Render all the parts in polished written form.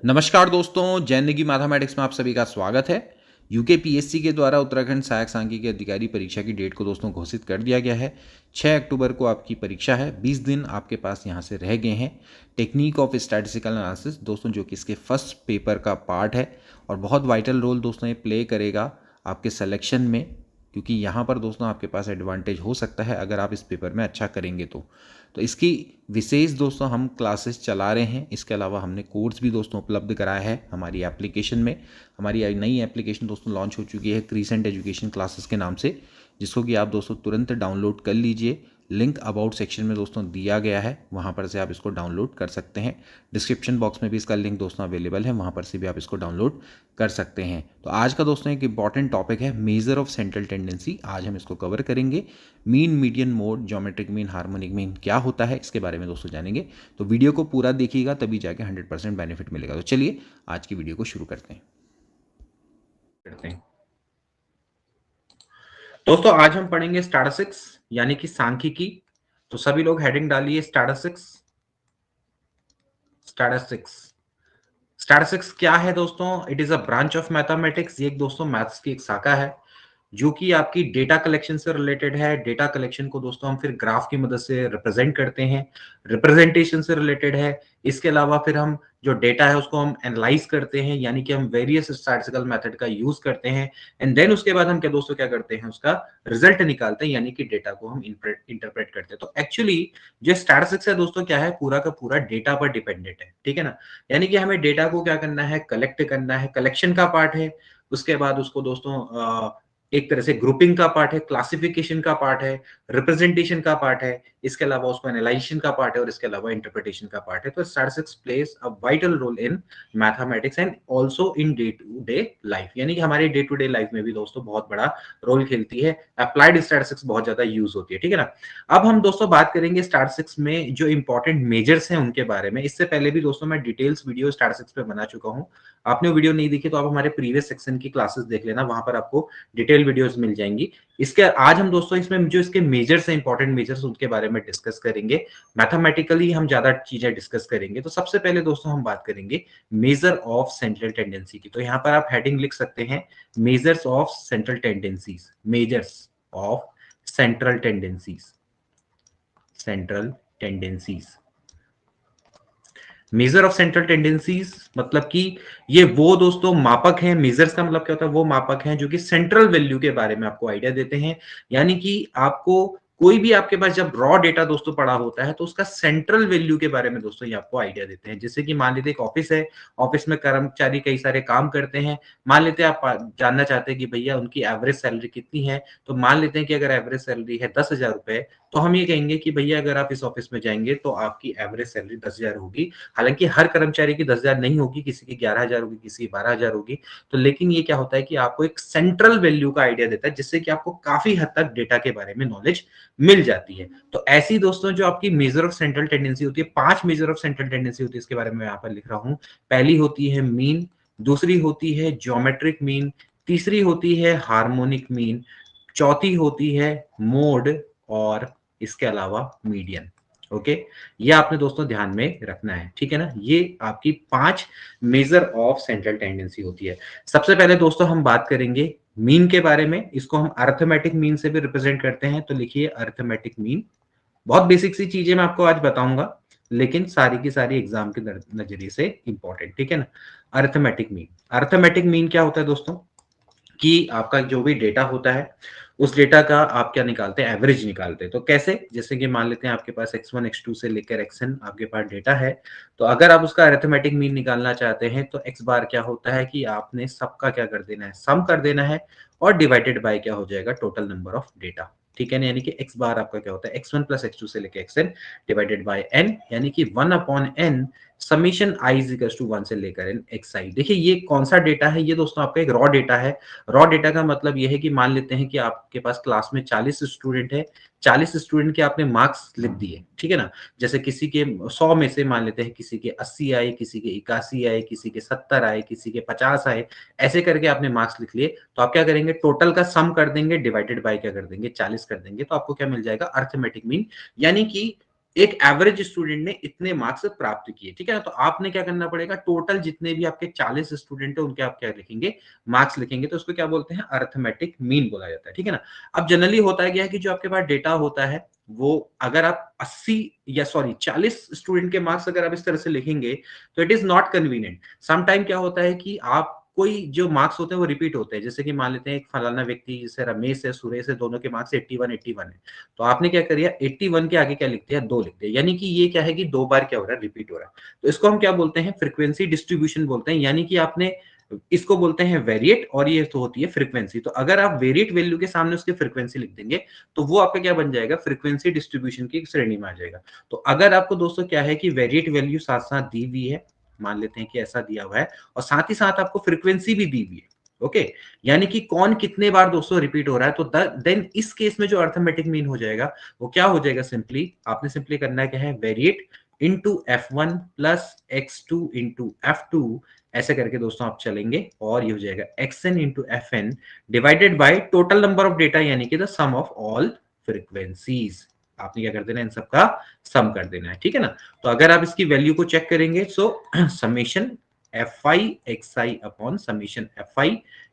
नमस्कार दोस्तों, जैन मैथमेटिक्स में आप सभी का स्वागत है। यूकेपीएससी के द्वारा उत्तराखंड सहायक सांख्यिकी अधिकारी परीक्षा की डेट को दोस्तों घोषित कर दिया गया है। 6 अक्टूबर को आपकी परीक्षा है। 20 दिन आपके पास यहाँ से रह गए हैं। टेक्निक ऑफ स्टैटिस्टिकल एनालिसिस दोस्तों, जो कि इसके फर्स्ट पेपर का पार्ट है और बहुत वाइटल रोल दोस्तों ये प्ले करेगा आपके सिलेक्शन में, क्योंकि यहाँ पर दोस्तों आपके पास एडवांटेज हो सकता है अगर आप इस पेपर में अच्छा करेंगे तो इसकी विशेष दोस्तों हम क्लासेस चला रहे हैं। इसके अलावा हमने कोर्स भी दोस्तों उपलब्ध कराया है हमारी एप्लीकेशन में। हमारी नई एप्लीकेशन दोस्तों लॉन्च हो चुकी है क्रीसेंट एजुकेशन क्लासेस के नाम से, जिसको कि आप दोस्तों तुरंत डाउनलोड कर लीजिए। लिंक अबाउट सेक्शन में दोस्तों दिया गया है, वहाँ पर से आप इसको डाउनलोड कर सकते हैं। डिस्क्रिप्शन बॉक्स में भी इसका लिंक दोस्तों अवेलेबल है, वहाँ पर से भी आप इसको डाउनलोड कर सकते हैं। तो आज का दोस्तों एक इंपॉर्टेंट टॉपिक है मेजर ऑफ सेंट्रल टेंडेंसी। आज हम इसको कवर करेंगे। Mean, median, mode, geometric mean, harmonic mean क्या होता है इसके बारे में दोस्तों जानेंगे। तो वीडियो को पूरा देखिएगा, तभी जाके 100% बेनिफिट मिलेगा। तो चलिए आज की वीडियो को शुरू करते हैं। दोस्तों आज हम पढ़ेंगे स्टैटिस्टिक्स यानी कि सांख्यिकी। तो सभी लोग हेडिंग डालिए स्टैटिस्टिक्स। स्टैटिस्टिक्स स्टैटिस्टिक्स क्या है दोस्तों? It is a branch of mathematics. ये एक दोस्तों मैथ्स की एक शाखा है जो कि आपकी डेटा कलेक्शन से रिलेटेड है। डेटा कलेक्शन को दोस्तों हम फिर ग्राफ की मदद से रिप्रेजेंट करते हैं, रिप्रेजेंटेशन से रिलेटेड है। इसके अलावा फिर हम जो डेटा है उसको हम एनालाइज करते हैं, यानी कि हम वेरियस स्टैटिस्टिकल मेथड का यूज करते हैं। एंड देन उसके बाद हम क्या दोस्तों क्या करते हैं, उसका रिजल्ट निकालते हैं, यानी कि डेटा को हम इंटरप्रेट करते हैं। तो एक्चुअली जो स्टैटिस्टिक्स है दोस्तों क्या है, पूरा का पूरा डेटा पर डिपेंडेंट है, ठीक है ना। यानी कि हमें डेटा को क्या करना है, कलेक्ट करना है, कलेक्शन का पार्ट है। उसके बाद उसको दोस्तों एक तरह से ग्रुपिंग का पार्ट है, क्लासिफिकेशन का पार्ट है, रिप्रेजेंटेशन का पार्ट है, इसके अलावा उसको एनालाइजेशन का पार्ट है और इसके अलावा इंटरप्रिटेशन का पार्ट है। तो statistics plays a vital role in mathematics and also in day to day life, यानी कि हमारे डे टू डे लाइफ में भी दोस्तों बहुत बड़ा रोल खेलती है। अप्लाइड स्टैटिस्टिक्स बहुत ज्यादा यूज होती है, ठीक है ना। अब हम दोस्तों बात करेंगे स्टैटिस्टिक्स में जो इंपॉर्टेंट मेजर्स हैं उनके बारे में। इससे पहले भी दोस्तों मैं डिटेल्स वीडियो स्टैटिस्टिक्स पे बना चुका हूं। आपने वीडियो नहीं देखी तो आप हमारे प्रीवियस सेक्शन की क्लासेस देख लेना, वहां पर आपको डिटेल वीडियोस मिल जाएंगी। इसके आज हम दोस्तों इसमें जो इसके मेजर्स हैं, इंपॉर्टेंट मेजर्स, उनके बारे में डिस्कस करेंगे। मैथमेटिकली हम ज्यादा चीजें डिस्कस करेंगे। तो सबसे पहले दोस्तों हम बात करेंगे मेजर ऑफ सेंट्रल टेंडेंसी की। तो यहाँ पर आप हेडिंग लिख सकते हैं, measures of central tendencies. Measures of central tendencies. Central tendencies, measure of central tendencies मतलब कि ये वो दोस्तों मापक हैं। मेजर्स का मतलब क्या होता है, वो मापक हैं जो कि सेंट्रल वैल्यू के बारे में आपको आइडिया देते हैं। यानी कि आपको कोई भी आपके पास जब रॉ डेटा दोस्तों पड़ा होता है तो उसका सेंट्रल वैल्यू के बारे में दोस्तों ये आपको आइडिया देते हैं। जैसे कि मान लीजिए एक ऑफिस है, ऑफिस में कर्मचारी कई सारे काम करते हैं। मान लेते हैं आप जानना चाहते हैं कि भैया उनकी एवरेज सैलरी कितनी है। तो मान लेते हैं कि अगर एवरेज सैलरी है 10,000 रुपए, तो हम ये कहेंगे कि भैया अगर आप इस ऑफिस में जाएंगे तो आपकी एवरेज सैलरी 10,000 होगी। हालांकि हर कर्मचारी की 10,000 नहीं होगी, किसी की 11,000 होगी, किसी की 12,000 होगी। तो लेकिन ये क्या होता है कि आपको एक सेंट्रल वैल्यू का आइडिया देता है, जिससे कि आपको काफी हद तक डेटा के बारे में नॉलेज मिल जाती है। तो ऐसी दोस्तों जो आपकी मेजर ऑफ सेंट्रल टेंडेंसी होती है, 5 मेजर ऑफ सेंट्रल टेंडेंसी होती है, इसके बारे में मैं यहाँ पर लिख रहा हूँ। पहली होती है मीन, दूसरी होती है ज्योमेट्रिक मीन, तीसरी होती है हार्मोनिक मीन, चौथी होती है मोड, और इसके अलावा मीडियन। ओके, ये आपने दोस्तों ध्यान में रखना है, ठीक है ना। ये आपकी 5 मेजर ऑफ सेंट्रल टेंडेंसी होती है। सबसे पहले दोस्तों हम बात करेंगे मीन के बारे में। इसको हम अरिथमेटिक मीन से भी रिप्रेजेंट करते हैं। तो लिखिए अरिथमेटिक मीन। बहुत बेसिक सी चीजें मैं आपको आज बताऊंगा, लेकिन सारी की सारी एग्जाम के नजरिए से इंपॉर्टेंट, ठीक है ना। अरिथमेटिक मीन, अरिथमेटिक मीन क्या होता है दोस्तों कि आपका जो भी डेटा होता है उस डेटा का आप क्या निकालते हैं, एवरेज निकालते हैं। तो कैसे, जैसे कि मान लेते हैं आपके पास x1 x2 से लेकर xn आपके पास डेटा है। तो अगर आप उसका अरिथमेटिक मीन निकालना चाहते हैं तो x बार क्या होता है कि आपने सबका क्या कर देना है, सम कर देना है, और डिवाइडेड बाय क्या हो जाएगा, टोटल नंबर ऑफ डेटा, ठीक है ना। यानी कि x बार आपका क्या होता है, x1 प्लस x2 से लेकर xn डिवाइडेड बाय n, यानी कि 1/n summation i is equal to 1 से लेकर n xi। देखिए ये कौन सा डेटा है, ये दोस्तों आपका एक रॉ डेटा है। रॉ डेटा का मतलब ये है कि मान लेते हैं कि आपके पास क्लास में 40 स्टूडेंट है, 40 स्टूडेंट के आपने मार्क्स लिख दिए, ठीक है ना। जैसे किसी के 100 में से मान लेते हैं किसी के 80 आए, किसी के 81 आए, किसी के 70 आए, किसी के 50 आए, ऐसे करके आपने मार्क्स लिख लिए। तो आप क्या करेंगे, टोटल का सम कर देंगे, डिवाइडेड बाय क्या कर देंगे, 40 कर देंगे। तो आपको क्या मिल जाएगा, अरिथमेटिक मीन। यानी कि एक एवरेज स्टूडेंट ने इतने मार्क्स प्राप्त किए, ठीक है ना। तो आपने क्या करना पड़ेगा, टोटल जितने भी आपके 40 स्टूडेंट है उनके आप क्या लिखेंगे, मार्क्स लिखेंगे। तो उसको क्या बोलते हैं, अर्थमेटिक मीन बोला जाता है, ठीक है ना। अब जनरली होता है क्या है कि जो आपके पास डेटा होता है वो, अगर आप 80 या सॉरी 40 स्टूडेंट के मार्क्स अगर आप इस तरह से लिखेंगे तो it is not convenient. Some time क्या होता है कि आप कोई जो मार्क्स होते हैं वो रिपीट होते हैं, जैसे कि मान लेते हैं एक फलाना व्यक्ति जैसे रमेश है, सुरेश है, दोनों के मार्क्स 81 है। तो आपने क्या करिए, 81 के आगे क्या लिख दिया, 2 लिख दिया, यानी कि ये क्या है कि 2 बार क्या हो रहा है, रिपीट हो रहा है। तो इसको हम क्या बोलते हैं, फ्रीक्वेंसी डिस्ट्रीब्यूशन बोलते हैं, यानी कि आपने इसको बोलते हैं वेरिएट, और ये तो होती है फ्रीक्वेंसी। तो अगर आप वेरिएट वैल्यू के सामने उसकी फ्रीक्वेंसी लिख देंगे तो वो आपका क्या बन जाएगा, फ्रीक्वेंसी डिस्ट्रीब्यूशन की श्रेणी में आ जाएगा। तो अगर आपको दोस्तों क्या है कि वेरिएट वैल्यू साथ साथ दी हुई है, मान लेते हैं कि ऐसा दिया हुआ है, और साथ ही साथ आपको फ्रीक्वेंसी भी दी हुई है, ओके, यानी कि कौन कितने बार दोस्तों रिपीट हो रहा है, तो देन इस केस में जो अर्थमेटिक मीन हो जाएगा वो क्या हो जाएगा, सिंपली आपने सिंपली करना क्या है, variate into F1 plus X2 into F2, ऐसे करके दोस्तों आप चलेंगे, और ये हो जाएगा Xn into Fn divided by total number of data, यानी कि the sum of all frequencies. आपने क्या कर देना है, इन सबका सम कर देना है, ठीक है ना। तो अगर आप इसकी वैल्यू को चेक करेंगे सो summation fi xi upon summation fi,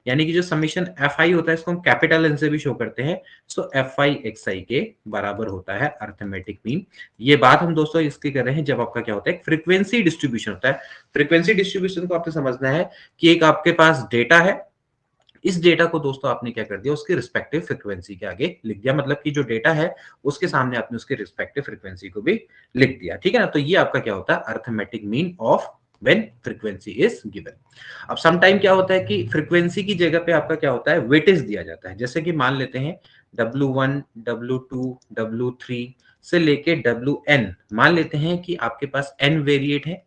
यानी कि जो समेशन fi होता है इसको हम कैपिटल एन से भी शो करते हैं, सो fi xi के बराबर होता है अर्थमेटिक मीन। ये बात हम दोस्तों इसकी कर रहे हैं जब आपका क्या होता है, फ्रीक्वेंसी डिस्ट्रीब्यूशन होता है। फ्रीक्वेंसी डिस्ट्रीब्यूशन को आपको समझना है कि एक आपके पास डेटा है, इस डेटा को दोस्तों आपने क्या कर दिया, उसके रिस्पेक्टिव फ्रीक्वेंसी के आगे लिख दिया, मतलब कि जो डेटा है उसके सामने आपने उसके रिस्पेक्टिव फ्रीक्वेंसी को भी लिख दिया, ठीक है ना। तो ये आपका क्या होता है, arithmetic mean of when frequency is given. अब सम टाइम क्या होता है कि फ्रीक्वेंसी की जगह पे आपका क्या होता है, वेटेज दिया जाता है, जैसे कि मान लेते हैं W1 W2 W3 से लेके Wn, मान लेते हैं कि आपके पास n वेरिएट है,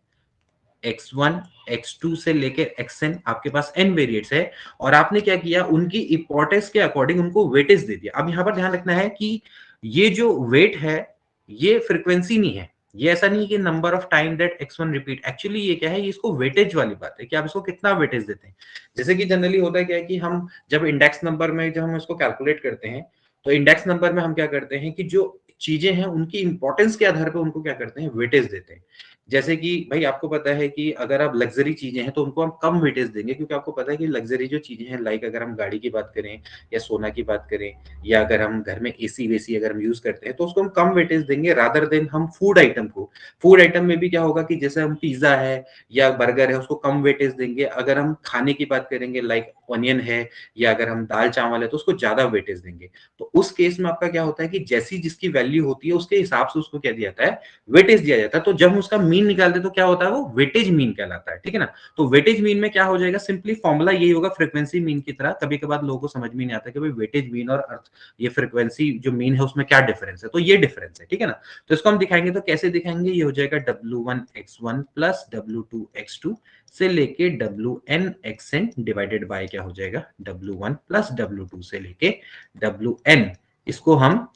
X1 X2 से लेके Xn आपके पास n वेरिएट्स है, और आपने क्या किया, उनकी इंपॉर्टेंस के अकॉर्डिंग उनको वेटेज दे दिया। अब यहां पर ध्यान रखना है कि ये जो वेट है ये फ्रीक्वेंसी नहीं है, ये ऐसा नहीं कि number of time that X1 repeat, actually ये क्या है, ये इसको वेटेज वाली बात है कि आप इसको कितना वेटेज देते हैं। जैसे कि जनरली होता है क्या है कि हम जब इंडेक्स नंबर में जब हम इसको कैलकुलेट करते हैं, तो इंडेक्स नंबर में हम क्या करते हैं कि जो चीजें हैं उनकी इंपॉर्टेंस के आधार पर उनको क्या करते हैं, वेटेज देते हैं। जैसे कि भाई आपको पता है कि अगर आप लग्जरी चीजें हैं तो उनको हम कम वेटेज देंगे, क्योंकि आपको पता है कि लग्जरी जो चीजें हैं, लाइक अगर हम गाड़ी की बात करें या सोना की बात करें, या अगर हम घर में एसी वेसी अगर हम यूज करते हैं तो उसको हम कम वेटेज देंगे रादर देन हम फूड आइटम को। फूड आइटम में भी क्या होगा कि जैसे हम पिज्जा है या बर्गर है उसको कम वेटेज देंगे, अगर हम खाने की बात करेंगे लाइक ऑनियन है या अगर हम दाल चावल है तो उसको ज्यादा वेटेज देंगे। तो उस केस में आपका क्या होता है कि जैसी जिसकी वैल्यू होती है उसके हिसाब से उसको क्या दिया जाता है, वेटेज दिया जाता है। तो जब हम उसका मीन निकालते तो क्या होता है, वो वेटेज मीन कहलाता है, ठीक है ना। तो वेटेज मीन में क्या हो जाएगा, सिंपली फॉर्मूला यही होगा फ्रीक्वेंसी मीन की तरह। कभी कभार लोगों को समझ में नहीं आता कि भाई वेटेज मीन और अर्थ ये फ्रीक्वेंसी जो मीन है उसमें क्या डिफरेंस है, तो ये डिफरेंस है, ठीक है ना। तो इसको हम दिखाएंगे, तो कैसे दिखाएंगे, ये हो जाएगा W1 X1 plus W2 X2 से लेके Wn Xn डिवाइडेड बाय क्या हो जाएगा, W1 प्लस W2 से लेके Wn, इसको हम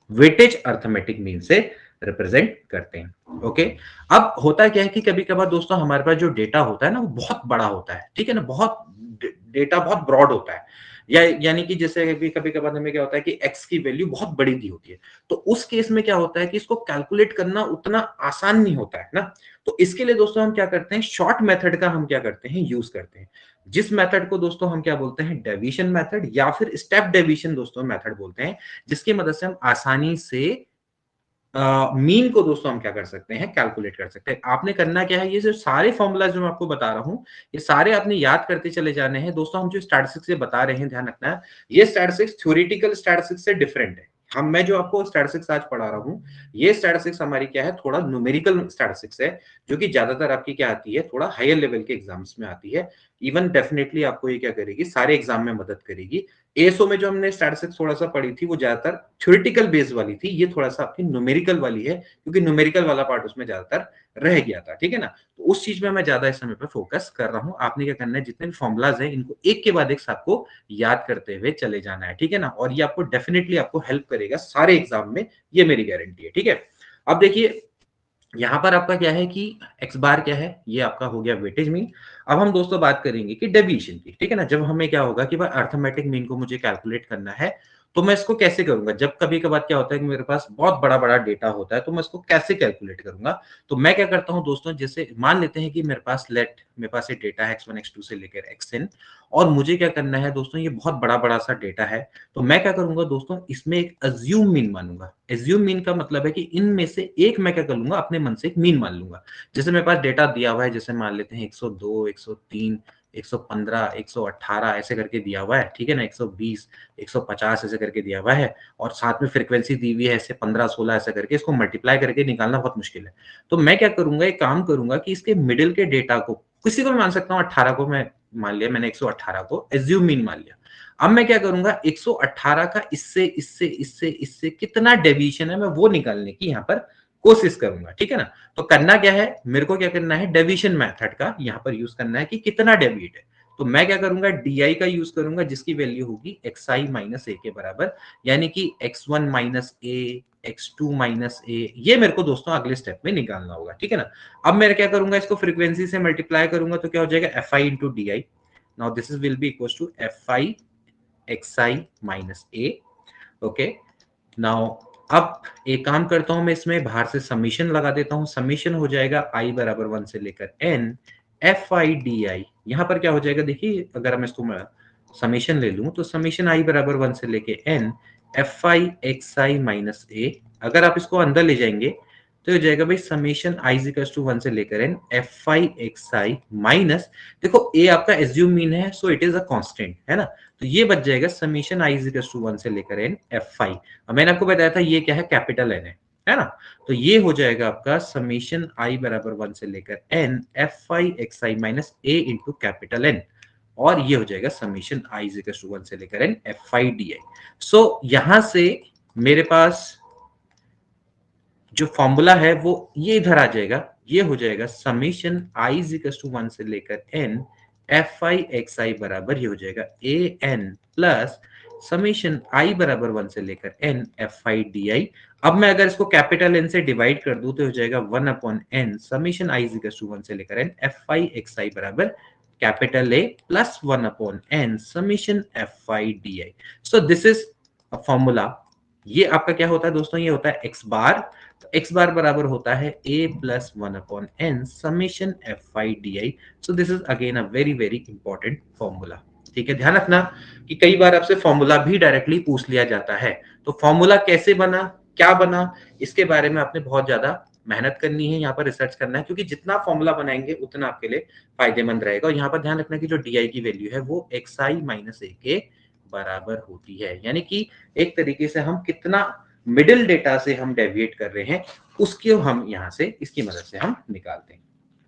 वेटेज अर्थमेटिक मीन से रिप्रेजेंट करते हैं, ओके। अब होता क्या है कि कभी कभार दोस्तों हमारे पास जो डेटा होता है ना वो बहुत बड़ा होता है, ठीक है ना, बहुत डेटा बहुत ब्रॉड होता है, या यानी कि जैसे कभी कभार हमें क्या होता है कि एक्स की वैल्यू बहुत बड़ी दी होती है, तो उस केस में क्या होता है कि इसको कैलकुलेट करना उतना आसान नहीं होता है ना। तो इसके लिए दोस्तों हम क्या करते हैं, शॉर्ट मेथड का हम क्या करते हैं, यूज करते हैं, जिस मेथड को दोस्तों हम क्या बोलते हैं, डेविएशन मेथड या फिर स्टेप डेविएशन दोस्तों मेथड बोलते हैं, जिसकी मदद से हम आसानी से मीन को दोस्तों हम क्या कर सकते हैं, कैलकुलेट कर सकते हैं। आपने करना क्या है, ये जो सारे फॉर्मूला जो मैं आपको बता रहा हूं ये सारे आपने याद करते चले जाने हैं दोस्तों। हम जो स्टैटिस्टिक्स से बता रहे हैं, ध्यान रखना है, ये स्टैटिस्टिक्स थ्योरेटिकल स्टैटिस्टिक्स से डिफरेंट है। मैं जो आपको स्टैटिस्टिक्स आज पढ़ा रहा हूँ, ये स्टैटिस्टिक्स हमारी क्या है, थोड़ा न्यूमेरिकल स्टैटिस्टिक्स है, जो कि ज्यादातर आपकी क्या आती है, थोड़ा हायर लेवल के एग्जाम्स में आती है। इवन डेफिनेटली आपको ये क्या करेगी, सारे एग्जाम में मदद करेगी। एएसओ में जो हमने स्टैटिस्टिक्स थोड़ा सा पढ़ी थी वो ज्यादातर थ्योरेटिकल बेस वाली थी, ये थोड़ा सा आपकी न्यूमेरिकल वाली है, क्योंकि न्यूमेरिकल वाला पार्ट उसमें ज्यादातर रह गया था, ठीक है ना। तो उस चीज में मैं ज्यादा इस समय पे फोकस कर रहा हूं। आपने क्या करना है, जितने भी फॉर्मुलाज हैं इनको एक के बाद एक आपको याद करते हुए चले जाना है, ठीक है ना, और ये आपको डेफिनेटली आपको हेल्प करेगा सारे एग्जाम में, ये मेरी गारंटी है, ठीक है। अब देखिए यहां पर आपका क्या है कि एक्स बार क्या है, ये आपका हो गया वेटेज मीन। अब हम दोस्तों बात करेंगे कि डेविएशन की, ठीक है ना। जब हमें क्या होगा कि भाई अर्थमेटिक मीन को मुझे कैलकुलेट करना है, तो मैं इसको कैसे करूंगा? जब कभी कभार क्या होता है कि मेरे पास बहुत बड़ा बड़ा डेटा होता है, तो मैं इसको कैसे कैलकुलेट करूंगा? तो मैं क्या करता हूं दोस्तों, जैसे मान लेते हैं कि मेरे पास एक डेटा है x1 x2 से लेकर xn, और मुझे क्या करना है दोस्तों, ये बहुत बड़ा बड़ा सा डेटा है। तो मैं क्या करूंगा दोस्तों, इसमें एक अज्यूम मीन मानूंगा। एज्यूम मीन का मतलब है कि इनमें से एक मैं क्या कर लूंगा, अपने मन से एक मीन मान लूंगा। जैसे मेरे पास डेटा दिया हुआ है, जैसे मान लेते हैं 102, 103, 115, 118 ऐसे करके दिया हुआ है, ठीक है ना, 120, 150 ऐसे करके दिया हुआ है, और साथ में फ्रीक्वेंसी दी हुई है ऐसे 15, 16 ऐसे करके। इसको मल्टीप्लाई करके निकालना बहुत मुश्किल है। तो मैं क्या करूंगा, एक काम करूंगा कि इसके मिडिल के डेटा को, किसी को भी मान सकता हूँ, 18 को मैं मान लिया, मैंने 118 को एज्यूम मीन मान लिया। अब मैं क्या करूंगा, 118 का इससे कितना डेविएशन है, मैं वो निकालने की यहाँ पर कोशिश करूंगा, ठीक है ना। तो करना क्या है, मेरे को क्या करना है, डेविएशन मेथड का यहाँ पर यूज करना है कि कितना डेविएट है। तो मैं क्या करूंगा, डी का यूज करूंगा, जिसकी वैल्यू होगी xi माइनस ए के बराबर, यानी कि x1 माइनस ए, x2 माइनस ए। ये मेरे को दोस्तों अगले स्टेप में निकालना होगा, ठीक है ना। अब मैं क्या करूंगा, इसको फ्रीक्वेंसी से मल्टीप्लाई करूंगा, तो क्या हो जाएगा, fi into d i. Now this is will be equal to fi xi minus ए। ओके, नाउ अब एक काम करता हूं, मैं इसमें बाहर से समीशन लगा देता हूं। समीशन हो जाएगा i बराबर 1 से लेकर n fi di। यहां पर क्या हो जाएगा, देखिए अगर मैं इसको समीशन ले लूं, तो समीशन i बराबर 1 से लेकर n fi xi minus a। अगर आप इसको अंदर ले जाएंगे तो हो जाएगा भाई summation i is equal to 1 से लेकर n fi xi माइनस, देखो a आपका एज्यूम मीन है, so it is a constant, है ना। तो ये बच जाएगा summation i is equal to 1 से लेकर n fi। अब मैंने आपको बताया था ये क्या है, कैपिटल एन है ना। तो ये हो जाएगा आपका समीशन i बराबर 1 से लेकर n fi xi minus a into capital N, और ये हो जाएगा summation i is equal to 1 से लेकर n fi di। सो यहां से मेरे पास जो फॉर्मूला है वो ये इधर आ जाएगा, ये हो जाएगा summation i is equal to 1 से लेकर n fi xi बराबर, ये हो जाएगा a n plus summation i बराबर 1 से लेकर n fi di। अब मैं अगर इसको कैपिटल n से डिवाइड कर दूं, तो हो जाएगा 1 upon n summation i is equal to 1 से लेकर n fi xi बराबर capital A plus 1 upon n summation fi di। So this is a formula. ये आपका क्या होता है दोस्तों, ये होता है x बार। तो x बार बराबर होता है a plus 1 upon n summation fi di। So this is again a very very important formula. ठीक है, ध्यान रखना कि कई बार आपसे फॉर्मूला भी डायरेक्टली पूछ लिया जाता है। तो फॉर्मूला कैसे बना, क्या बना, इसके बारे में आपने बहुत ज्यादा मेहनत करनी है, यहाँ पर रिसर्च करना है, क्योंकि जितना फॉर्मूला बनाएंगे उतना आपके लिए फायदेमंद रहेगा। और यहाँ पर ध्यान रखना कि जो डी की वैल्यू है वो xi माइनस ए के बराबर होती है, यानी कि एक तरीके से हम कितना मिडिल डेटा से हम डेविएट कर रहे हैं उसके हम यहाँ से इसकी मदद से हम निकालते हैं।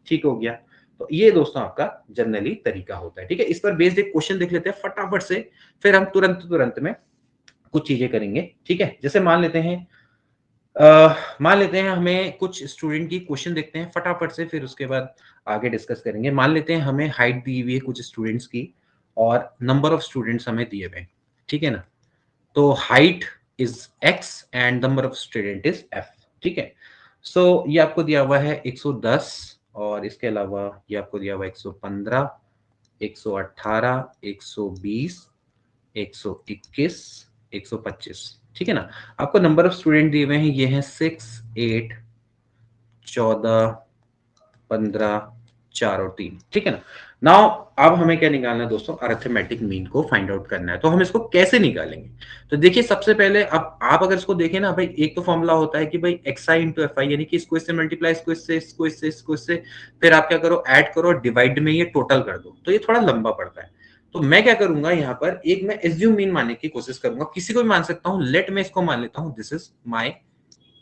ठीक हो गया। तो ये दोस्तों आपका जनरली तरीका होता है। ठीक है, इस पर बेस्ड एक क्वेश्चन देख लेते हैं फटाफट से, फिर हम तुरंत में कुछ चीजें करेंगे। ठीक है, जैसे मान लेते हैं हमें कुछ स्टूडेंट की क्वेश्चन देखते हैं फटाफट से, फिर उसके बाद आगे डिस्कस करेंगे। मान लेते हैं हमें हाइट दी हुई है कुछ स्टूडेंट्स की, और नंबर ऑफ स्टूडेंट्स हमें दिए हुए, ठीक है ना। तो height is x and number of student is f। ठीक है, सो ये आपको दिया हुआ है 110, और इसके अलावा ये आपको दिया हुआ है 115, 118, 120, 121, 125। ठीक है ना। आपको नंबर ऑफ स्टूडेंट दिए हुए हैं, ये हैं 6, 8, 14, 15, 4 और 3। ठीक है ना। नाउ अब हमें क्या निकालना है दोस्तों, अरिथमेटिक मीन को फाइंड आउट करना है। तो हम इसको कैसे निकालेंगे, तो देखिए सबसे पहले अब आप अगर इसको देखें ना भाई, एक तो फॉर्मूला होता है कि भाई xi इंटू fi, यानी कि इसको इससे मल्टीप्लाई, इसको इससे, फिर आप क्या करो, ऐड करो, डिवाइड में ये टोटल कर दो, तो ये थोड़ा लंबा पड़ता है। तो मैं क्या करूंगा, यहाँ पर एक मैं एज्यूम मीन मानने की कोशिश करूंगा, किसी को भी मान सकता हूं। लेट मैं इसको मान लेता हूं, दिस इज माई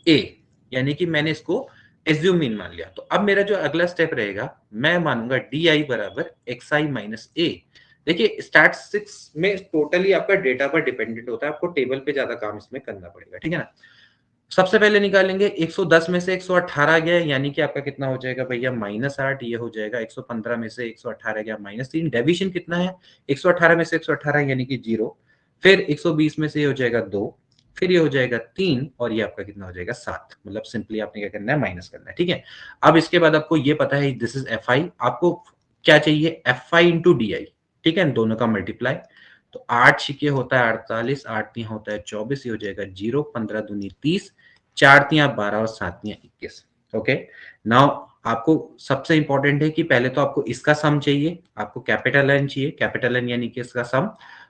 a, यानी कि मैंने इसको एज्यूम मीन मान लिया। तो अब मेरा जो अगला स्टेप रहेगा, मैं मानूंगा डी आई बराबर xi माइनस ए। देखिए स्टैटिस्टिक्स में टोटली आपका डेटा पर डिपेंडेंट होता है, आपको टेबल पे ज्यादा काम इसमें करना पड़ेगा। ठीक है ना। सबसे पहले निकालेंगे 110 में से 118 गया, यानी कि आपका कितना हो जाएगा भैया, -8। ये हो जाएगा 115 में से 118 गया, -3। डेविएशन कितना है, 118 में से 118 यानी कि 0। फिर 120 में से ये हो जाएगा 2, फिर ये हो जाएगा 3, और ये आपका कितना हो जाएगा 7। मतलब सिंपली आपने क्या करना है, माइनस करना है। ठीक है, अब इसके बाद आपको ये पता है दिस इज fi, आपको क्या चाहिए, fi इंटू डी आई। ठीक है, दोनों का मल्टीप्लाई। तो 8 छिके होता है 48, 8 तिया होता है 24, ये हो जाएगा 0, 15 दूनी 30, 4 तिया 12 और 7 तिया 21। ओके, नाउ आपको सबसे इंपॉर्टेंट है कि पहले तो आपको इसका सम चाहिए, आपको कैपिटल एन चाहिए, कैपिटल एन यानी कि इसका सम।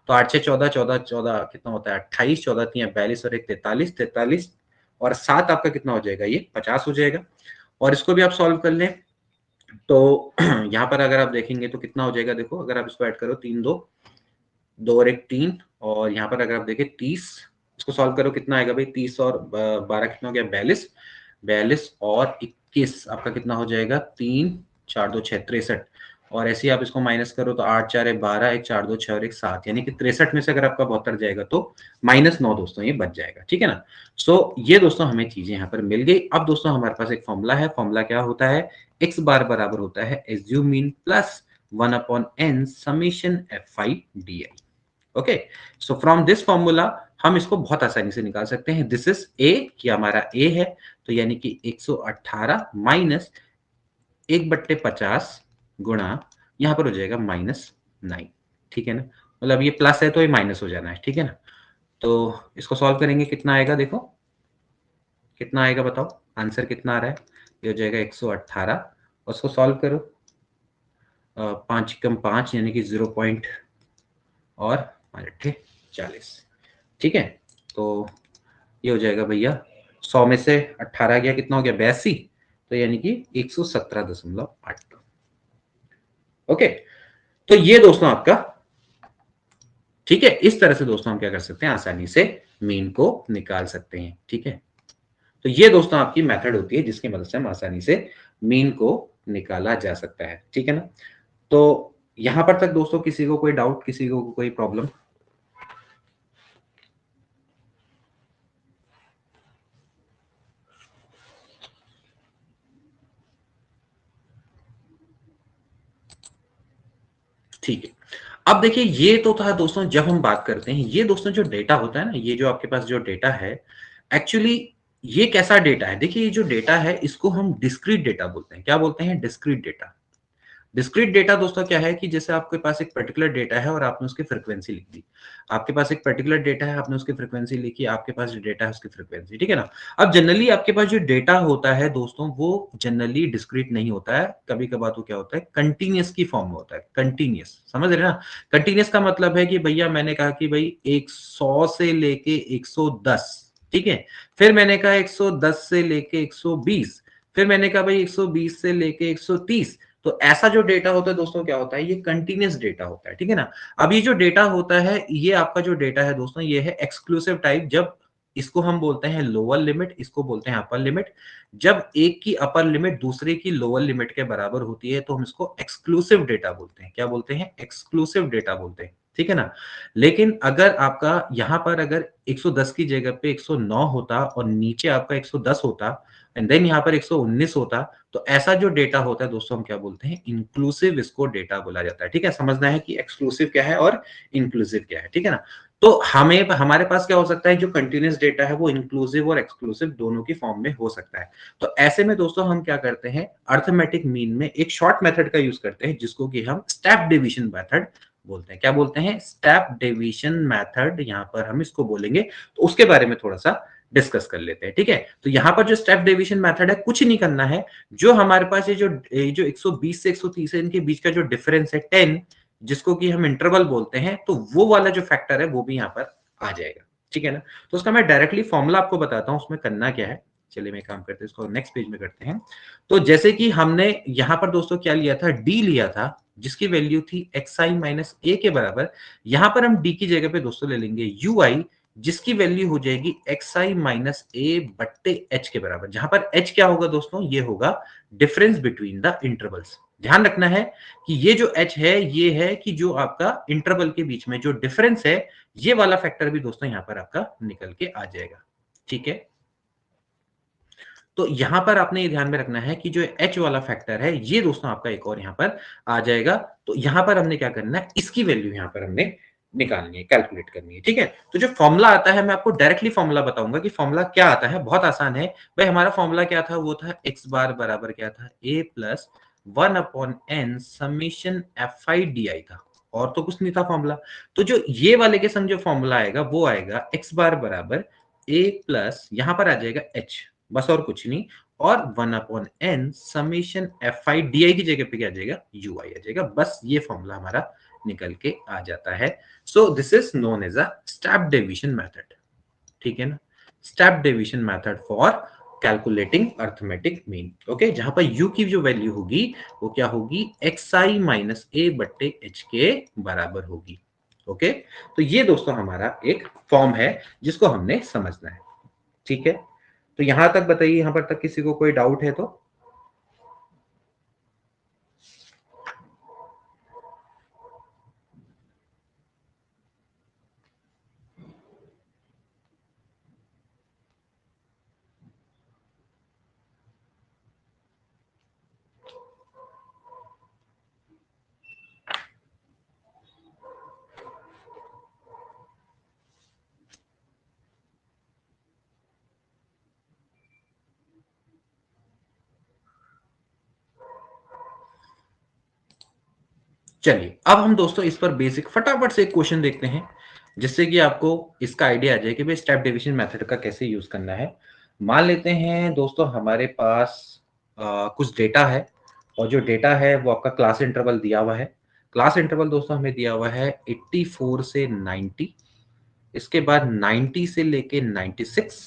तो 8 से 14, 14 14 कितना होता है 28, 14 तिया 42 और 1 43, 43 और 7 आपका कितना हो जाएगा, ये 50 हो जाएगा। और इसको भी आप सॉल्व कर लें तो यहाँ पर अगर आप देखेंगे तो कितना हो जाएगा, देखो अगर आप इसको ऐड करो 3 2 2 और 1 3, और यहाँ पर अगर आप देखें 30, इसको सॉल्व करो कितना आएगा भाई, 30 और 12 कितना हो गया 42, 42 और 21 आपका कितना हो जाएगा 3 4 2 6 63, और ऐसे ही आप इसको माइनस करो तो 8 4 है 12, 1 4 2 6 और 1 7, यानी कि 63 में से अगर आपका 72 जाएगा तो -9 दोस्तों ये बच जाएगा, ठीक है ना। सो ये दोस्तों हमें चीजें यहाँ पर मिल गई। अब दोस्तों हमारे पास एक फॉर्मूला है, फॉर्मूला क्या होता है, x बार बराबर होता है assume mean plus 1/n summation fi di। Okay, so from this formula हम इसको बहुत आसानी से निकाल सकते हैं। दिस इज a, कि हमारा a है, तो यानी कि 118 माइनस 1/50 गुणा यहां पर हो जाएगा -9, ठीक है ना। मतलब ये प्लस है तो ये माइनस हो जाना है, ठीक है ना। तो इसको सॉल्व करेंगे कितना आएगा, देखो कितना आएगा बताओ, आंसर कितना आ रहा है, ये हो जाएगा 118 और उसको सॉल्व करो 5 कम 5 यानी कि 0 पॉइंट और 40, ठीक है। तो ये हो जाएगा भैया 100 में से 18 गया कितना हो गया 82, तो यानी कि 117.8। ओके, तो ये दोस्तों आपका, ठीक है, इस तरह से दोस्तों हम क्या कर सकते हैं, आसानी से मीन को निकाल सकते हैं, ठीक है। तो ये दोस्तों आपकी मेथड होती है जिसकी मदद से हम आसानी से मीन को निकाला जा सकता है, ठीक है ना। तो यहां पर तक दोस्तों किसी को कोई डाउट, किसी को कोई प्रॉब्लम? ठीक है, अब देखिए ये तो था दोस्तों जब हम बात करते हैं, ये दोस्तों जो डेटा होता है ना, ये जो आपके पास जो डेटा है, एक्चुअली ये कैसा डेटा है, देखिए ये जो डेटा है इसको हम डिस्क्रीट डेटा बोलते हैं। क्या बोलते हैं, डिस्क्रीट डेटा। डिस्क्रीट डेटा दोस्तों क्या है कि जैसे आपके पास एक पर्टिकुलर डेटा है और आपने उसकी फ्रीक्वेंसी लिख दी, आपके पास एक पर्टिकुलर डेटा है, आपने उसकी फ्रीक्वेंसी लिखी, आपके पास जो डेटा है उसकी फ्रीक्वेंसी, ठीक है ना। अब जनरली आपके पास जो डेटा होता है दोस्तों वो जनरली डिस्क्रीट नहीं होता है, कभी कभार तो क्या होता है कंटिन्यूअस की फॉर्म में होता है, कंटिन्यूअस, समझ रहे ना। कंटिन्यूअस का मतलब है कि भैया मैंने कहा कि भाई 100 से लेके 110, ठीक है, फिर मैंने कहा 110 से लेके 120, फिर मैंने कहा भाई 120 से लेके 130। तो ऐसा जो डेटा होता है दोस्तों क्या होता है, ये कंटिन्यूअस डेटा होता है, ठीक है ना। अब ये जो डेटा होता है, ये आपका जो डेटा है दोस्तों, ये है एक्सक्लूसिव टाइप। जब इसको हम बोलते हैं लोअर लिमिट, इसको बोलते हैं अपर लिमिट। जब एक की अपर लिमिट दूसरे की लोअर लिमिट के बराबर होती है तो हम इसको एक्सक्लूसिव डेटा बोलते हैं। क्या बोलते हैं, एक्सक्लूसिव डेटा बोलते हैं, ठीक है ना। लेकिन अगर आपका यहां पर अगर 110 की जगह पे 109 होता और नीचे आपका 110 होता एंड देन यहाँ पर 119 होता, तो ऐसा जो डेटा होता है दोस्तों हम क्या बोलते हैं, इंक्लूसिव इसको डेटा बोला जाता है, ठीक है। समझना है कि एक्सक्लूसिव क्या है और इंक्लूसिव क्या है, ठीक है ना। तो हमें हमारे पास क्या हो सकता है, जो कंटिन्यूअस डेटा है वो इंक्लूसिव और एक्सक्लूसिव दोनों की फॉर्म में हो सकता है। तो ऐसे में दोस्तों हम क्या करते हैं, अर्थमेटिक मीन में एक शॉर्ट मेथड का यूज करते हैं जिसको कि हम स्टेप डिवीजन मेथड बोलते हैं। क्या बोलते हैं, स्टेप डिवीजन मेथड, यहां पर हम इसको बोलेंगे। तो उसके बारे में थोड़ा सा डिस्कस कर लेते हैं, ठीक है। तो यहां पर जो स्टेप डिवीजन मेथड है, कुछ नहीं करना है, जो हमारे पास ये जो 120 से 130 है, इनके बीच का जो डिफरेंस है 10, जिसको कि हम इंटरवल बोलते हैं, तो वो वाला जो फैक्टर है वो भी यहाँ पर आ जाएगा, ठीक है ना। तो उसका मैं डायरेक्टली फॉर्मूला आपको बताता हूँ, उसमें करना क्या है। चलिए मैं काम करते हैं, इसको नेक्स्ट पेज में करते हैं। तो जैसे कि हमने यहाँ पर दोस्तों क्या लिया था, डी लिया था, जिसकी वैल्यू थी xi माइनस ए के बराबर। यहां पर हम डी की जगह पे दोस्तों ले लेंगे ui, जिसकी वैल्यू हो जाएगी xi माइनस ए बट्टे h के बराबर। जहां पर h क्या होगा दोस्तों, ये होगा डिफरेंस बिटवीन द इंटरवल्स। ध्यान रखना है कि ये जो h है, ये है कि जो आपका इंटरवल के बीच में जो डिफरेंस है, ये वाला फैक्टर भी दोस्तों यहां पर आपका निकल के आ जाएगा, ठीक है। तो यहां पर आपने ये ध्यान में रखना है कि जो h वाला फैक्टर है, ये दोस्तों आपका एक और यहां पर आ जाएगा। तो यहां पर हमने क्या करना है, इसकी वैल्यू यहां पर हमने निकालनी है, कैलकुलेट करनी है, ठीक है। तो जो फॉर्मूला आता है, मैं आपको डायरेक्टली फॉर्मूला बताऊंगा कि फॉर्मूला क्या आता है, बहुत आसान है भाई। हमारा फॉर्मूला क्या था, वो था x बार बराबर क्या था, a plus 1/n summation fi di था, और तो कुछ नहीं था फॉर्मूला। तो जो ये वाले के संग जो फॉर्मूला आएगा वो आएगा x बार बराबर a प्लस यहां पर आ जाएगा h, बस और कुछ नहीं, और 1/n समेशन fi di की जगह पे क्या आ जाएगा, ui आ जाएगा। बस ये फॉर्मूला हमारा निकल के आ जाता है। So this is known as a step division method, ठीक है ना, step division method for calculating arithmetic mean. Okay, जहां पर u की जो वैल्यू होगी वो क्या होगी, xi माइनस a बट्टे h के बराबर होगी। ओके, तो ये दोस्तों हमारा एक फॉर्म है जिसको हमने समझना है, ठीक है। तो यहां तक बताइए, यहां पर तक किसी को कोई डाउट है तो? चलिए अब हम दोस्तों इस पर बेसिक फटाफट से एक क्वेश्चन देखते हैं, जिससे कि आपको इसका आइडिया आ जाए कि भाई स्टेप डिवीजन मेथड का कैसे यूज करना है। मान लेते हैं दोस्तों हमारे पास कुछ डेटा है, और जो डेटा है वो आपका क्लास इंटरवल दिया हुआ है। क्लास इंटरवल दोस्तों हमें दिया हुआ है 84 से 90, इसके बाद 90 से लेके 96,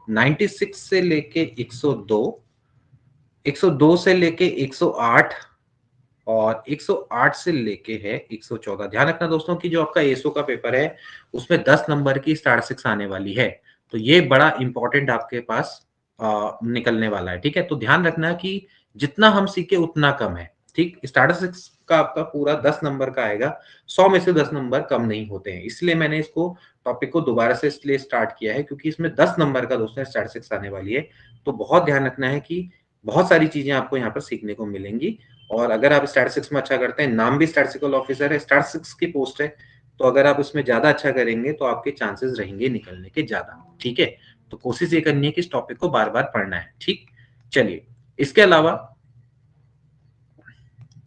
96 से लेके 102, 102 से लेके 108, और 108 से लेके है 114। ध्यान रखना दोस्तों कि जो आपका एसओ का पेपर है उसमें 10 नंबर की स्टैटिस्टिक्स आने वाली है, तो ये बड़ा इंपॉर्टेंट आपके पास निकलने वाला है, ठीक है। तो ध्यान रखना कि जितना हम सीखे उतना कम है, ठीक। स्टैटिस्टिक्स का आपका पूरा 10 नंबर का आएगा, 100 में से 10 नंबर कम नहीं होते हैं, इसलिए मैंने इसको टॉपिक को दोबारा से इसलिए स्टार्ट किया है क्योंकि इसमें 10 नंबर का दोस्तों स्टैटिस्टिक्स आने वाली है। तो बहुत ध्यान रखना है कि बहुत सारी चीजें आपको यहाँ पर सीखने को मिलेंगी। और अगर आप स्टैटिस्टिक्स में अच्छा करते हैं, नाम भी स्टैटिस्टिकल ऑफिसर है, स्टैटिस्टिक्स की पोस्ट है, तो अगर आप उसमें ज्यादा अच्छा करेंगे तो आपके चांसेस रहेंगे निकलने के ज्यादा, ठीक है। तो कोशिश ये करनी है कि इस टॉपिक को बार बार पढ़ना है, ठीक। चलिए, इसके अलावा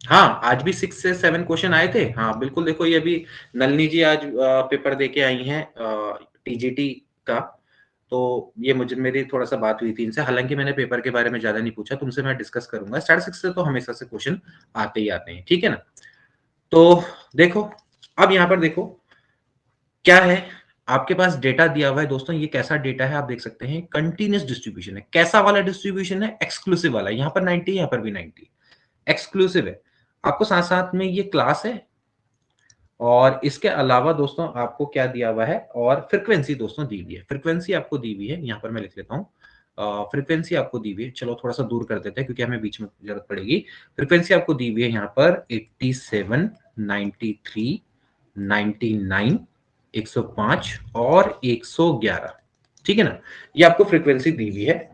हाँ, आज भी 6 से 7 क्वेश्चन आए थे, हाँ बिल्कुल। देखो ये अभी नलिनी जी आज पेपर दे के आई हैं टीजीटी का, तो ये मुझे मेरी थोड़ा सा बात हुई थी इनसे, हालांकि मैंने पेपर के बारे में ज्यादा नहीं पूछा, तुमसे मैं डिस्कस करूंगा। स्टैटिस्टिक्स से तो हमेशा से क्वेश्चन आते ही आते हैं, ठीक है ना। तो देखो, अब यहां पर देखो क्या है, आपके पास डेटा दिया हुआ है दोस्तों। ये कैसा डेटा है आप देख सकते हैं, कंटिन्यूस डिस्ट्रीब्यूशन है। कैसा वाला डिस्ट्रीब्यूशन है, एक्सक्लूसिव वाला। यहाँ पर 90, यहाँ पर भी 90 एक्सक्लूसिव है। आपको साथ साथ में ये क्लास है, और इसके अलावा दोस्तों आपको क्या दिया हुआ है, और फ्रीक्वेंसी दोस्तों दी हुई है। फ्रीक्वेंसी आपको दी हुई है, यहाँ पर मैं लिख लेता हूँ। फ्रीक्वेंसी आपको दी हुई है, चलो थोड़ा सा दूर कर देते हैं क्योंकि हमें बीच में जरूरत पड़ेगी। फ्रीक्वेंसी आपको दी हुई है यहाँ पर 87, 93, 99, 105 और 111, ठीक है ना। ये आपको फ्रीक्वेंसी दी हुई है।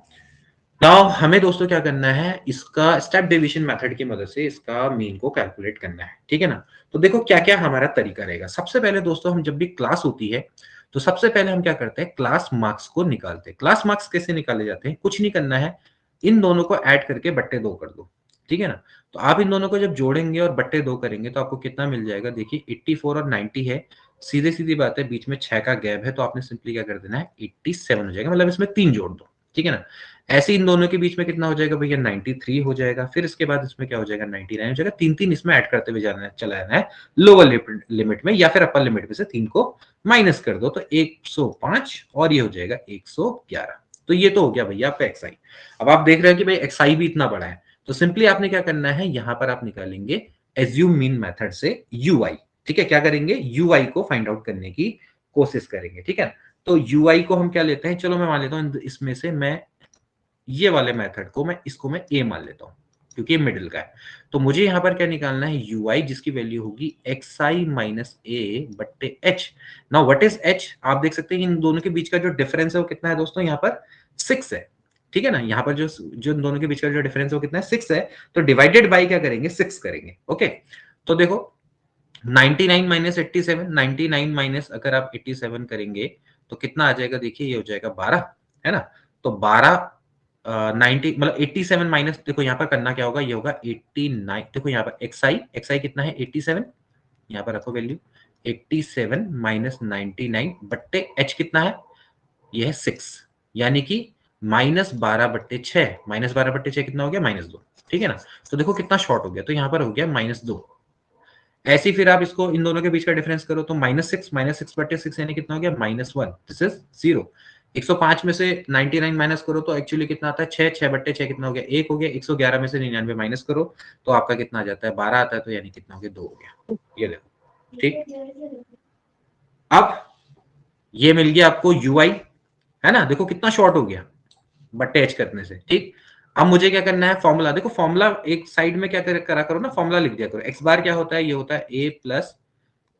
नाउ हमें दोस्तों क्या करना है, इसका स्टेप डिवीजन मेथड की मदद से इसका मीन को कैलकुलेट करना है, ठीक है ना। तो देखो क्या क्या हमारा तरीका रहेगा। सबसे पहले दोस्तों हम जब भी क्लास होती है तो सबसे पहले हम क्या करते हैं, क्लास मार्क्स को निकालते हैं। क्लास मार्क्स कैसे निकाले जाते हैं, कुछ नहीं करना है, इन दोनों को ऐड करके बट्टे 2 कर दो, ठीक है ना। तो आप इन दोनों को जब जोड़ेंगे और बट्टे 2 करेंगे तो आपको कितना मिल जाएगा, देखिए 84 और 90 है, सीधे सीधी बात है, बीच में 6 का गैप है, तो आपने सिंपली क्या कर देना है, 87 हो जाएगा, मतलब इसमें 3 जोड़ दो, ठीक है ना। ऐसे इन दोनों के बीच में कितना हो जाएगा भैया, 93 हो जाएगा। फिर इसके बाद इसमें क्या हो जाएगा, 99 हो जाएगा। 3 3 इसमें ऐड करते हुए जाना है, चला जाना है लोअर लिमिट में, या फिर अपर लिमिट में से 3 को माइनस कर दो तो 105, और ये हो जाएगा 111। तो ये तो हो गया भैया आपका एक्सआई। अब आप देख रहे हैं कि भाई एक्सआई भी इतना बड़ा है, तो सिंपली आपने क्या करना है, यहां पर आप निकालेंगे एज्यूम मीन मेथड से यूआई, ठीक है। क्या करेंगे, यूआई को फाइंड आउट करने की कोशिश करेंगे, ठीक है। तो यूआई को हम क्या लेते हैं, चलो मैं मान लेता हूं इसमें से मैं ये वाले मेथड को मैं ए मान लेता हूं क्योंकि ये मिडिल का है। तो मुझे यहां पर क्या निकालना है, ui जिसकी वैल्यू होगी xi माइनस ए बट्टे H. Now what is H, आप देख सकते हैं इन दोनों के बीच का जो डिफरेंस है वो कितना है दोस्तों, यहाँ पर 6 है, ठीक है ना। यहाँ पर जो जो इन दोनों के बीच का जो डिफरेंस है वो कितना है, 6 है। तो डिवाइडेड बाई क्या करेंगे, 6 करेंगे, ओके। तो देखो 99 माइनस 87, 99 माइनस अगर आप 87 करेंगे तो कितना आ जाएगा, देखिए ये हो जाएगा 12, है ना। तो 12 90 मतलब 87 माइनस, देखो यहाँ पर करना क्या होगा, ये होगा 89। देखो यहाँ पर एक्स आई कितना है 87, यहाँ पर रखो वैल्यू 87 माइनस 99 बट्टे h कितना है, ये है 6, यानी कि -12/6, -12/6 कितना हो गया, -2, ठीक है ना। तो देखो कितना शॉर्ट हो गया, तो यहाँ पर हो गया -2। ऐसे ही फिर आप इसको इन दोनों के बीच का डिफरेंस करो तो -6 यानी कितना हो गया, -1, दिस इज 0। 105 में से 99 माइनस करो तो एक्चुअली कितना आता है, 6 कितना हो गया, 1 हो गया। 111 में से 99 माइनस करो तो आपका कितना आ जाता है, 12 आता है, तो यानी कितना हो गया, 2 हो गया। ये देखो, ठीक। अब ये मिल गया आपको ui, है ना, देखो कितना शॉर्ट हो गया बट्टे h करने से, ठीक। अब मुझे क्या करना है, फॉर्मूला देखो, फॉर्मूला एक साइड में क्या करा करो ना, फॉर्मूला लिख दिया करो। x बार क्या होता है, ये होता है a प्लस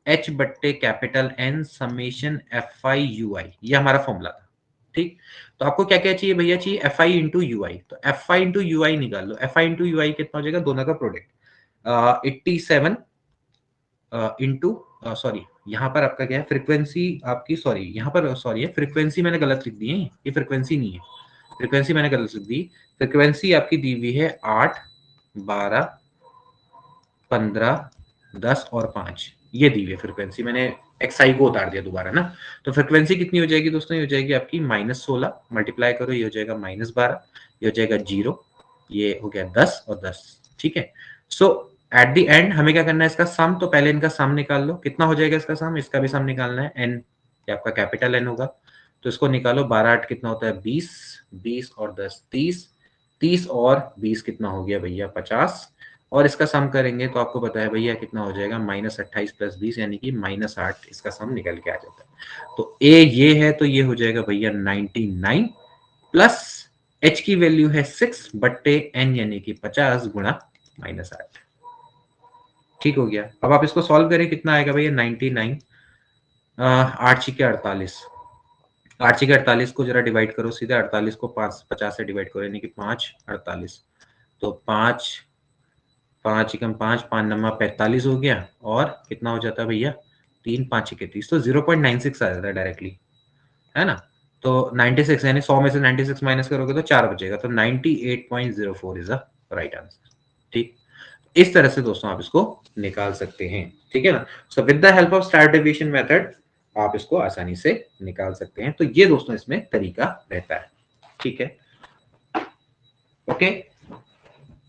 h बट्टे capital N summation fi ui, ये हमारा फॉर्मूला था, ठीक। तो आपको क्या क्या चाहिए भैया, चाहिए fi इंटू ui, तो fi इंटू ui निकाल लो। fi इंटू ui कितना हो जाएगा, दोनों का प्रोडक्ट 87 इंटू, सॉरी यहाँ पर आपका क्या है, फ्रीक्वेंसी आपकी, सॉरी यहाँ पर सॉरी है, फ्रीक्वेंसी मैंने गलत लिख दी है, ये फ्रीक्वेंसी नहीं है, फ्रीक्वेंसी मैंने गलत लिख दी। फ्रीक्वेंसी आपकी दी हुई है 8, 12, 15, 10 और 5, ये दी हुई है फ्रीक्वेंसी, मैंने एक्सआई को उतार दिया दोबारा ना। तो फ्रीक्वेंसी कितनी हो जाएगी दोस्तों, ये हो जाएगी आपकी -16, मल्टीप्लाई करो, ये हो जाएगा -12, ये हो जाएगा 0, ये हो गया 10 और 10, ठीक है। सो एट द एंड हमें क्या करना है, इसका सम, तो पहले इनका सम निकाल लो, कितना हो जाएगा इसका सम, इसका भी सम निकालना है, एन, ये आपका कैपिटल एन होगा, तो इसको निकालो। 12 8 कितना होता है, 20, 20 और 10 30, 30 और 20 कितना हो गया भैया, 50, और इसका सम करेंगे तो आपको पता है भैया कितना हो जाएगा, -28 + 20 यानी कि -8, इसका सम निकल के आ जाता है। तो ए ये है, तो ये हो जाएगा भैया 99 प्लस h की वैल्यू है 6 बट्टे n यानी कि 50 गुणा -8, ठीक हो गया। अब आप इसको सॉल्व करें, कितना आएगा भैया, 99, 8 × 48, 8 × 48 को जरा डिवाइड करो सीधा, 48 को 50 से डिवाइड करो, यानी कि 5 48, तो 5 5 × 5 5 9 45 हो गया, और कितना हो जाता है भैया, 3 5 31, तो 0.96 आ जाता है डायरेक्टली, है ना। तो 96 यानी 100 में से 96 माइनस करोगे तो 4 बचेगा, तो 98.04 इज द राइट आंसर, ठीक। इस तरह से दोस्तों आप इसको निकाल सकते हैं, ठीक है ना। So with the help of star deviation method आप इसको आसानी से निकाल सकते हैं। तो ये दोस्तों इसमें तरीका रहता है, ठीक है, ओके।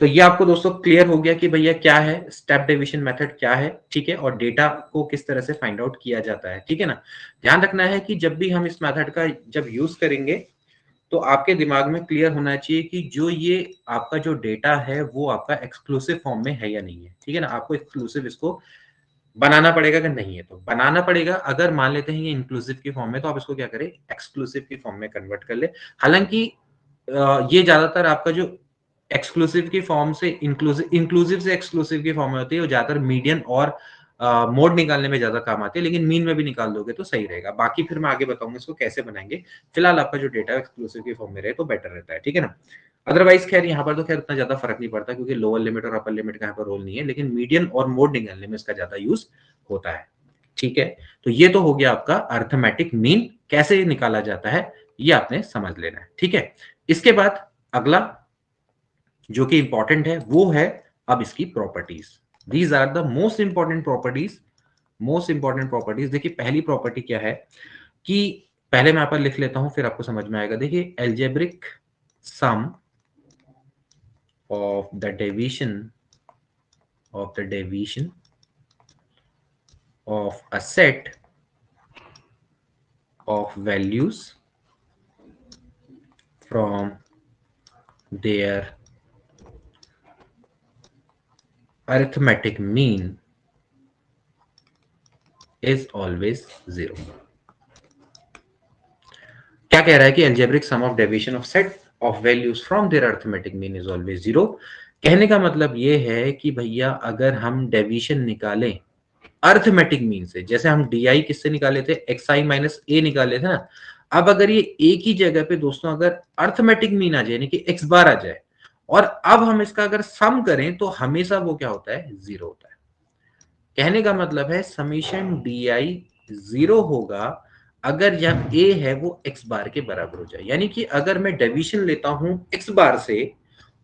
तो ये आपको दोस्तों क्लियर हो गया कि भैया क्या है स्टेप डेविएशन मेथड, क्या है, ठीक है, और डेटा को किस तरह से फाइंड आउट किया जाता है, ठीक है ना। ध्यान रखना है कि जब भी हम इस मेथड का जब यूज करेंगे तो आपके दिमाग में क्लियर होना चाहिए कि जो ये आपका जो डेटा है वो आपका एक्सक्लूसिव फॉर्म में है या नहीं है, ठीक है ना। आपको एक्सक्लूसिव इसको बनाना पड़ेगा, अगर नहीं है तो बनाना पड़ेगा। अगर मान लेते हैं ये इंक्लूसिव की फॉर्म में, तो आप इसको क्या करें, एक्सक्लूसिव की फॉर्म में कन्वर्ट कर ले। हालांकि ये ज्यादातर आपका जो एक्सक्लूसिव की फॉर्म से इंक्लूसिव से एक्सक्लूसिव की फॉर्म में होती है, वो ज्यादातर मीडियन और मोड निकालने में ज्यादा काम आती है, लेकिन मीन में भी निकाल दोगे तो सही रहेगा। बाकी फिर मैं आगे बताऊंगा इसको कैसे बनाएंगे। फिलहाल आपका जो डेटा एक्सक्लूसिव की फॉर्म में रहे तो बेटर रहता है, ठीक है ना। अदरवाइज खैर यहाँ पर तो खैर उतना ज्यादा फर्क नहीं पड़ता, क्योंकि लोअर लिमिट और अपर लिमिट का यहाँ पर रोल नहीं है, लेकिन मीडियन और मोड निकालने में इसका ज्यादा यूज होता है, ठीक है। तो ये तो हो गया आपका अर्थमेटिक मीन कैसे निकाला जाता है, ये आपने समझ लेना है, ठीक है। इसके बाद अगला जो कि इंपॉर्टेंट है वो है अब इसकी properties. These are the most important properties, most important properties. देखिए पहली प्रॉपर्टी क्या है कि पहले मैं यहाँ पर लिख लेता हूं, फिर आपको समझ में आएगा। देखिए algebraic sum of the deviation of a set of values from their arithmetic mean is always 0। क्या कह रहा है कि algebraic sum of deviation of set of values from their arithmetic mean is always 0। कहने का मतलब ये है कि भैया अगर हम डेविएशन निकालें अर्थमेटिक मीन से, जैसे हम डी किससे निकाले थे, एक्स आई माइनस ए निकाले थे ना। अब अगर ये एक ही जगह पे दोस्तों अगर अर्थमेटिक मीन आ जाए, यानी कि एक्स बार आ जाए, और अब हम इसका अगर सम करें तो हमेशा वो क्या होता है, 0 होता है। कहने का मतलब है समीशन डी आई 0 होगा अगर जब ए है वो एक्स बार के बराबर हो जाए। यानी कि अगर मैं डेविएशन लेता हूं एक्स बार से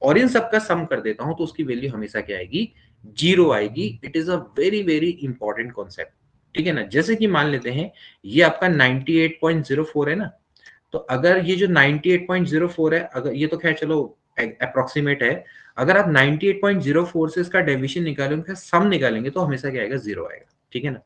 और इन सबका सम कर देता हूं तो उसकी वैल्यू हमेशा क्या आएगी, जीरो आएगी। It is a very very important concept, ठीक है ना। जैसे कि मान लेते हैं ये आपका 98.04 है ना, तो अगर ये जो 98.04 है, अगर ये तो खैर चलो अप्रोक्सीमेट है, अगर आप 98.04 से इसका डेविएशन निकालेंगे, सम निकालेंगे, तो हमेशा क्या आएगा, जीरो आएगा, ठीक है ना।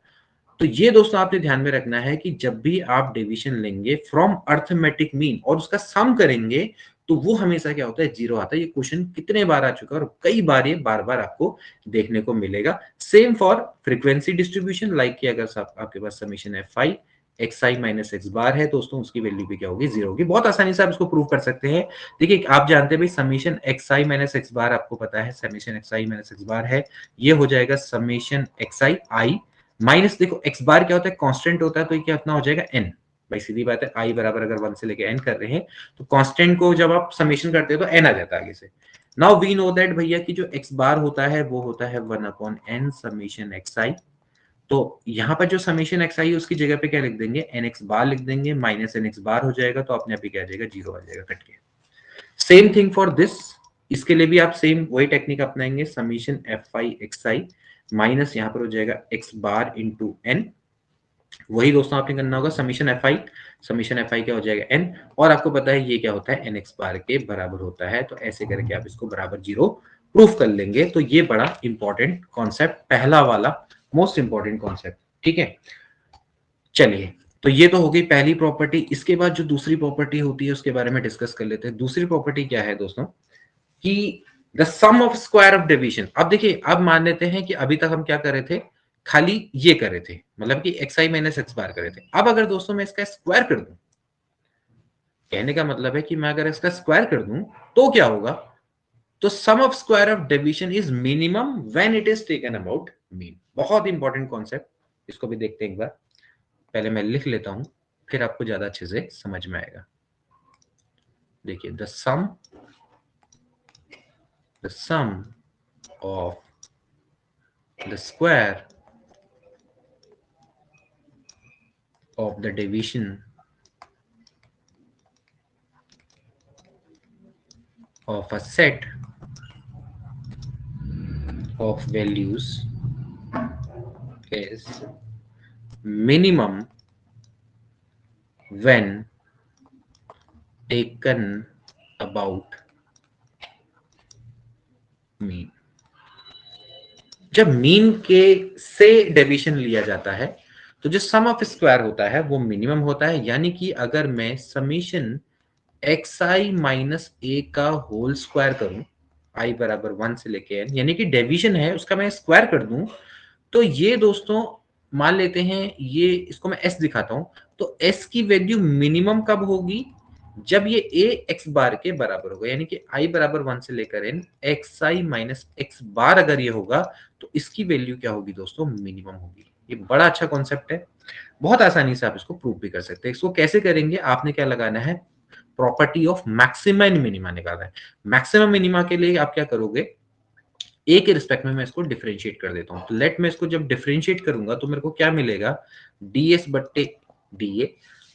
तो ये दोस्तों आपने ध्यान में रखना है कि जब भी आप डेविएशन लेंगे फ्रॉम अर्थमेटिक मीन और उसका सम करेंगे, तो वो हमेशा क्या होता है, जीरो आता है। ये क्वेश्चन कितने बार आ चुका है और कई बार ये बार बार आपको देखने को मिलेगा। Same for frequency distribution, like कि अगर आपके पास summation f i x i minus x bar है दोस्तों, उसकी वैल्यू भी क्या होगी, जीरो होगी। बहुत आसानी से आप इसको प्रूव कर सकते हैं। देखिए आप जानते हैं भाई summation x i minus x बार, आपको पता है summation x i minus x bar है, ये हो जाएगा समीशन एक्स आई आई माइनस, देखो एक्स बार क्या होता है, कांस्टेंट होता है, तो ये क्या इतना हो जाएगा एन। भाई सीधी बात है, आई बराबर अगर 1 से लेके एन कर रहे हैं, तो कांस्टेंट को जब आप समेशन करते हैं तो एन आ जाता है आगे से। नाउ वी नो दैट भैया कि जो एक्स बार होता है वो होता है 1/n समेशन एक्स आई। तो यहाँ पर जो समेशन एक्स आई है उसकी जगह पे क्या लिख देंगे, एन एक्स बार लिख देंगे, माइनस एन एक्स बार हो जाएगा, तो अपने आप ही क्या आ जाएगा, जीरो आ जाएगा कट के। सेम थिंग फॉर दिस, इसके लिए भी आप सेम वही टेक्निक अपनाएंगे, summation f i x i minus यहाँ पर हो जाएगा एक्स बार इंटू एन। वही दोस्तों आपने करना होगा, समीशन एफ आई क्या हो जाएगा एन, और आपको पता है ये क्या होता है, एन एक्स बार के बराबर होता है। तो ऐसे करके आप इसको बराबर जीरो प्रूफ कर लेंगे। तो ये बड़ा इंपॉर्टेंट कॉन्सेप्ट, पहला वाला मोस्ट इंपॉर्टेंट कॉन्सेप्ट, ठीक है। चलिए, तो ये तो हो गई पहली प्रॉपर्टी। इसके बाद जो दूसरी प्रॉपर्टी होती है उसके बारे में डिस्कस कर लेते हैं। दूसरी प्रॉपर्टी क्या है दोस्तों, कि the sum of square of division. अब देखिए, अब मान लेते हैं कि अभी तक हम क्या कर रहे थे, खाली ये कर रहे थे, मतलब कि एक्स आई माइनस एक्स बार कर रहे थे। अब अगर दोस्तों मैं इसका स्क्वायर कर दूं, कहने का मतलब है कि मैं अगर इसका स्क्वायर कर दूं तो क्या होगा, तो sum of square of division is minimum when it is taken about mean. बहुत इंपॉर्टेंट कॉन्सेप्ट, इसको भी देखते हैं एक बार। पहले मैं लिख लेता हूं, फिर आपको ज्यादा अच्छे से समझ में आएगा। देखिए, the sum of the square of the division of a set of values is minimum when taken about mean। जब मीन के से डेविएशन लिया जाता है तो जो सम ऑफ स्क्वायर होता है वो मिनिमम होता है। यानी कि अगर मैं समीशन एक्स आई माइनस ए का होल स्क्वायर करूं, आई बराबर 1 से लेके एन, यानी कि डेविएशन है उसका मैं स्क्वायर कर दूं, तो ये दोस्तों मान लेते हैं, ये इसको मैं एस दिखाता हूं, तो एस की वैल्यू मिनिमम कब होगी, जब ये ए एक्स बार के बराबर होगा। यानी कि आई बराबर 1 से लेकर n x i minus x बार अगर ये होगा, तो इसकी वैल्यू क्या होगी दोस्तों, मिनिमम होगी। ये बड़ा अच्छा कॉन्सेप्ट है, बहुत आसानी से आप इसको प्रूव भी कर सकते हैं। इसको कैसे करेंगे, आपने क्या लगाना है, property of maxima and minima निकालना है। मैक्सिमम मिनिमा के लिए आप क्या करोगे, ए के रिस्पेक्ट में मैं इसको डिफरेंशिएट कर देता हूं। तो लेट मैं इसको जब डिफरेंशिएट करूंगा तो मेरे को क्या मिलेगा, ds बट्टे dA।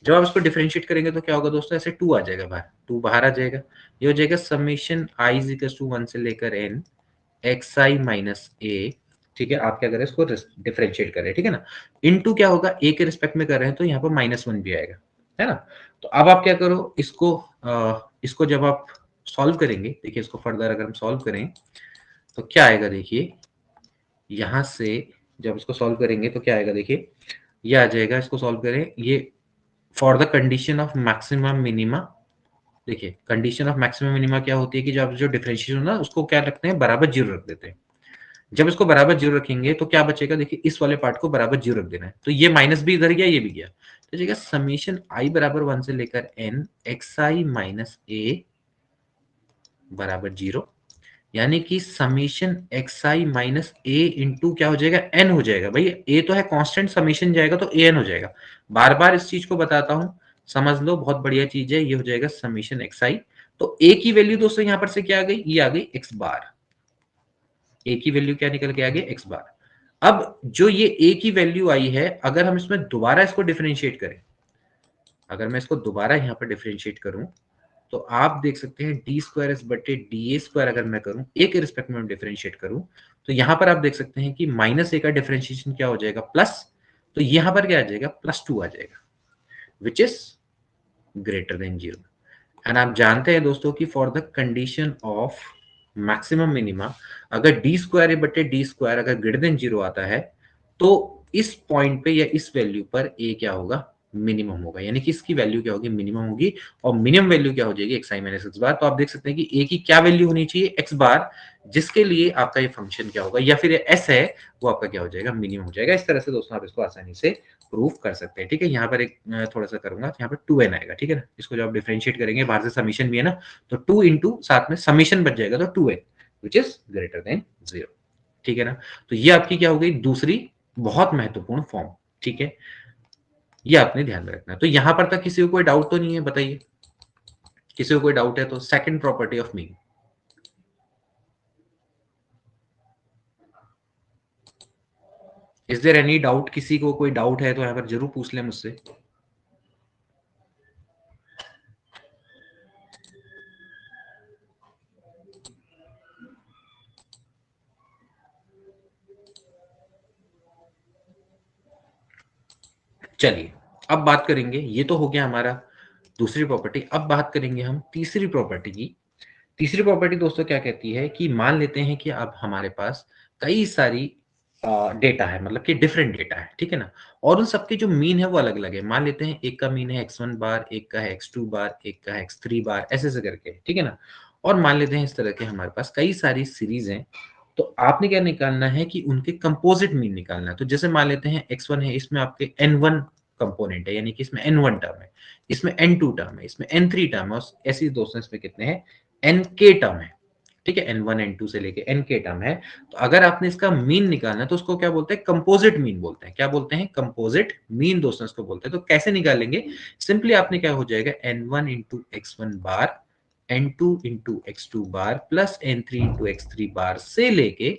जब आप इसको डिफरेंशिएट करेंगे तो क्या होगा दोस्तों, ऐसे 2 आ जाएगा बाहर, 2 बाहर आ जाएगा। ये हो जाएगा summation i is equal to 1 से लेकर n x i minus a. ठीक है, आप क्या करें, इसको डिफरेंशिएट करें, ठीक है ना। इनटू क्या होगा, ए के रिस्पेक्ट में कर रहे हैं तो यहाँ पर -1 भी आएगा, है ना। तो अब आप क्या करो, इसको जब आप सॉल्व करेंगे, देखिए इसको फर्दर अगर हम सॉल्व करें तो क्या आएगा, देखिए यहां से जब इसको सॉल्व करेंगे तो क्या आएगा, देखिए ये आ जाएगा। इसको सॉल्व करें, ये for the condition of maximum minima. देखिए कंडीशन ऑफ मैक्सिमम मिनिमा क्या होती है कि जब जो डिफरेंशिएशन ना उसको क्या रखते हैं, बराबर जीरो रख देते हैं। जब इसको बराबर जीरो रखेंगे तो क्या बचेगा, देखिए इस वाले पार्ट को बराबर जीरो रख देना है, तो ये माइनस भी इधर गया, ये भी गया, तो जगह समीशन आई बराबर 1 से लेकर एन एक्स आई माइनस ए बराबर जीरो। यानी कि summation x i minus A into क्या हो जाएगा, एन हो जाएगा। भाई ए तो है कांस्टेंट, समीशन जाएगा तो ए एन हो जाएगा। बार बार इस चीज को बताता हूं, समझ लो, बहुत बढ़िया चीज है। ये हो जाएगा समीशन एक्स आई। तो ए की वैल्यू दोस्तों यहां पर से क्या आ गई, ये आ गई एक्स बार। ए की वैल्यू क्या निकल के आ गई, एक्स बार। अब जो ये ए की वैल्यू आई है, अगर हम इसमें दोबारा इसको डिफरेंशिएट करें, अगर मैं इसको दोबारा यहां पर डिफरेंशिएट करूं, तो आप देख सकते हैं डी स्क्वायर एस बटे डी ए स्क्वायर अगर मैं करूं, ए के रिस्पेक्ट में डिफरेंशिएट करूं, तो यहाँ पर आप देख सकते हैं कि -a का डिफरेंशिएशन क्या हो जाएगा, प्लस, तो यहाँ पर क्या आ जाएगा, +2 आ जाएगा, which is greater than 0। And आप जानते हैं दोस्तों कि for the condition of maximum minima, अगर डी स्क्वायर बटे डी स्क्वायर अगर ग्रेटर देन 0 आता है, तो इस पॉइंट पे या इस वैल्यू पर ए क्या होगा, मिनिमम होगा, यानी कि इसकी वैल्यू क्या होगी, मिनिमम होगी। और मिनिमम वैल्यू क्या हो जाएगी, एक्स आई माइनस एक्स बार। तो आप देख सकते हैं कि ए की क्या वैल्यू होनी चाहिए, एक्स बार, जिसके लिए आपका ये फंक्शन क्या होगा, या फिर एस है वो आपका क्या हो जाएगा, मिनिमम हो जाएगा। इस तरह से दोस्तों आप इसको आसानी से प्रूव कर सकते हैं। ठीक है, यहाँ पर एक थोड़ा सा करूंगा, यहाँ पर 2n आएगा। ठीक है ना, इसको जब आप डिफरेंशिएट करेंगे, बाहर से समीशन भी है ना, तो 2 इंटू साथ में समीशन बच जाएगा, तो 2n which is greater than 0। ठीक है ना, तो ये आपकी क्या हो गई, दूसरी बहुत महत्वपूर्ण फॉर्म। ठीक है, ये आपने ध्यान में रखना है। तो यहां पर तक किसी को कोई डाउट तो नहीं है, बताइए, किसी को कोई डाउट है तो second property of mean. Is there any doubt, किसी को कोई डाउट है तो यहां पर जरूर पूछ ले मुझसे। चलिए, अब बात करेंगे, ये तो हो गया हमारा दूसरी प्रॉपर्टी। अब बात करेंगे हम तीसरी प्रॉपर्टी की। तीसरी प्रॉपर्टी दोस्तों क्या कहती है कि मान लेते हैं कि अब हमारे पास कई सारी डेटा है, मतलब कि डिफरेंट डेटा है। ठीक है ना, और उन सबके जो मीन है वो अलग अलग है। मान लेते हैं एक का मीन है x1 बार, एक का है x2 बार, एक का है x3 बार, ऐसे ऐसे करके। ठीक है ना, और मान लेते हैं इस तरह के हमारे पास कई सारी सीरीज हैं। तो आपने क्या निकालना है कि उनके कंपोजिट मीन निकालना है। तो जैसे मान लेते हैं x1 है, इसमें आपके n1 कंपोनेंट है, यानी कि इसमें n1 टर्म है, इसमें n2 टर्म है, इसमें n3 टर्म है, और ऐसे दोस्तों इसमें कितने हैं, nk टर्म है। ठीक है, n1 n2 से लेके nk टर्म है। तो अगर आपने इसका मीन निकालना है तो उसको क्या बोलते हैं, कंपोजिट मीन बोलते हैं। क्या बोलते हैं, कंपोजिट मीन दोस्तों इसको बोलते हैं। तो कैसे निकालेंगे, सिंपली आपने क्या हो जाएगा, n1 इंटू x1 बार, n2 इंटू x2 बार, प्लस n3 इंटू x3 बार से लेके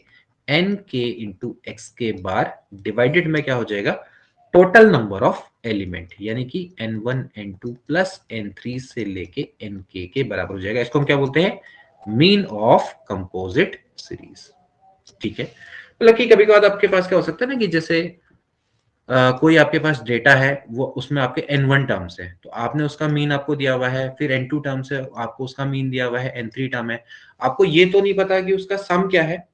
nk इंटू xk बार, डिवाइडेड में क्या हो जाएगा, टोटल नंबर ऑफ एलिमेंट, यानी कि n1 n2 प्लस n3 से लेके nk के बराबर हो जाएगा। इसको हम क्या बोलते हैं, मीन ऑफ कंपोजिट सीरीज। ठीक है, मतलब कि कभी कभार आपके पास क्या हो सकता है ना, कि जैसे कोई आपके पास डेटा है, वो उसमें आपके n1 टर्म्स है, तो आपने उसका मीन आपको दिया हुआ है, फिर n2 टर्म्स है, आपको उसका मीन दिया हुआ है, n3 टर्म है, आपको ये तो नहीं पता कि उसका सम क्या है,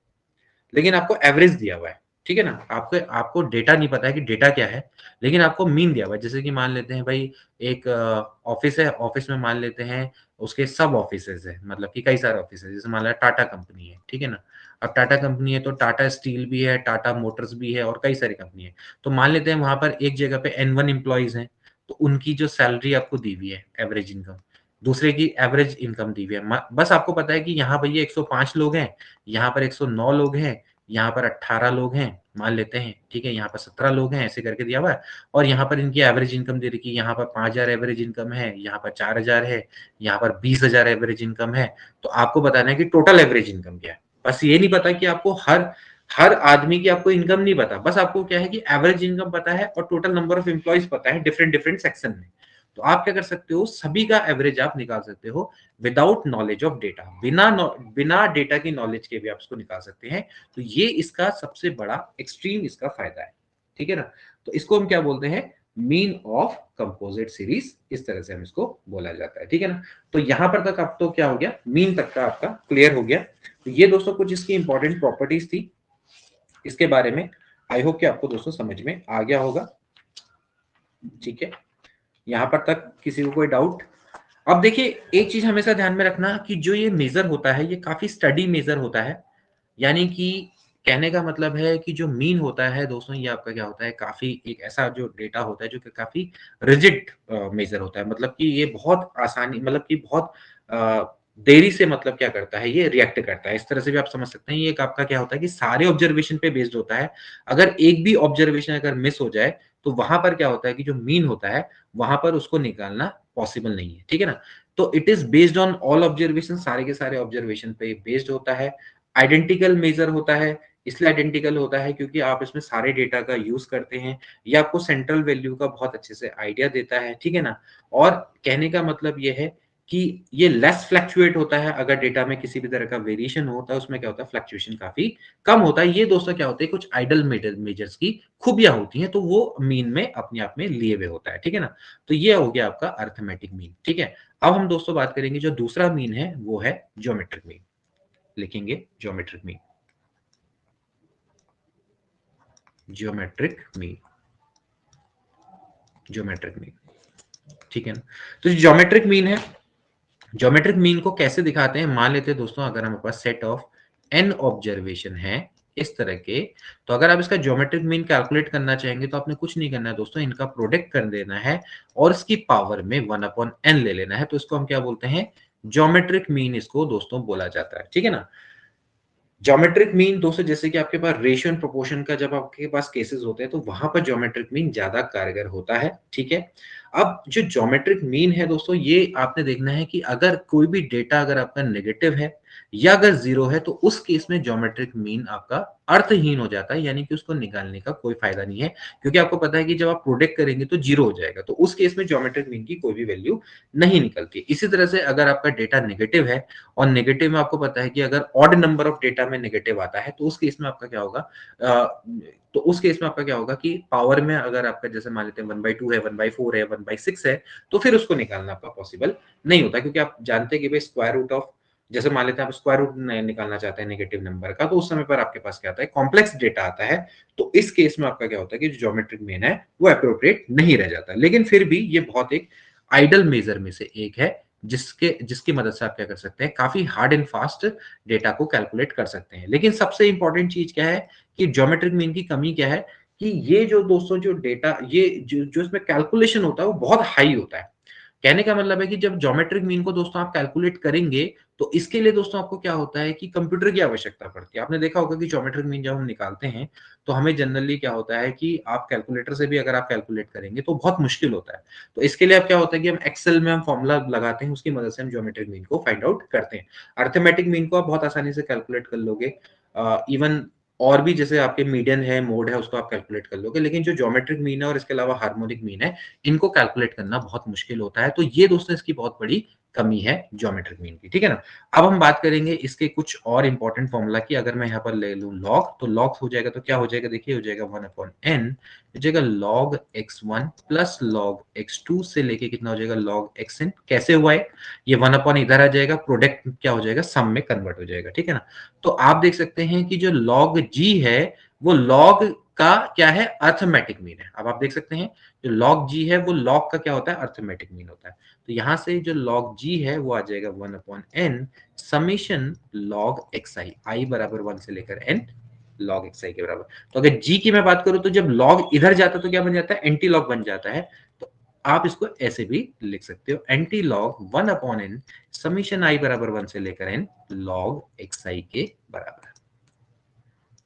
लेकिन आपको एवरेज दिया हुआ है। ठीक है ना, आपको आपको डेटा नहीं पता है कि डेटा क्या है, लेकिन आपको मीन दिया हुआ है। जैसे कि मान लेते हैं भाई, एक ऑफिस है, ऑफिस में मान लेते हैं उसके सब ऑफिसेज है, मतलब कि कई सारे ऑफिस है। जैसे मान लिया टाटा कंपनी है। ठीक है ना, अब टाटा कंपनी है तो टाटा स्टील भी है, टाटा मोटर्स भी है, और कई सारी कंपनी है। तो मान लेते हैं वहां पर एक जगह पे n1 एम्प्लॉइज हैं, तो उनकी जो सैलरी आपको दी हुई है, एवरेज इनकम, दूसरे की एवरेज इनकम दी हुई है। बस आपको पता है कि यहाँ भैया 105 लोग हैं, यहाँ पर 109 लोग हैं, यहाँ पर 18 लोग हैं मान लेते हैं। ठीक है, यहाँ पर 17 लोग हैं, ऐसे करके दिया हुआ है। और यहाँ पर इनकी एवरेज इनकम दे रखी है, यहाँ पर 5,000 एवरेज इनकम है, यहाँ पर 4,000 है, यहाँ पर 20,000 एवरेज इनकम है। तो आपको बताना है कि टोटल एवरेज इनकम क्या है। बस ये नहीं पता कि आपको हर हर आदमी की आपको इनकम नहीं पता, बस आपको क्या है कि एवरेज इनकम पता है और टोटल नंबर ऑफ एम्प्लॉइज पता है डिफरेंट डिफरेंट सेक्शन में। तो आप क्या कर सकते हो, सभी का एवरेज आप निकाल सकते हो विदाउट नॉलेज ऑफ डेटा, बिना डेटा की नॉलेज के भी आप इसको निकाल सकते हैं। तो ये इसका सबसे बड़ा एक्सट्रीम इसका फायदा है। ठीक है ना, तो इसको हम क्या बोलते हैं, मीन ऑफ कंपोजिट सीरीज, इस तरह से हम इसको बोला जाता है। ठीक है ना, तो यहां पर तक आप तो क्या हो गया, मीन तक का आपका क्लियर हो गया। तो ये दोस्तों कुछ इसकी इंपॉर्टेंट प्रॉपर्टीज थी, इसके बारे में आई होप कि आपको दोस्तों समझ में आ गया होगा। ठीक है, यहां पर तक किसी को कोई डाउट। अब देखिए, एक चीज हमेशा ध्यान में रखना कि जो ये मेजर होता है ये काफी स्टडी मेजर होता है, यानी कि कहने का मतलब है कि जो मीन होता है दोस्तों, ये आपका क्या होता है, काफी एक ऐसा जो डेटा होता है जो कि काफी रिजिड मेजर होता है। मतलब कि ये बहुत आसानी, मतलब कि बहुत देरी से, मतलब क्या करता है, ये रिएक्ट करता है। इस तरह से भी आप समझ सकते हैं, ये एक आपका क्या होता है कि सारे ऑब्जर्वेशन पे बेस्ड होता है। अगर एक भी ऑब्जर्वेशन अगर मिस हो जाए तो वहां पर क्या होता है कि जो मीन होता है वहां पर उसको निकालना पॉसिबल नहीं है। ठीक है ना, तो it is based on all observation, सारे के सारे ऑब्जर्वेशन पे बेस्ड होता है। आइडेंटिकल मेजर होता है, इसलिए आइडेंटिकल होता है क्योंकि आप इसमें सारे डेटा का यूज करते हैं। ये आपको सेंट्रल वैल्यू का बहुत अच्छे से आइडिया देता है। ठीक है ना, और कहने का मतलब ये है कि ये लेस फ्लक्चुएट होता है। अगर डेटा में किसी भी तरह का वेरिएशन होता है, उसमें क्या होता है, फ्लक्चुएशन काफ़ी कम होता है। ये दोस्तों क्या होते हैं, कुछ आइडल मेजर्स की खूबियाँ होती हैं, तो वो मीन में अपने आप में लिए हुए होता है, ठीक है ना? तो ये हो गया आपका अरिथमेटिक मीन, ठीक है? अब हम दोस्तों बात करेंगे जो दूसरा मीन है, वो है ज्योमेट्रिक मीन। लिखेंगे geometric mean, geometric mean, geometric mean, ठीक है ना? तो जो ज्योमेट्रिक मीन है, ज्योमेट्रिक मीन को कैसे दिखाते हैं? मान लेते हैं दोस्तों, अगर हमारे पास सेट ऑफ n ऑब्जर्वेशन है इस तरह के, तो अगर आप इसका ज्योमेट्रिक मीन कैलकुलेट करना चाहेंगे तो आपने कुछ नहीं करना है दोस्तों, इनका प्रोडक्ट कर देना है और इसकी पावर में 1/n ले लेना है। तो इसको हम क्या बोलते हैं? ज्योमेट्रिक मीन इसको दोस्तों बोला जाता है, ठीक है ना? ज्योमेट्रिक मीन दोस्तों, जैसे कि आपके पास रेशियो एंड प्रोपोर्शन का जब आपके पास केसेस होते हैं, तो वहां पर ज्योमेट्रिक मीन ज्यादा कारगर होता है, ठीक है? अब जो ज्योमेट्रिक मीन है दोस्तों, ये आपने देखना है कि अगर कोई भी डेटा अगर आपका नेगेटिव है या अगर जीरो है, तो उस केस में ज्योमेट्रिक मीन आपका अर्थहीन हो जाता है, यानी कि उसको निकालने का कोई फायदा नहीं है, क्योंकि आपको पता है कि जब आप प्रोडक्ट करेंगे तो जीरो हो जाएगा, तो उस केस में ज्योमेट्रिक मीन की कोई भी वैल्यू नहीं निकलती। इसी तरह से अगर आपका डेटा नेगेटिव है, और नेगेटिव में आपको पता है कि अगर ऑड नंबर ऑफ डेटा में नेगेटिव आता है, तो उस केस में आपका क्या होगा, तो उस केस में आपका क्या होगा कि पावर में अगर आपका जैसे मान लेते हैं 1/2 है, 1/4 है, 1/6 है, तो फिर उसको निकालना आपका पॉसिबल नहीं होता, क्योंकि आप जानते हैं कि भाई स्क्वायर रूट ऑफ, जैसे मान लेते हैं आप स्क्वायर रूट निकालना चाहते हैं नेगेटिव नंबर का, तो उस समय पर आपके पास क्या आता है, कॉम्प्लेक्स डेटा आता है। तो इस केस में आपका क्या होता है कि जो ज्योमेट्रिक मीन है वो अप्रोप्रिएट नहीं रह जाता, लेकिन फिर भी ये बहुत एक आइडल मेजर में से एक है, जिसके जिसकी मदद से आप क्या कर सकते हैं, काफी हार्ड एंड फास्ट डेटा को कैलकुलेट कर सकते हैं। लेकिन सबसे इंपॉर्टेंट चीज क्या है कि ज्योमेट्रिक मीन की कमी क्या है, कि ये जो दोस्तों जो डेटा, ये जो इसमें कैलकुलेशन होता है वो बहुत हाई होता है। कहने का मतलब है कि जब ज्योमेट्रिक मीन को दोस्तों आप कैलकुलेट करेंगे, तो इसके लिए दोस्तों आपको क्या होता है कि कंप्यूटर की आवश्यकता पड़ती है। आपने देखा होगा कि ज्योमेट्रिक मीन जब हम निकालते हैं, तो हमें जनरली क्या होता है कि आप कैलकुलेटर से भी अगर आप कैलकुलेट करेंगे तो बहुत मुश्किल होता है। तो इसके लिए अब क्या होता है कि हम एक्सेल में हम फॉर्मूला लगाते हैं, उसकी मदद से हम ज्योमेट्रिक मीन को फाइंड आउट करते हैं। अरिथमेटिक मीन को आप बहुत आसानी से कैलकुलेट कर लोगे, इवन और भी जैसे आपके मीडियन है, मोड है, उसको आप कैलकुलेट कर लोगे, लेकिन जो ज्योमेट्रिक मीन है और इसके अलावा हार्मोनिक मीन है, इनको कैलकुलेट करना बहुत मुश्किल होता है। तो ये दोस्तों इसकी बहुत बड़ी कमी है ज्योमेट्रिक मीन की, ठीक है ना? अब हम बात करेंगे इसके कुछ और इंपॉर्टेंट फॉर्मूला की। अगर मैं यहाँ पर ले लूँ लॉग, तो लॉग हो जाएगा, तो क्या हो जाएगा, देखिए हो जाएगा 1/n, हो जाएगा log x1 plus log x2 से लेके कितना हो जाएगा log xn। कैसे हुआ है, ये 1/, इधर आ जाएगा, प्रोडक्ट क्या हो जाएगा, सम में कन्वर्ट हो जाएगा, ठीक है ना? तो आप देख सकते हैं कि जो log g है, वो log का क्या है, अर्थमेटिक मीन है। अब आप देख सकते हैं जो log g है वो log का क्या होता है, अर्थमेटिक मीन होता है। तो यहां से जो log g है वो आ जाएगा 1/n summation log xi, i बराबर 1 से लेकर n log xi के बराबर। तो अगर g की मैं बात करूं, तो जब log इधर जाता है तो क्या बन जाता है, एंटी लॉग बन जाता है। तो आप इसको ऐसे भी लिख सकते हो, anti log 1/n summation i बराबर 1 से लेकर n log xi के बराबर।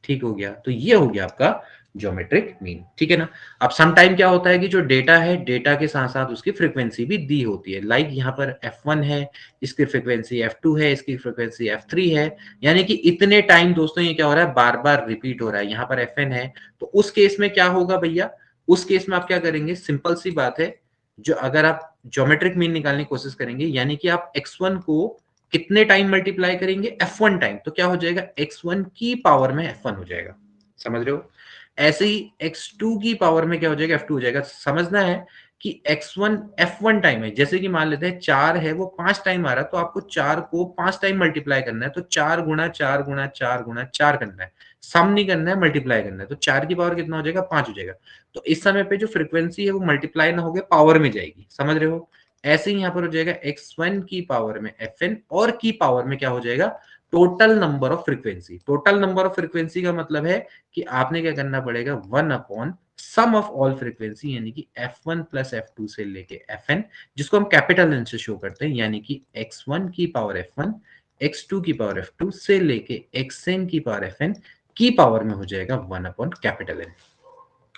ठीक हो गया, तो ये हो गया आपका ज्योमेट्रिक मीन, ठीक है ना? अब सम टाइम क्या होता है कि जो डेटा है, डेटा के साथ साथ उसकी फ्रीक्वेंसी भी दी होती है। लाइक यहाँ पर f1 है, इसकी फ्रीक्वेंसी f2 है, इसकी फ्रीक्वेंसी f3 है, यानी कि इतने टाइम दोस्तों ये क्या हो रहा है, बार बार रिपीट हो रहा है। यहाँ पर fn है, तो उस केस में क्या होगा भैया, उस केस में आप क्या करेंगे, सिंपल सी बात है, जो अगर आप ज्योमेट्रिक मीन निकालने की कोशिश करेंगे, यानी कि आप x1 को कितने टाइम मल्टीप्लाई करेंगे, f1 टाइम, तो क्या हो जाएगा, x1 की पावर में f1 हो जाएगा। समझ रहे हो? ऐसे ही x2 की पावर में क्या हो जाएगा, f2 हो जाएगा। समझना है कि x1 f1 टाइम है, जैसे कि मान लेते हैं 4 है, वो 5 टाइम आ रहा है, तो आपको 4 को 5 टाइम मल्टीप्लाई करना है, तो 4 गुणा 4 गुणा 4 गुणा 4 करना है, सम नहीं करना है, मल्टीप्लाई करना है। तो 4 की पावर कितना हो जाएगा, 5 हो जाएगा। तो इस समय पे जो फ्रीक्वेंसी है वो मल्टीप्लाई ना होकर पावर में जाएगी। समझ रहे हो? ऐसे ही यहाँ पर हो जाएगा x1 की पावर में fn, और की पावर में क्या हो जाएगा, total number of frequency. Total number of frequency का मतलब है कि आपने क्या करना पड़ेगा, 1 सम ऑफ ऑल फ्रीक्वेंसी, यानी कि f1 प्लस f2 से लेके fn, जिसको हम कैपिटल एन से शो करते हैं, यानी कि x1 की पावर f1, x2 की पावर f2 से लेके xn की पावर fn की पावर में हो जाएगा 1/N।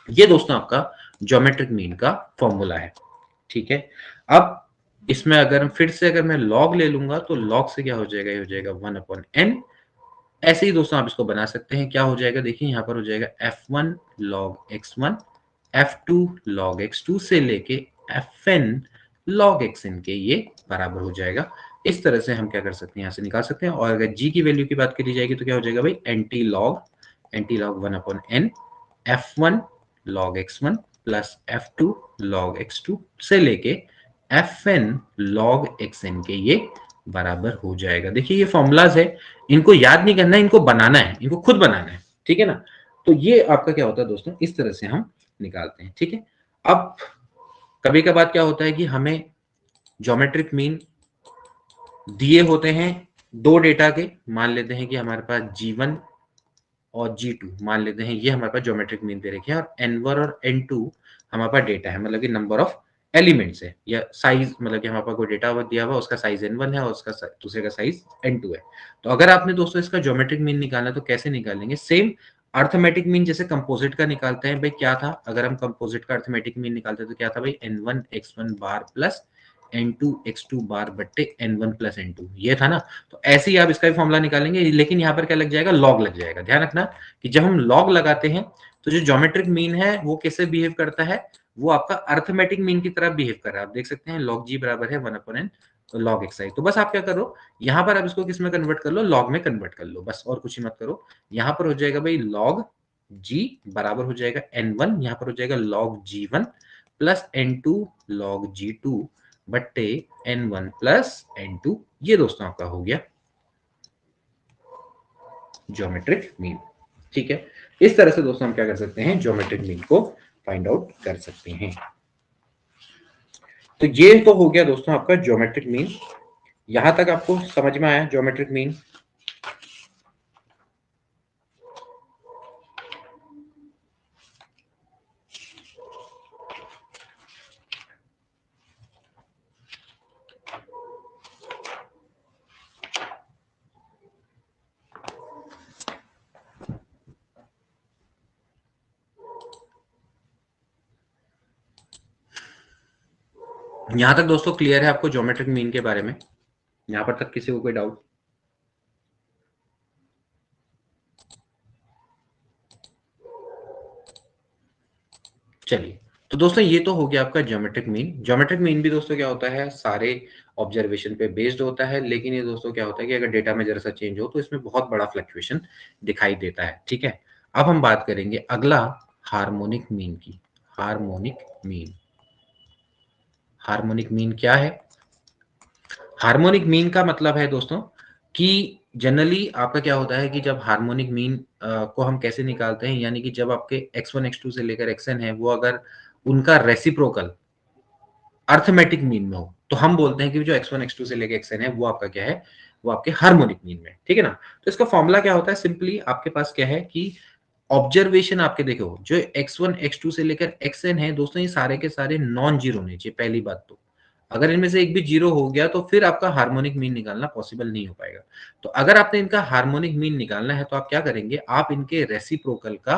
ये दोस्तों आपका ज्योमेट्रिक मीन का फॉर्मूला है, ठीक है? अब इसमें अगर फिर से अगर मैं log ले लूंगा, तो log से क्या हो जाएगा, ये हो जाएगा 1/n। ऐसे ही दोस्तों आप इसको बना सकते हैं, क्या हो जाएगा, देखिए यहाँ पर हो जाएगा f1 log x1, f2 log x2 से लेके fn log xn के ये बराबर हो जाएगा। इस तरह से हम क्या कर सकते हैं, यहाँ से निकाल सकते हैं। और अगर g की वैल्यू की बात करी जाएगी तो क्या हो जाएगा भाई, anti log 1/n f1 log x1 plus f2 log x2 से लेके fn log xn के ये बराबर हो जाएगा। देखिए ये फॉर्मूलाज है, इनको याद नहीं करना है, इनको बनाना है, इनको खुद बनाना है, ठीक है ना। तो ये आपका क्या होता है दोस्तों, इस तरह से हम निकालते हैं, ठीक है। अब कभी कभार क्या होता है कि हमें ज्योमेट्रिक मीन दिए होते हैं दो डेटा के, मान लेते हैं कि हमारे पास G1 और G2 मान लेते हैं, ये हमारे पास ज्योमेट्रिक मीन दे रखे हैं, और N1 और N2 हमारे पास डेटा है, मतलब कि नंबर ऑफ एलिमेंट्स है या साइज, मतलब कि हमारे पास कोई डेटा दिया हुआ, उसका साइज N1 है और उसका दूसरे का साइज N2 है। तो अगर आपने दोस्तों इसका ज्योमेट्रिक मीन निकालना है तो कैसे निकालेंगे, सेम अर्थमेटिक मीन जैसे कंपोजिट का निकालते हैं भाई। क्या था, अगर हम कंपोजिट का अर्थमेटिक मीन निकालते तो क्या था भाई, N1 x1 बार प्लस N2 x2 बार बट्टे N1 प्लस N2, ये था ना। तो ऐसे ही आप इसका भी फॉर्मूला निकालेंगे, लेकिन यहाँ पर क्या लग जाएगा, लॉग लग जाएगा। ध्यान रखना कि जब हम लॉग लगाते हैं तो जो ज्योमेट्रिक मीन है वो कैसे बिहेव करता है, वो आपका अर्थमेटिक मीन की तरह बिहेव कर रहा है। आप देख सकते हैं log g बराबर है 1/n log xi। तो बस आप क्या करो, यहाँ पर आप इसको किस में कन्वर्ट कर लो, लॉग में कन्वर्ट कर लो, बस और कुछ ही मत करो। यहाँ पर हो जाएगा भाई log g बराबर हो जाएगा n1, यहाँ पर हो जाएगा log g1 plus n2 log g2 बट्टे n1 प्लस n2। ये दोस्तों आपका हो गया ज्योमेट्रिक मीन, ठीक है। इस तरह से दोस्तों हम क्या कर सकते हैं, ज्योमेट्रिक मीन को फाइंड आउट कर सकते हैं। तो ये तो हो गया दोस्तों आपका ज्योमेट्रिक मीन। यहां तक आपको समझ में आया ज्योमेट्रिक मीन। यहां तक दोस्तों क्लियर है आपको ज्योमेट्रिक मीन के बारे में, यहां पर तक किसी को कोई डाउट? चलिए, तो दोस्तों ये तो हो गया आपका ज्योमेट्रिक मीन। ज्योमेट्रिक मीन भी दोस्तों क्या होता है, सारे ऑब्जर्वेशन पे बेस्ड होता है, लेकिन ये दोस्तों क्या होता है कि अगर डेटा में जरा सा चेंज हो तो इसमें बहुत बड़ा फ्लक्चुएशन दिखाई देता है, ठीक है। अब हम बात करेंगे अगला हार्मोनिक मीन की। हार्मोनिक मीन, हार्मोनिक मीन क्या है? हार्मोनिक मीन का मतलब है दोस्तों कि जनरली आपका क्या होता है कि जब हार्मोनिक मीन को हम कैसे निकालते हैं, यानी कि जब आपके x1 x2 से लेकर xn है वो अगर उनका रेसिप्रोकल अर्थमेटिक मीन में हो तो हम बोलते हैं कि जो x1 x2 से लेकर xn है वो आपका क्या है, वो आपके हार्मोनिक मीन में, ठीक है ना। तो इसका फॉर्मूला क्या होता है, सिंपली आपके पास क्या है कि ऑब्जर्वेशन आपके देखो जो x1 x2 से लेकर xn है दोस्तों, ये सारे के सारे नॉन जीरो होने चाहिए। पहली बात तो अगर इनमें से एक भी जीरो हो गया तो फिर आपका हार्मोनिक मीन निकालना पॉसिबल नहीं हो पाएगा। तो अगर आपने इनका हार्मोनिक मीन निकालना है तो आप क्या करेंगे, आप इनके रेसिप्रोकल का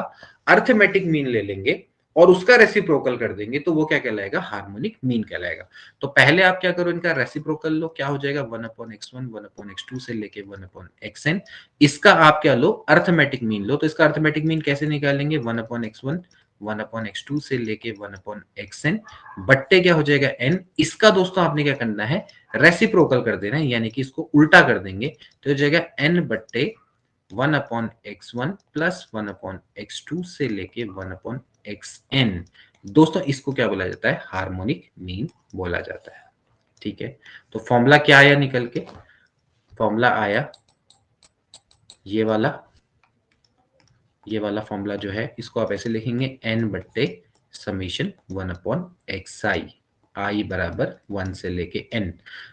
अर्थमेटिक मीन ले लेंगे और उसका रेसिप्रोकल कर देंगे, तो वो क्या कहलाएगा, हार्मोनिक मीन कहलाएगा। तो पहले आप क्या करो, इनका रेसिप्रोकल लो, क्या हो जाएगा 1/x1 1/x2 से लेके 1/xn। इसका आप क्या लो, अर्थमेटिक मीन लो। तो इसका अर्थमेटिक मीन कैसे निकालेंगे, 1/x1 1/x2 से लेके 1/xn बट्टे क्या हो जाएगा n। इसका दोस्तों आपने क्या करना है, रेसिप्रोकल कर देना है, यानी कि इसको उल्टा कर देंगे तो हो जाएगा n बट्टे 1/x1 प्लस 1/x2 से लेके 1/xn। दोस्तों इसको क्या बोला जाता है, हार्मोनिक मीन बोला जाता है, ठीक है। तो फॉर्मूला क्या आया निकल के, फॉर्मूला आया ये वाला, ये वाला फॉर्मूला जो है इसको आप ऐसे लिखेंगे n बट्टे समीशन 1/xi, i बराबर 1 से लेके n,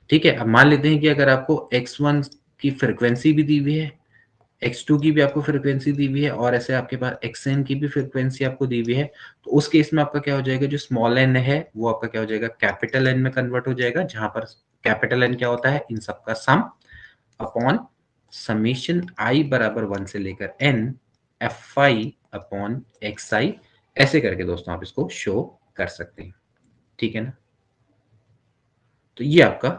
ठीक है। अब मान लेते हैं कि अगर आपको x1 की फ्रीक्वेंसी भी दी हुई है, x2 की भी आपको फ्रीक्वेंसी दी हुई है और ऐसे आपके पास xn की भी फ्रीक्वेंसी आपको दी हुई है, तो उस केस में आपका क्या हो जाएगा, जो स्मॉल n है वो आपका क्या हो जाएगा, कैपिटल n में कन्वर्ट हो जाएगा, जहां पर कैपिटल n क्या होता है, इन सबका सम अपॉन समीशन i बराबर 1 से लेकर n fi अपॉन xi। ऐसे करके दोस्तों आप इसको शो कर सकते हैं, ठीक है ना। तो ये आपका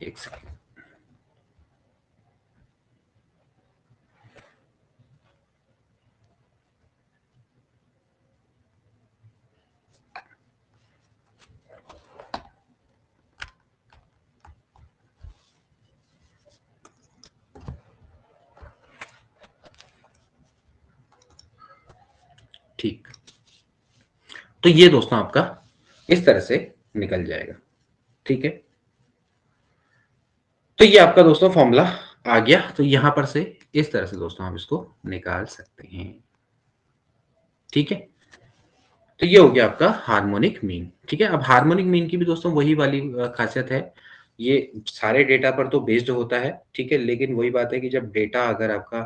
एक सेकंड, ठीक। तो ये दोस्तों आपका इस तरह से निकल जाएगा, ठीक है। तो ये आपका दोस्तों फॉर्मूला आ गया। तो यहां पर से इस तरह से दोस्तों आप इसको निकाल सकते हैं, ठीक है। तो ये हो गया आपका हार्मोनिक मीन, ठीक है। अब हार्मोनिक मीन की भी दोस्तों वही वाली खासियत है, ये सारे डेटा पर तो बेस्ड होता है, ठीक है। लेकिन वही बात है कि जब डेटा अगर आपका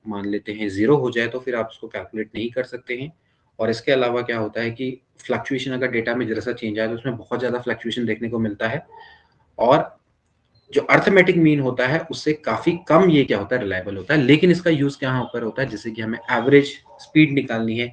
मान लेते हैं जीरो हो जाए तो फिर आप उसको कैलकुलेट नहीं कर सकते हैं। और इसके अलावा क्या होता है कि फ्लक्चुएशन अगर डेटा में जरा सा चेंज आए तो उसमें बहुत ज्यादा फ्लक्चुएशन देखने को मिलता है। और जो अर्थमेटिक मीन होता है उससे काफी कम ये क्या होता है, रिलायबल होता है। लेकिन इसका यूज क्या ऊपर होता है, जैसे कि हमें एवरेज स्पीड निकालनी है।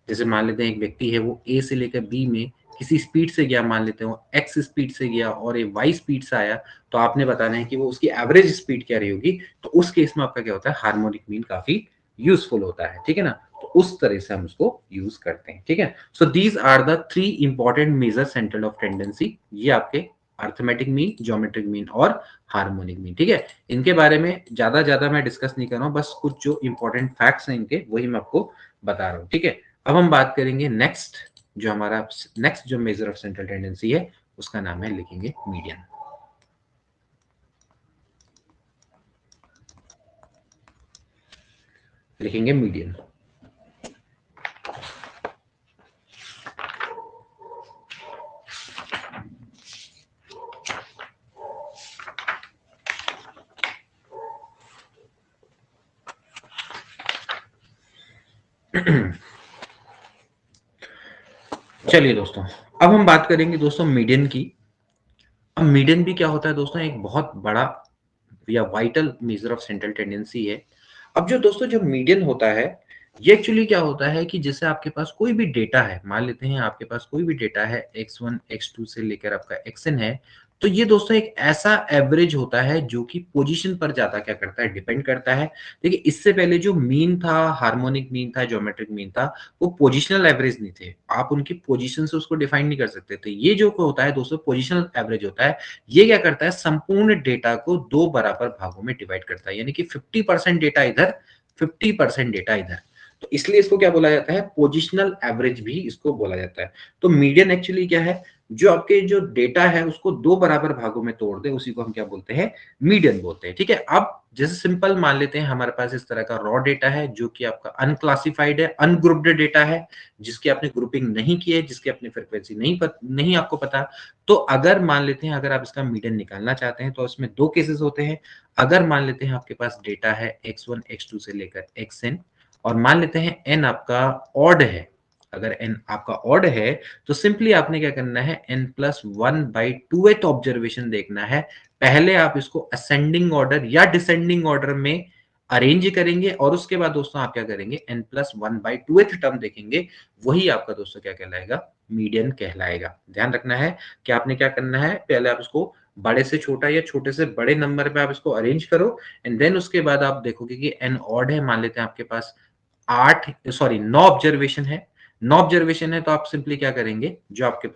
जैसे मान लेते हैं एक व्यक्ति है, वो ए से लेकर बी में किसी स्पीड से गया, मान लेते हैं वो एक्स स्पीड से गया और ये वाई स्पीड से आया, तो आपने बताना है कि वो उसकी एवरेज स्पीड क्या रही होगी। तो उस केस में आपका क्या होता है, हार्मोनिक मीन काफी यूजफुल होता है, ठीक है ना। तो उस तरह से हम उसको यूज करते हैं, ठीक है। So these are the three important major centre of tendency. ये आपके अर्थमेटिक मीन, ज्योमेट्रिक मीन और हार्मोनिक मीन, ठीक है। इनके बारे में ज्यादा मैं डिस्कस नहीं कर रहा हूं, बस कुछ जो इंपॉर्टेंट फैक्ट्स हैं इनके वही मैं आपको बता रहा हूं, ठीक है। अब हम बात करेंगे नेक्स्ट, जो हमारा नेक्स्ट जो मेजर ऑफ सेंट्रल टेंडेंसी है उसका नाम है, लिखेंगे मीडियन। लिखेंगे मीडियन। चलिए दोस्तों, अब हम बात करेंगे दोस्तों मीडियन की। अब मीडियन भी क्या होता है दोस्तों, एक बहुत बड़ा या vital measure of central tendency है। अब जो दोस्तों जो मीडियन होता है, ये एक्चुअली क्या होता है कि जैसे आपके पास कोई भी डेटा है, मान लेते हैं आपके पास कोई भी डेटा है x1 x2 से लेकर आपका xn है, तो ये दोस्तों एक ऐसा एवरेज होता है जो कि पोजीशन पर ज्यादा क्या करता है, डिपेंड करता है। देखिए इससे पहले जो मीन था, हार्मोनिक मीन था, ज्योमेट्रिक मीन था, वो पोजिशनल एवरेज नहीं थे, आप उनकी पोजीशन से उसको डिफाइन नहीं कर सकते थे। ये जो होता है दोस्तों पोजिशनल एवरेज होता है, ये क्या करता है, संपूर्ण डेटा को दो बराबर भागों में डिवाइड करता है, यानी कि 50% डेटा इधर, 50% डेटा इधर। तो इसलिए इसको क्या बोला जाता है, पोजिशनल एवरेज भी इसको बोला जाता है। तो मीडियन एक्चुअली क्या है, जो आपके जो डेटा है उसको दो बराबर भागों में तोड़ दे, उसी को हम क्या बोलते हैं, मीडियन बोलते हैं, ठीक है। अब जैसे सिंपल मान लेते हैं हमारे पास इस तरह का रॉ डेटा है जो कि आपका अनक्लासिफाइड है, अनग्रुप्ड डेटा है, जिसकी आपने ग्रुपिंग नहीं की है, जिसकी अपनी फ्रीक्वेंसी नहीं आपको पता। तो अगर मान लेते हैं अगर आप इसका मीडियन निकालना चाहते हैं तो इसमें दो केसेस होते हैं। अगर मान लेते हैं आपके पास डेटा है x1 x2 से लेकर xn, और मान लेते हैं n आपका ऑड है, अगर n आपका ऑड है तो सिंपली आपने क्या करना है, n+1/2th ऑब्जर्वेशन देखना है। पहले आप इसको असेंडिंग ऑर्डर या डिसेंडिंग ऑर्डर में अरेंज करेंगे और उसके बाद दोस्तों आप क्या करेंगे, n+1/2th टर्म देखेंगे, वही आपका दोस्तों क्या कहलाएगा, मीडियन कहलाएगा। ध्यान रखना है कि आपने क्या करना है, पहले आप इसको बड़े से छोटा या छोटे से बड़े नंबर पे आप इसको अरेंज करो, एंड देन उसके बाद आप देखोगे कि n ऑड है, मान लेते हैं आपके पास 9 ऑब्जर्वेशन है, 9 ऑब्जर्वेशन है, तो आप सिंपली क्या करेंगे, जो आपके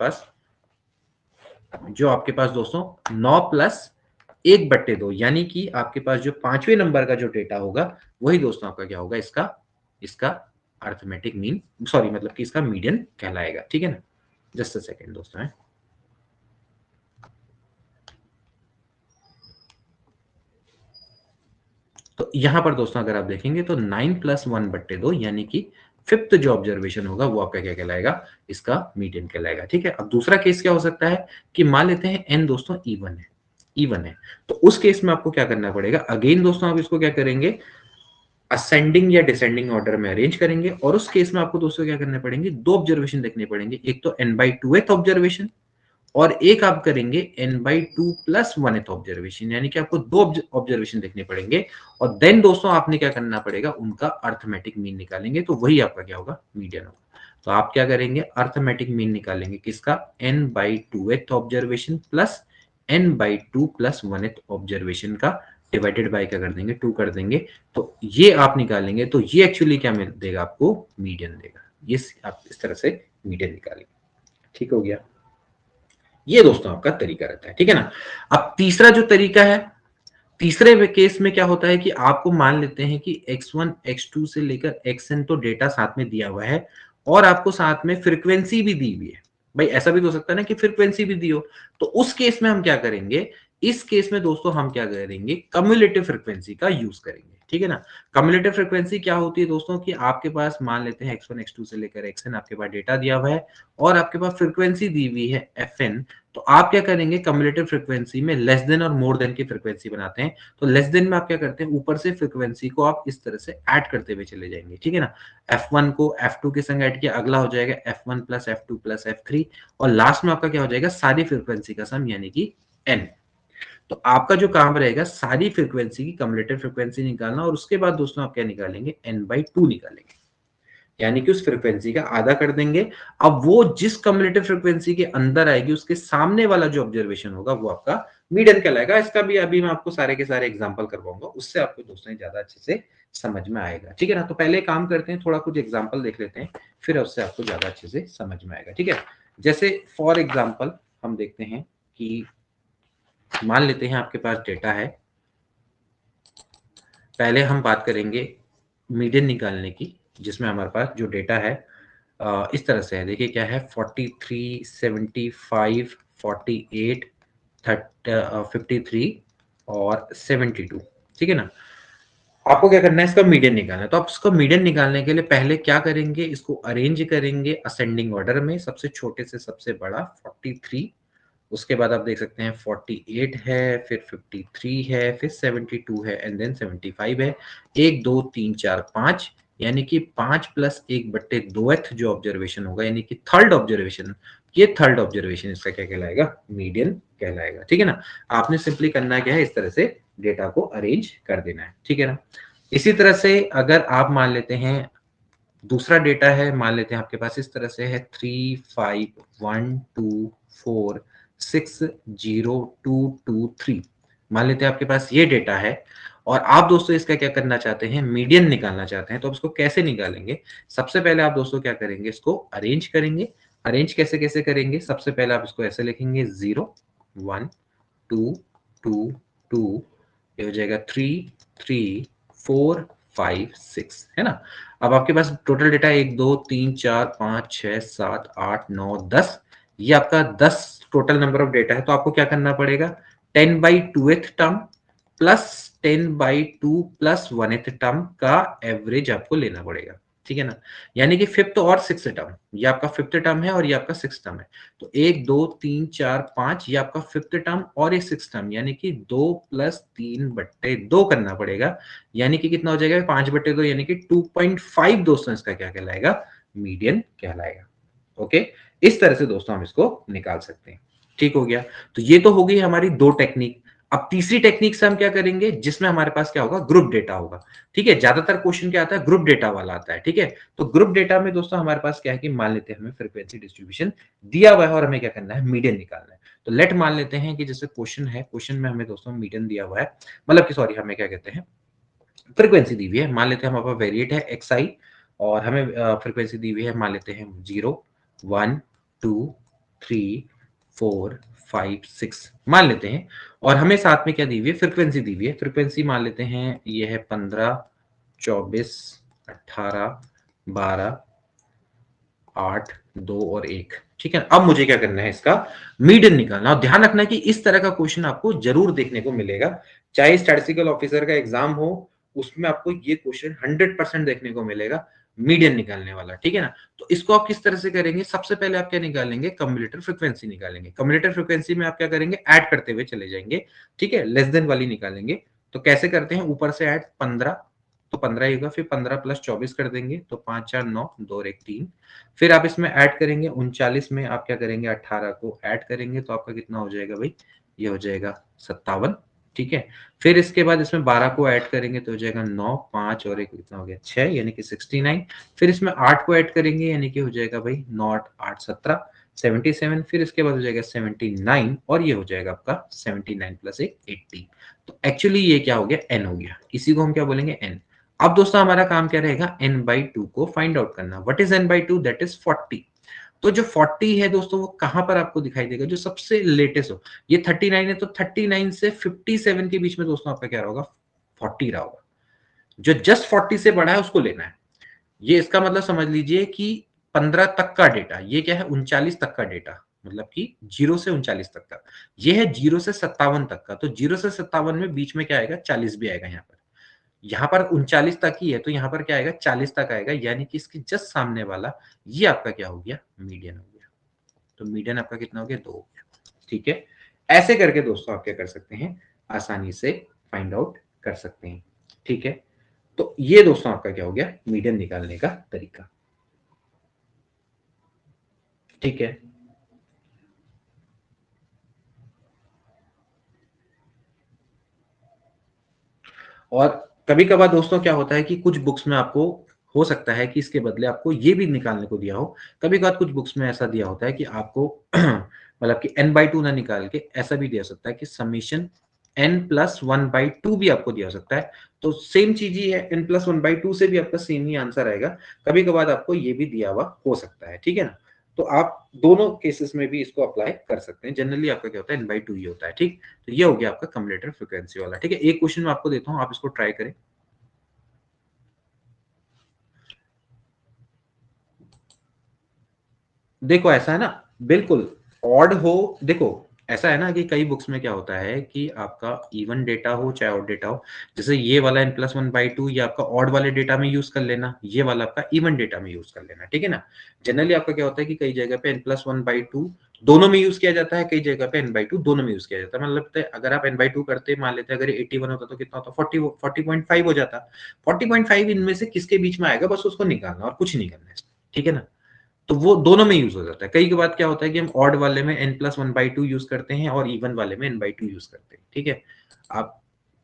पास दोस्तों 9+1/2, यानी कि आपके पास जो पांचवें नंबर का जो डेटा होगा वही दोस्तों आपका क्या होगा, इसका इसका अर्थमेटिक मीन, सॉरी मतलब कि इसका मीडियन कहलाएगा, ठीक है ना। जस्ट अ सेकेंड दोस्तों है। तो यहां पर दोस्तों अगर आप देखेंगे तो 9+1/2 यानी कि फिफ्थ जो ऑब्जर्वेशन होगा वो आपका क्या कहलाएगा, इसका मीडियन कहलाएगा, ठीक है। अब दूसरा केस क्या हो सकता है कि मान लेते हैं n दोस्तों इवन है, तो उस केस में आपको क्या करना पड़ेगा, अगेन दोस्तों आप इसको क्या करेंगे, असेंडिंग या डिसेंडिंग ऑर्डर में अरेंज करेंगे, और उस केस में आपको दोस्तों क्या करने पड़ेंगे, दो ऑब्जर्वेशन देखने पड़ेंगे, एक तो n/2th ऑब्जर्वेशन और एक आप करेंगे n/2+1th ऑब्जर्वेशन, यानी कि आपको दो ऑब्जर्वेशन देखने पड़ेंगे। और देन दोस्तों आपने क्या करना पड़ेगा, उनका अर्थमेटिक मीन निकालेंगे, तो वही आपका क्या होगा, मीडियन होगा। तो आप क्या करेंगे, अर्थमेटिक मीन निकालेंगे किसका, n/2th observation plus n/2+1th observation का, डिवाइडेड बाय क्या कर देंगे, 2 कर देंगे। तो ये आप निकालेंगे तो ये एक्चुअली क्या मिल देगा आपको, मीडियन देगा। ये आप इस तरह से मीडियन निकालेंगे, ठीक हो गया। ये दोस्तों आपका तरीका रहता है, ठीक है ना। अब तीसरा जो तरीका है, तीसरे केस में क्या होता है कि आपको मान लेते हैं कि x1 x2 से लेकर xn तो डेटा साथ में दिया हुआ है और आपको साथ में फ्रीक्वेंसी भी दी हुई है। भाई ऐसा भी तो हो सकता है ना कि फ्रीक्वेंसी भी दी हो, तो उस केस में हम क्या करेंगे, इस केस में दोस्तों हम क्या करेंगे, कम्युलेटिव फ्रीक्वेंसी का यूज करेंगे। ठीक है ना। कम्युलेटिव फ्रीक्वेंसी क्या होती है दोस्तों कि आपके पास मान लेते हैं x1 x2 से लेकर xn आपके पास डेटा दिया हुआ है और आपके पास फ्रीक्वेंसी दी हुई है fn। तो आप क्या करेंगे, कम्युलेटिव फ्रीक्वेंसी में लेस देन और मोर देन की फ्रीक्वेंसी बनाते हैं। तो लेस देन में आप क्या करते हैं, ऊपर से फ्रीक्वेंसी को आप इस तरह से ऐड करते हुए चले जाएंगे। ठीक है ना। f1 को f2 के संग ऐड किया, अगला हो जाएगा f1 plus f2 plus f3 और लास्ट में आपका क्या हो जाएगा, सारी फ्रीक्वेंसी का सम यानी कि n। तो आपका जो काम रहेगा सारी फ्रीक्वेंसी की कम्युलेटिव फ्रीक्वेंसी निकालना और उसके बाद दोस्तों आप क्या निकालेंगे, n/2 निकालेंगे, यानी कि उस फ्रीक्वेंसी का आधा कर देंगे। अब वो जिस कम्युलेटिव फ्रीक्वेंसी के अंदर आएगी उसके सामने वाला जो ऑब्जर्वेशन होगा वो आपका मीडियन कहलाएगा। इसका भी अभी मैं आपको सारे के सारे एग्जांपल करवाऊंगा, उससे आपको दोस्तों ज्यादा अच्छे से समझ में आएगा। ठीक है ना। तो पहले काम करते हैं, थोड़ा कुछ एग्जांपल देख लेते हैं, फिर उससे आपको ज्यादा अच्छे से समझ में आएगा। ठीक है। जैसे फॉर एग्जाम्पल हम देखते हैं कि मान लेते हैं आपके पास डेटा है। पहले हम बात करेंगे मीडियन निकालने की, जिसमें हमारे पास जो डेटा है इस तरह से है। देखिए क्या है, 43, 75, 48, 53 और 72। ठीक है ना। आपको क्या करना है, इसका मीडियन निकालना है। तो आप इसको मीडियन निकालने के लिए पहले क्या करेंगे, इसको अरेंज करेंगे असेंडिंग ऑर्डर में, सबसे छोटे से सबसे बड़ा 43, उसके बाद आप देख सकते हैं 48 है, फिर 53 है, फिर 72 है एंड देन 75 है। 1 2 3 4 5, यानी कि 5 प्लस 1/2th जो ऑब्जर्वेशन होगा, यानी कि थर्ड ऑब्जर्वेशन, ये थर्ड ऑब्जर्वेशन इसका क्या कहलाएगा, मीडियन कहलाएगा। ठीक है ना। आपने सिंपली करना क्या है, इस तरह से डेटा को अरेंज कर देना है। ठीक है ना। इसी तरह से अगर आप मान लेते हैं दूसरा डेटा है, मान लेते हैं आपके पास इस तरह से है 3 5 1 2 4 6 0 2 2 3। मान लेते हैं आपके पास ये डेटा है और आप दोस्तों इसका क्या करना चाहते हैं, मीडियन निकालना चाहते हैं। तो आप इसको कैसे निकालेंगे, सबसे पहले आप दोस्तों क्या करेंगे, इसको अरेंज करेंगे। अरेंज कैसे कैसे करेंगे, सबसे पहले आप इसको ऐसे लिखेंगे 0 1 2 2 2, ये हो जाएगा 3 3 4 5 6, है ना। अब आपके पास टोटल डेटा 1 2 3 4 5 6 7 8 9 10, ये आपका 10 टोटल नंबर ऑफ डेटा है। तो आपको क्या करना पड़ेगा, 10/2th term plus 10/2 plus 1th term का एवरेज आपको लेना पड़ेगा। ठीक है ना। यानी कि फिफ्थ और सिक्स टर्म, ये आपका फिफ्थ टर्म है और ये आपका सिक्स टर्म है। तो 1 2 3 4 5, ये आपका फिफ्थ टर्म और ये सिक्स टर्म, यानी कि 2 + 3/2 करना पड़ेगा। यानी कि कितना हो जाएगा, 5/2, यानी कि 2.5 दोस्तों इसका क्या कहलाएगा, मीडियन कहलाएगा। ओके। इस तरह से दोस्तों हम इसको निकाल सकते हैं। ठीक हो गया। तो ये तो हो गई हमारी दो टेक्निक। अब तीसरी टेक्निक से हम क्या करेंगे, जिसमें हमारे पास क्या होगा, ग्रुप डेटा होगा। ठीक है। ज्यादातर क्वेश्चन क्या आता है, ग्रुप डेटा वाला आता है। ठीक है। तो ग्रुप डेटा में दोस्तों हमारे पास क्या है कि मान लेते हैं हमें फ्रीक्वेंसी डिस्ट्रीब्यूशन दिया हुआ है और हमें क्या करना है, मीडियन निकालना है। तो लेट मान लेते हैं कि जैसे क्वेश्चन है, क्वेश्चन में हमें दोस्तों मीडियन दिया हुआ है, मतलब कि सॉरी हमें क्या कहते हैं, फ्रीक्वेंसी दी हुई है। मान लेते हैं हमारे पास वेरिएट है XI और हमें फ्रीक्वेंसी दी हुई है, मान लेते हैं 0 1 2 3 4 5 6 मान लेते हैं। और हमें साथ में क्या दी हुई है, फ्रीक्वेंसी दी हुई है। फ्रीक्वेंसी मान लेते हैं ये है 15 24 18 12 8 2 और 1। ठीक है। अब मुझे क्या करना है, इसका मीडियन निकालना। और ध्यान रखना है कि इस तरह का क्वेश्चन आपको जरूर देखने को मिलेगा, चाहे स्टैटिस्टिकल ऑफिसर का एग्जाम हो, उसमें आपको ये क्वेश्चन 100% देखने को मिलेगा, मीडियन निकालने वाला। ठीक है ना। तो इसको आप किस तरह से करेंगे, सबसे पहले आप क्या निकालेंगे, कम्युलेटर फ्रीक्वेंसी निकालेंगे। कम्युलेटर फ्रीक्वेंसी में आप क्या करेंगे, ऐड करते हुए चले जाएंगे। ठीक है। लेस देन वाली निकालेंगे। तो कैसे करते हैं, ऊपर से ऐड 15, तो 15 ही होगा, फिर 15 + 24 कर देंगे, तो 5 4 9 2 और 1 3। फिर आप इसमें ऐड करेंगे 39 में आप क्या करेंगे, 18 को ऐड करेंगे, तो आपका कितना हो जाएगा भाई, ये हो जाएगा 57। ठीक है। फिर इसके बाद इसमें 12 को ऐड करेंगे तो हो जाएगा 9 5 और 1 कितना हो गया 6, यानी कि 69। फिर इसमें 8 को ऐड करेंगे, यानी कि हो जाएगा भाई 9 8 17 77। फिर इसके बाद हो जाएगा 79 और ये हो जाएगा आपका 79 + 1 80। तो एक्चुअली ये क्या हो गया, n हो गया। इसी को हम क्या बोलेंगे, n। अब दोस्तों हमारा काम क्या रहेगा, n/2 को फाइंड आउट करना। What is n/2, that is 40। तो जो 40 है दोस्तों वो कहां पर आपको दिखाई देगा, जो सबसे लेटेस्ट हो। ये 39 है तो 39 से 57 के बीच में दोस्तों आपका क्या होगा, 40 रहा होगा। जो जस्ट 40 से बड़ा है उसको लेना है। ये इसका मतलब समझ लीजिए कि 15 तक का डेटा, ये क्या है 39 तक का डेटा, मतलब कि 0 से 39 तक का। ये है 0 से 57 तक का, तो 0 से 57 में बीच में क्या आएगा, 40 भी आएगा यहाँ पर। यहाँ पर 39 तक ही है तो यहाँ पर क्या आएगा, 40 तक आएगा, यानी कि इसके जस्ट सामने वाला ये आपका क्या हो गया, मीडियन हो गया। तो मीडियन आपका कितना हो गया, 2 हो गया। ठीक है, ऐसे करके दोस्तों आप क्या कर सकते हैं, आसानी से फाइंड आउट कर सकते हैं। ठीक है, तो ये दोस्तों आपका क्या हो गया, मीडियन निकालने का तरीका। ठीक है, और कभी कभार दोस्तों क्या होता है कि कुछ बुक्स में आपको हो सकता है कि इसके बदले आपको ये भी निकालने को दिया हो। कभी कभार कुछ बुक्स में ऐसा दिया होता है कि आपको मतलब कि n/2 ना निकाल के ऐसा भी दिया सकता है कि समीशन n+1/2 भी आपको दिया हो सकता है। तो सेम चीज ही है, n+1/2 से भी आपका सेम ही आंसर आएगा। कभी कभार आपको ये भी दिया हुआ हो सकता है। ठीक है ना, तो आप दोनों केसेस में भी इसको अप्लाई कर सकते हैं। जनरली आपका क्या होता है, n/2 ही होता है। ठीक, तो ये हो गया आपका कम्युलेटर फ्रीक्वेंसी वाला। ठीक है, एक क्वेश्चन मैं आपको देता हूं, आप इसको ट्राई करें। देखो ऐसा है ना, बिल्कुल ऑड हो। देखो ऐसा है ना कि कई बुक्स में क्या होता है कि आपका इवन डेटा हो चाहे ऑड डेटा हो, जैसे ये वाला n+1/2 ये आपका ऑड वाले डेटा में यूज कर लेना, ये वाला आपका इवन डेटा में यूज कर लेना। ठीक है ना, जनरली आपका क्या होता है कि कई जगह पे n+1/2 दोनों में यूज किया जाता है, कई जगह पे n/2 दोनों में यूज किया जाता है। मतलब अगर आप n/2 करते मान लेते अगर 81 होता तो कितना होता, 40.5 हो जाता। 40.5 इनमें से किसके बीच में आएगा, बस उसको निकालना और कुछ नहीं करना है। ठीक है ना, तो वो दोनों में यूज हो जाता है। कई के बाद क्या होता है कि हम ऑड वाले में n+1/2 यूज करते हैं और इवन वाले में n/2 यूज करते हैं। ठीक है, आप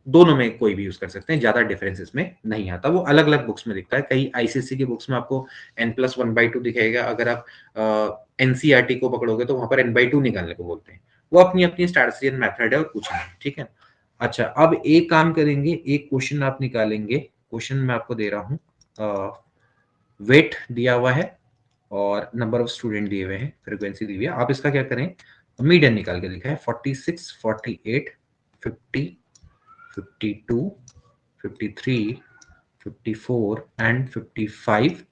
दोनों में कोई भी यूज कर सकते हैं, ज्यादा डिफरेंस इसमें नहीं आता। वो अलग अलग बुक्स में दिखता है। कई आईसीएससी की बुक्स में आपको n+1/2 दिखेगा, अगर आप एनसीईआरटी को पकड़ोगे तो वहां पर n/2 निकालने को बोलते हैं। वो अपनी अपनी स्टार्सियन मेथड है और कुछ नहीं। ठीक है, अच्छा अब एक काम करेंगे, एक क्वेश्चन आप निकालेंगे। क्वेश्चन मैं आपको दे रहा हूँ, वेट दिया हुआ है और नंबर ऑफ स्टूडेंट दिए हुए हैं, फ्रीक्वेंसी दी हुई है। आप इसका क्या करें, मीडियन निकाल के लिखा है 46, 48, 50, 52, 53, 54 एंड 55।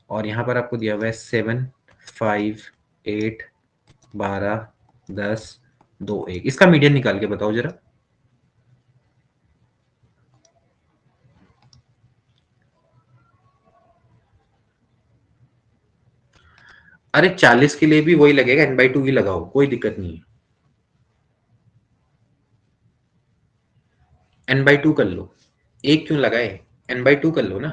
और यहाँ पर आपको दिया हुआ है 7, 5, 8, 12, 10, 2, 1। इसका मीडियन निकाल के बताओ जरा। अरे 40 के लिए भी वही लगेगा, n/2 ही लगाओ, कोई दिक्कत नहीं है। n/2 कर लो, एक क्यों लगाए, n/2 कर लो ना।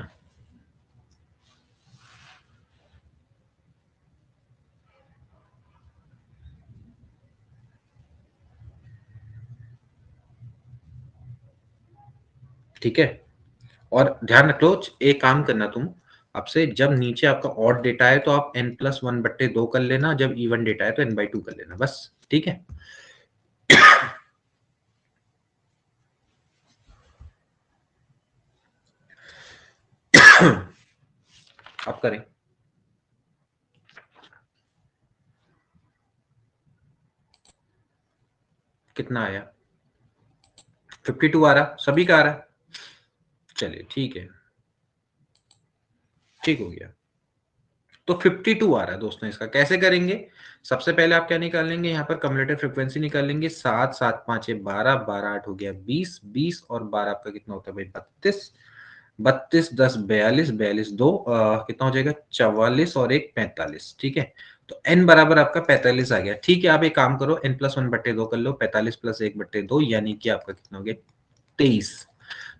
ठीक है, और ध्यान रख लो, एक काम करना तुम, आपसे जब नीचे आपका ऑड डेटा है तो आप n+1/2 कर लेना, जब इवन डेटा है तो n/2 कर लेना, बस। ठीक है, अब करें। कितना आया, 52 आ रहा, सभी का आ रहा। चलिए ठीक है, ठीक हो गया। तो 52 आ रहा है दोस्तों। इसका कैसे करेंगे, सबसे पहले आप क्या निकालेंगे, यहाँ पर कम्युलेटर फ्रीक्वेंसी निकालेंगे। 7, 7, 5, 12, 12, 8 हो गया 20, 20 और 12 आपका कितना होता है भाई, 32, 32, 10, 42, 42, 2 कितना हो जाएगा, 44 और 1, 45। ठीक है, तो n बराबर आपका 45 आ गया। ठीक है, आप एक काम करो, n+1/2 कर लो, 45 + 1/2 यानी कि आपका कितना हो गया, 23।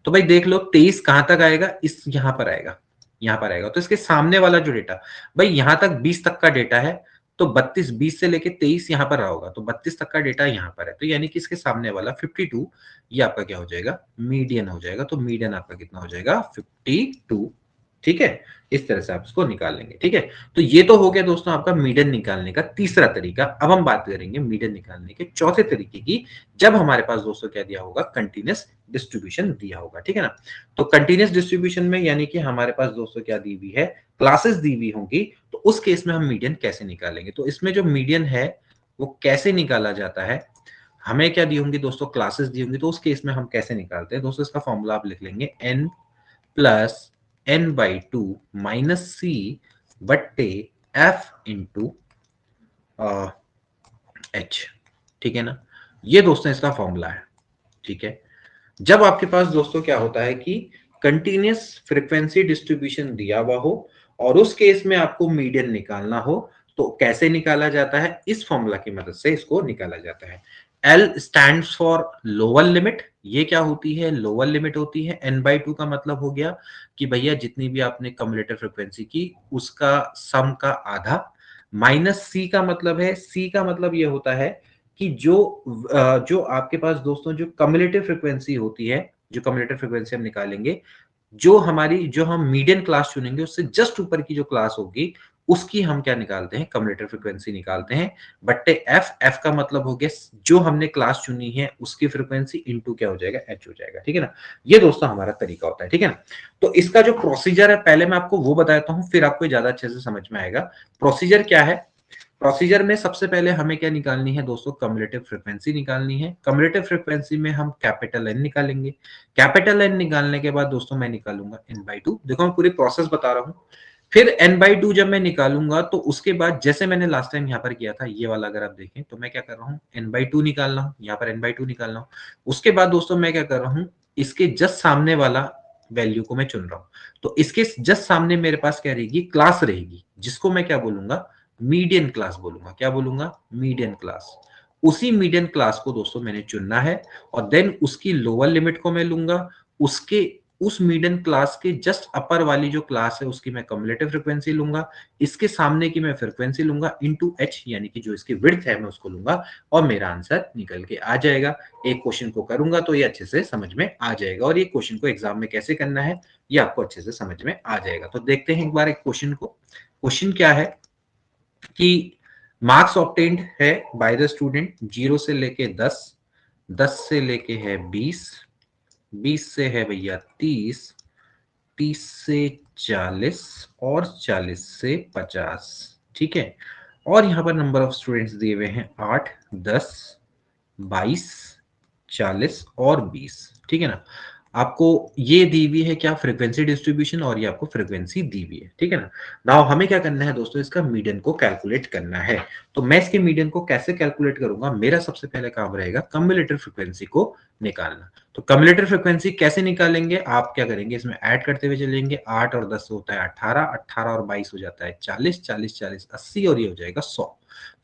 तो भाई देख लो 23 कहां तक आएगा, इस यहां पर आएगा, यहां पर आएगा। तो इसके सामने वाला जो डेटा, भाई यहां तक 20 तक का डेटा है, तो 32, 20 से लेके 23 यहां पर रहा होगा, तो 32 तक का डेटा यहां पर है, तो यानी कि इसके सामने वाला 52 ये आपका क्या हो जाएगा, मीडियन हो जाएगा। तो मीडियन आपका कितना हो जाएगा, 52। ठीक है, इस तरह से आप इसको निकाल लेंगे। ठीक है, तो ये तो हो गया दोस्तों आपका मीडियन निकालने का तीसरा तरीका। अब हम बात करेंगे मीडियन निकालने के चौथे तरीके की, जब हमारे पास दोस्तों क्या दिया होगा, कंटीन्यूअस डिस्ट्रीब्यूशन दिया होगा। ठीक है ना, तो कंटीन्यूअस डिस्ट्रीब्यूशन में यानी कि हमारे पास दोस्तों क्या दी हुई है, क्लासेस दी हुई होंगी, तो उस केस में हम मीडियन कैसे निकालेंगे। तो इसमें जो मीडियन है वो कैसे निकाला जाता है, हमें क्या दी होंगी दोस्तों, क्लासेस दी होंगी, तो उस केस में हम कैसे निकालते हैं दोस्तों, इसका फॉर्मूला आप लिख लेंगे n plus n by two minus c बट्टे एफ इंटू एच। ठीक है ना, ये दोस्तों इसका फॉर्मूला है। ठीक है, जब आपके पास दोस्तों क्या होता है कि कंटिन्यूअस फ्रीक्वेंसी डिस्ट्रीब्यूशन दिया हुआ हो और उस केस में आपको मीडियन निकालना हो, तो कैसे निकाला जाता है, इस फॉर्मूला की मदद से इसको निकाला जाता है। L stands for lower limit, ये क्या होती है, लोअर लिमिट होती है। n बाई टू का मतलब हो गया कि भैया जितनी भी आपने कम्युलेटिव फ्रीक्वेंसी की उसका सम का आधा, माइनस c का मतलब है, c का मतलब ये होता है कि जो आपके पास दोस्तों जो कम्युलेटिव फ्रीक्वेंसी होती है, जो कम्युलेटिव फ्रीक्वेंसी हम निकालेंगे, जो हम मीडियन क्लास चुनेंगे उससे जस्ट ऊपर की जो क्लास होगी उसकी हम क्या निकालते हैं, कम्युलेटिव फ्रीक्वेंसी निकालते हैं, बट्टे एफ, एफ का मतलब हो गया जो हमने क्लास चुनी है उसकी फ्रीक्वेंसी इनटू क्या हो जाएगा, एच हो जाएगा। ठीक है ना, ये दोस्तों हमारा तरीका होता है। ठीक है ना, तो इसका जो प्रोसीजर है पहले मैं आपको वो बताता हूं, फिर आपको ज्यादा अच्छे से समझ में आएगा। प्रोसीजर क्या है, प्रोसीजर में सबसे पहले हमें क्या निकालनी है दोस्तों, कम्युलेटिव फ्रीक्वेंसी निकालनी है। कम्युलेटिव फ्रीक्वेंसी में हम कैपिटल एन निकालेंगे। कैपिटल एन निकालने के बाद दोस्तों मैं निकालूंगा एन बाई टू। देखो मैं पूरी प्रोसेस बता रहा हूं। फिर एन बाई टू जब मैं निकालूंगा तो उसके बाद जैसे मैंने लास्ट टाइम यहाँ पर किया था, ये वाला अगर आप देखें तो मैं क्या कर रहा हूँ, एन बाई टू निकाल रहा हूँ, यहाँ पर एन बाई टू निकाल रहा हूँ। उसके बाद दोस्तों मैं क्या कर रहा हूँ, इसके जस्ट सामने वाला वैल्यू को मैं चुन रहा हूँ। तो इसके जस्ट सामने मेरे पास क्या रहेगी, क्लास रहेगी, जिसको मैं क्या बोलूंगा, मीडियन क्लास बोलूंगा। क्या बोलूंगा, मीडियन क्लास। उसी मीडियन क्लास को दोस्तों मैंने चुनना है और देन उसकी लोअर लिमिट को मैं लूंगा। उसके उस मीडियन क्लास के जस्ट अपर वाली जो क्लास है उसकी मैं कम्युलेटिव फ्रीक्वेंसी लूंगा, इसके सामने की मैं फ्रीक्वेंसी लूंगा इनटू एच, यानी कि जो इसकी विड्थ है मैं उसको लूंगा और मेरा आंसर निकल के आ जाएगा। एक क्वेश्चन को करूंगा तो ये अच्छे से समझ में आ जाएगा और ये क्वेश्चन को एग्जाम में कैसे करना है ये आपको अच्छे से समझ में आ जाएगा। तो देखते हैं एक बार एक क्वेश्चन को। क्वेश्चन क्या है कि मार्क्स ऑब्टेन्ड है बाय द स्टूडेंट 0 से लेके 10, 10 से लेके है 20, 20 से है भैया 30, 30 से 40 और 40 से 50। ठीक है, और यहाँ पर नंबर ऑफ स्टूडेंट्स दिए हुए हैं 8, 10, 22, 40 और 20। ठीक है ना, आपको ये दी हुई है क्या, फ्रीक्वेंसी डिस्ट्रीब्यूशन, और ये आपको फ्रीक्वेंसी दी हुई है। ठीक है ना, नाउ हमें क्या करना है दोस्तों, इसका मीडियन को कैलकुलेट करना है। तो मैं इसके मीडियन को कैसे कैलकुलेट करूंगा, मेरा सबसे पहले काम रहेगा कम्युलेटिव फ्रीक्वेंसी को निकालना। तो कम्युलेटिव फ्रीक्वेंसी कैसे निकालेंगे, आप क्या करेंगे, इसमें ऐड करते हुए चलेंगे। 8 और 10 होता है 18, 18 और 22 हो जाता है 40, 40 40 80 और ये हो जाएगा 100।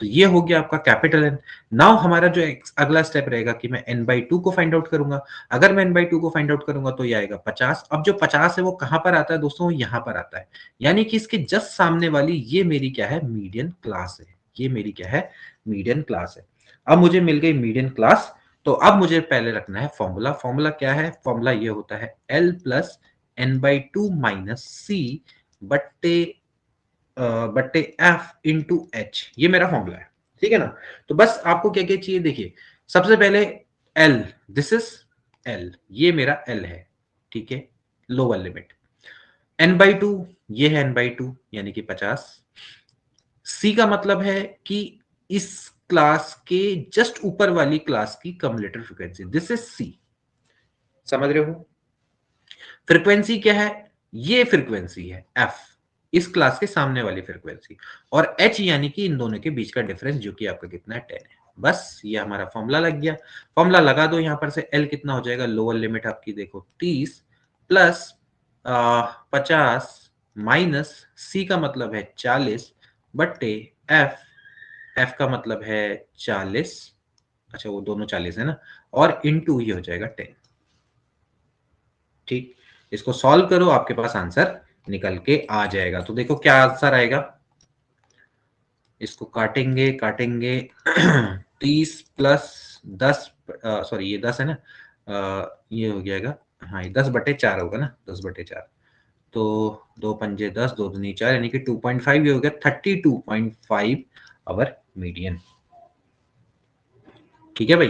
तो ये हो गया आपका कैपिटल एन। नाउ हमारा जो अगला स्टेप रहेगा कि मैं एन बाई टू को फाइंड आउट करूंगा। अगर मैं एन बाई टू को फाइंड आउट करूंगा तो ये आएगा 50। अब जो 50 है वो कहां पर आता है दोस्तों, यहाँ पर आता है, यानी कि इसके जस्ट सामने वाली ये मेरी क्या है, मीडियन क्लास है। ये मेरी क्या है, मीडियन क्लास है। अब मुझे मिल गई मीडियन क्लास, तो अब मुझे पहले रखना है फॉर्मूला। फॉर्मूला क्या है, फॉर्मूला ये होता है l plus n by two minus c बट्टे बट्टे एफ इंटू एच, ये मेरा फॉर्मूला है। ठीक है ना, तो बस आपको क्या क्या चाहिए, देखिए सबसे पहले एल, दिस इज एल, ये मेरा एल है। ठीक है, lower limit. N by two, ये है एन बाई टू यानी कि 50। सी का मतलब है कि इस क्लास के जस्ट ऊपर वाली क्लास की cumulative frequency, this is C, समझ रहे हो। फ्रीक्वेंसी क्या है, ये फ्रीक्वेंसी है एफ, इस क्लास के सामने वाली फ्रीक्वेंसी, और एच यानी कि इन दोनों के बीच का डिफरेंस जो कि आपका कितना है, 10 है। बस ये हमारा फॉर्मूला लग गया। फॉर्मूला लगा दो, यहां पर से एल कितना हो जाएगा, लोअर लिमिट आपकी देखो 30 प्लस 50 माइनस सी का मतलब है 40 बट्टे एफ, एफ का मतलब है 40, अच्छा वो दोनों 40 है ना, और इनटू ये हो जाएगा 10। ठीक, इसको सॉल्व करो, आपके पास आंसर निकल के आ जाएगा। तो देखो क्या आंसर आएगा, इसको काटेंगे काटेंगे 30 प्लस 10, सॉरी ये 10 है ना, ये हो जाएगा, हाँ ये 10/4 होगा ना, 10/4। तो 2 पंजे 10, 2 दूनी 4, यानी कि 2.5 ये हो गया 32.5 आवर मीडियन। ठीक है भाई,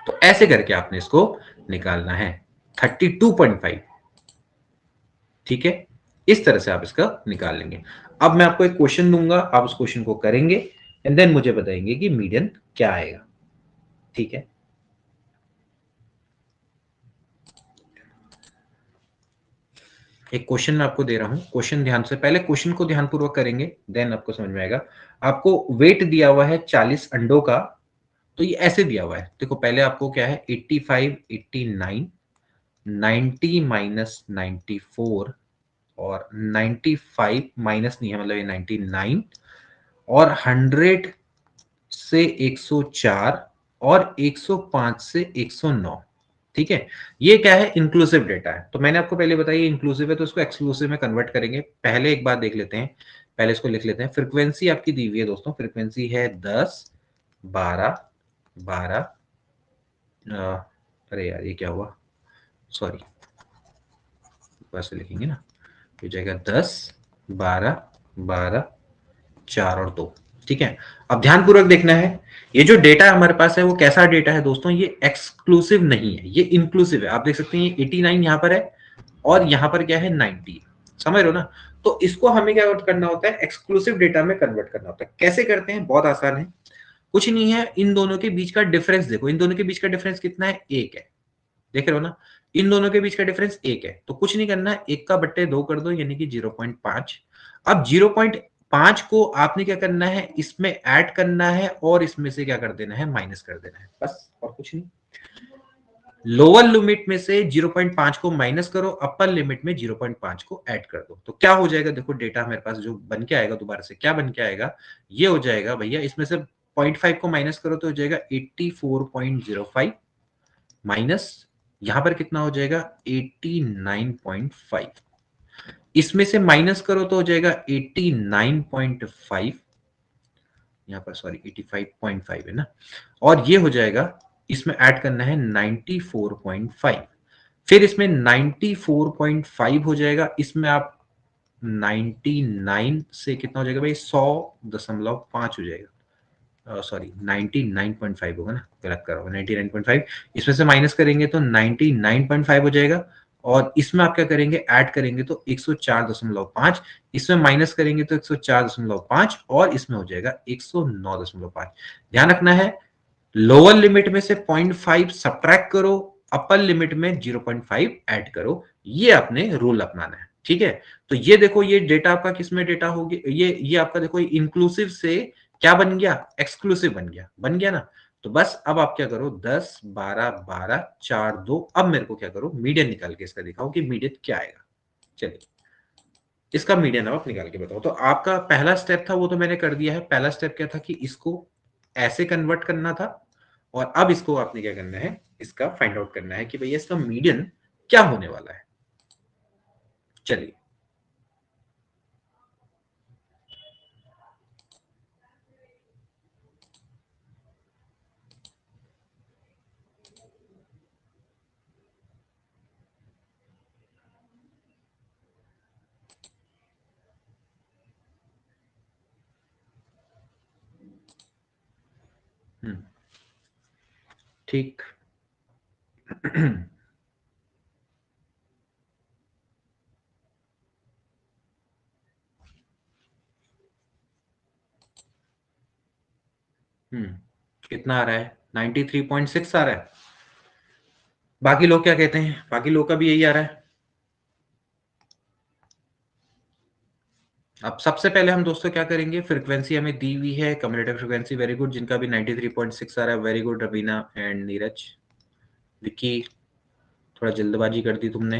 तो ऐसे करके आपने इसको निकालना है 32.5। ठीक है, इस तरह से आप इसका निकाल लेंगे। अब मैं आपको एक क्वेश्चन दूंगा, आप उस क्वेश्चन को करेंगे एंड देन मुझे बताएंगे कि मीडियन क्या आएगा। ठीक है, एक क्वेश्चन मैं आपको दे रहा हूं, क्वेश्चन ध्यान से, पहले क्वेश्चन को ध्यानपूर्वक करेंगे देन आपको समझ में आएगा। आपको वेट दिया हुआ है 40 अंडों का, तो ये ऐसे दिया हुआ है। देखो पहले आपको क्या है, 85, 89, 90 माइनस 94 और 95 माइनस नहीं है, मतलब ये 99 और 100 से 104 और 105 से 109। ठीक है, ये क्या है, इंक्लूसिव डेटा है। तो मैंने आपको पहले बताया इंक्लूसिव है, तो इसको एक्सक्लूसिव में कन्वर्ट करेंगे। पहले एक बात देख लेते हैं, पहले इसको लिख लेते हैं। फ्रीक्वेंसी आपकी दी हुई है दोस्तों, फ्रीक्वेंसी है 10, 12, 12, अरे यार ये क्या हुआ, सॉरी, वैसे लिखेंगे ना, हो जाएगा 10, 12, 12, 4 और 2। ठीक है, अब ध्यानपूर्वक देखना है, ये जो डेटा हमारे पास है वो कैसा डेटा है दोस्तों, ये एक्सक्लूसिव नहीं है, ये इंक्लूसिव है। आप देख सकते हैं ये 89 यहां पर है और यहां पर क्या है 90, समझ रहे हो ना। तो इसको हमें क्या करना होता है, एक्सक्लूसिव डेटा में कन्वर्ट करना होता है। कैसे करते हैं, बहुत आसान है, कुछ नहीं है, इन दोनों के बीच का डिफरेंस देखो, इन दोनों के बीच का डिफरेंस कितना है, 1 है। देख रहे हो ना, इन दोनों के बीच का डिफरेंस 1 है, तो कुछ नहीं करना है, 1 का बट्टे 2 कर दो, यानी कि 0.5। अब 0.5 को आपने क्या करना है, इसमें ऐड करना है और इसमें से क्या कर देना है, माइनस कर देना है, बस और कुछ नहीं। लोअर लिमिट में से 0.5 को माइनस करो, अपर लिमिट में 0.5 को ऐड कर दो, तो क्या हो जाएगा, देखो डेटा मेरे पास जो बन के आएगा, दोबारा से क्या बन के आएगा, ये हो जाएगा भैया, इसमें से 0.5 को माइनस करो तो हो जाएगा 84.05 माइनस यहां पर कितना हो जाएगा 89.5, इसमें से माइनस करो तो हो जाएगा 89.5, यहां पर सॉरी 85.5 है ना, और ये हो जाएगा, इसमें ऐड करना है 94.5, फिर इसमें 94.5 हो जाएगा, इसमें आप 99 से कितना हो जाएगा भाई, 100.5 हो जाएगा, सॉरी 99.5 होगा ना, गलत कर रहा हूँ, 99.5, इसमें से माइनस करेंगे तो 99.5 हो जाएगा, और इसमें आप क्या करेंगे, ऐड करेंगे तो 104.5, इसमें माइनस करेंगे तो 104.5 और इसमें हो जाएगा 109.5। ध्यान रखना है, लोअर लिमिट में से 0.5 सब्ट्रैक्ट करो, अपर लिमिट में 0.5 ऐड करो, ये आपने रूल अपनाना है। ठीक है, तो ये देखो, ये डेटा आपका किसमें डेटा होगी, ये आपका देखो इंक्लूसिव से क्या बन गया, एक्सक्लूसिव बन गया ना। तो बस अब आप क्या करो, 10, 12, 12, 4, 2, अब मेरे को क्या करो, मीडियन निकाल के इसका दिखाओ कि मीडियन क्या आएगा। चलिए, इसका मीडियन अब आप निकाल के बताओ। तो आपका पहला स्टेप था वो तो मैंने कर दिया है। पहला स्टेप क्या था कि इसको ऐसे कन्वर्ट करना था, और अब इसको आपने क्या करना है, इसका फाइंड आउट करना है कि भैया इसका मीडियन क्या होने वाला है। चलिए, ठीक। कितना आ रहा है, 93.6 आ रहा है। बाकी लोग क्या कहते हैं, बाकी लोग का भी यही आ रहा है। अब सबसे पहले हम दोस्तों क्या करेंगे, फ्रीक्वेंसी हमें दी हुई है, कम्युलेटिव फ्रीक्वेंसी, वेरी गुड, जिनका भी 93.6 आ रहा है, very good, Raveena and Neeraj. Vicky, थोड़ा जल्दबाजी कर दी तुमने।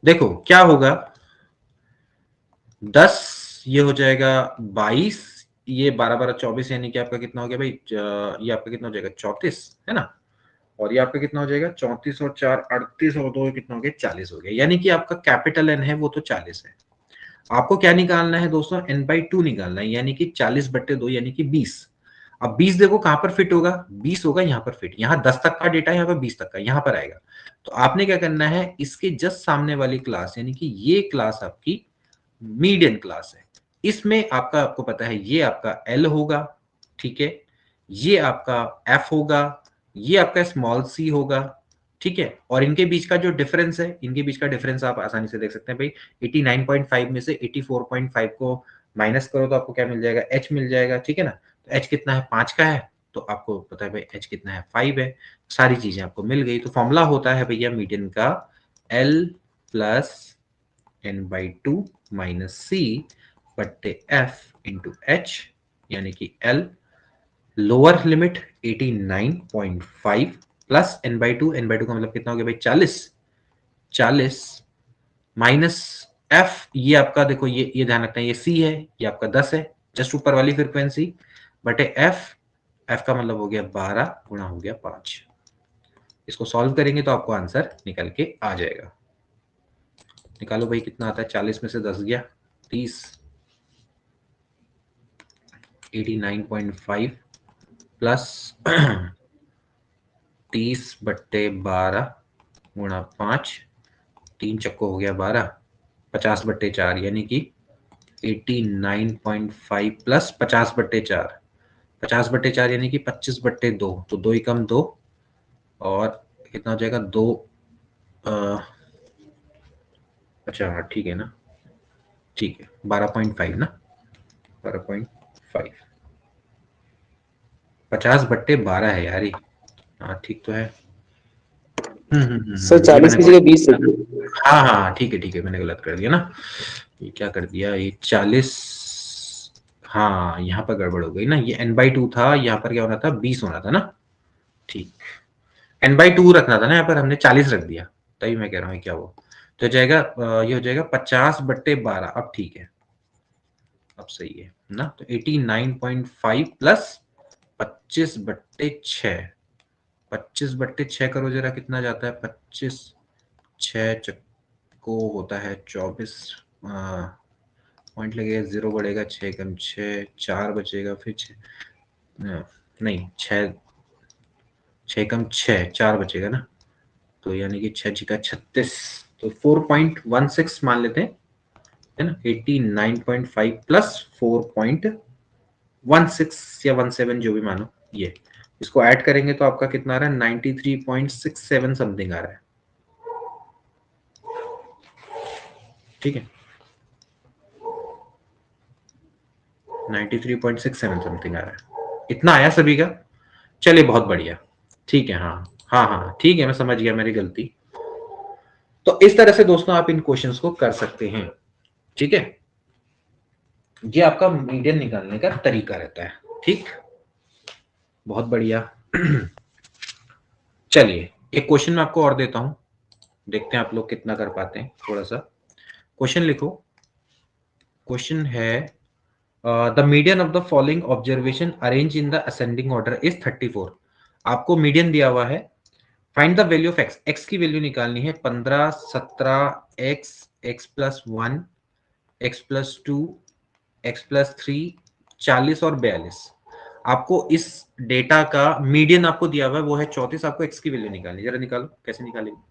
देखो क्या होगा, 10 ये हो जाएगा 22, ये 12, 12, 24, यानी कि आपका कितना हो गया भाई, ये आपका कितना हो जाएगा 34 है ना, और ये आपका कितना हो जाएगा 34 और 4 38 और 2 कितना हो गया 40 हो गया, यानी कि आपका कैपिटल एन है वो तो 40 है। आपको क्या निकालना है दोस्तों, n/2 निकालना है, यानी कि 40/2 यानी कि 20। अब 20 देखो कहां पर फिट होगा, 20 होगा यहाँ पर फिट, यहाँ 10 तक का डेटा है, यहाँ पर 20 तक का यहाँ पर आएगा। तो आपने क्या करना है, इसके जस्ट सामने वाली क्लास यानी कि ये क्लास आपकी मीडियन क्लास है। इसमें आपका, आपको पता है ये आपका एल होगा, ठीक है, ये आपका एफ होगा, ये आपका स्मॉल सी होगा, ठीक है। और इनके बीच का जो डिफरेंस है, इनके बीच का डिफरेंस आप आसानी से देख सकते हैं भाई। 89.5 में से 84.5 को माइनस करो तो आपको क्या मिल जाएगा, एच मिल जाएगा, ठीक है ना। तो एच कितना है, 5 का है, तो आपको पता है भाई एच कितना है, 5 है। सारी चीजें आपको मिल गई। तो फॉर्मूला होता है भैया मीडियन का l plus n by two minus c बट्टे एफ इंटू एच, यानी कि l lower limit 89.5 plus n by two, n by two का मतलब कितना हो गया भाई, 40 माइनस एफ, ये आपका देखो, ये ध्यान रखना है, ये सी है, ये आपका 10 है, जस्ट ऊपर वाली फ्रीक्वेंसी, बटे एफ, एफ का मतलब हो गया 12 गुणा हो गया 5। इसको सॉल्व करेंगे तो आपको आंसर निकल के आ जाएगा। निकालो भाई कितना आता है, 40 में से 10 गया 30, 89.5 प्लस 30/12 गुणा 5, 3 चक्को हो गया 12, 50/4 यानी कि 89.5 प्लस 50/4, 50/4 यानी कि 25/2, तो 2 ही कम 2, और कितना हो जाएगा 2, अच्छा हाँ ठीक है ना, ठीक है 12.5 ना, 12.5, 50/12 है यार ये, हाँ ठीक तो है। सर ये 40 मैंने की गलत, जगह 20 लिखिए। हाँ हाँ ठीक है मैंने गलत कर दिया ना। ये क्या कर दिया, ये 40, हाँ यहाँ पर गड़बड़ हो गई ना, ये n/2 था, यहाँ पर क्या होना था, 20 होना था ना, ठीक, n/2 रखना था ना, यहाँ पर हमने 40 रख दिया, तभी मैं कह रहा हूँ क्या वो, तो जाएगा ये हो जाएगा 50/12, अब ठीक है, अब सही है ना। तो 89.5 प्लस 25/6, 25/6 करो जरा कितना जाता है, 25, 6 को होता है 24, पॉइंट लगेगा, 0 बढ़ेगा, 6 कम 6, 4 बचेगा, फिर 6, नहीं 6, 6 कम 6, 4 बचेगा ना, तो यानी कि 6 छिका 36, तो 4.16 मान लेते हैं, है ना, 89.5 प्लस 4.16 या 17 जो भी मानो, ये इसको ऐड करेंगे तो आपका कितना आ रहा है, 93.67 समथिंग आ रहा है, ठीक है, 93.67 समथिंग आ रहा है, इतना आया सभी का। चलिए बहुत बढ़िया, ठीक है, हाँ हाँ हाँ ठीक है, मैं समझ गया मेरी गलती। तो इस तरह से दोस्तों आप इन क्वेश्चंस को कर सकते हैं, ठीक है, ये आपका मीडियन निकालने का तरीका रहता है, ठीक, बहुत बढ़िया। चलिए एक क्वेश्चन मैं आपको और देता हूं, देखते हैं आप लोग कितना कर पाते हैं, थोड़ा सा क्वेश्चन लिखो। क्वेश्चन है the median of the following observation arrange in the ascending order is 34। आपको मीडियन दिया हुआ है, find the value of x, x की वैल्यू निकालनी है, 15, 17, x, x plus 1, x plus 2, x plus 3, 40 और 42। आपको इस डेटा का मीडियन आपको दिया हुआ है वो है 34, आपको एक्स की वैल्यू निकालनी, जरा निकालो कैसे निकालेंगे।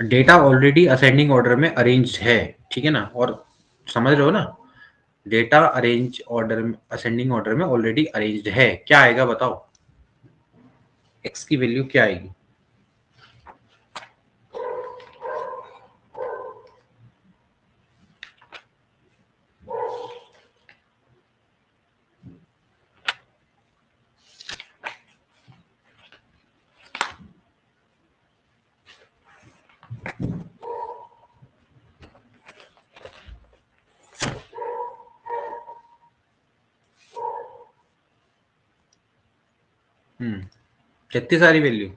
डेटा ऑलरेडी असेंडिंग ऑर्डर में अरेंज्ड है, ठीक है ना, और समझ रहे हो ना, डेटा अरेंज ऑर्डर में, असेंडिंग ऑर्डर में ऑलरेडी अरेंज्ड है, क्या आएगा बताओ, एक्स की वैल्यू क्या आएगी? कितनी सारी वैल्यू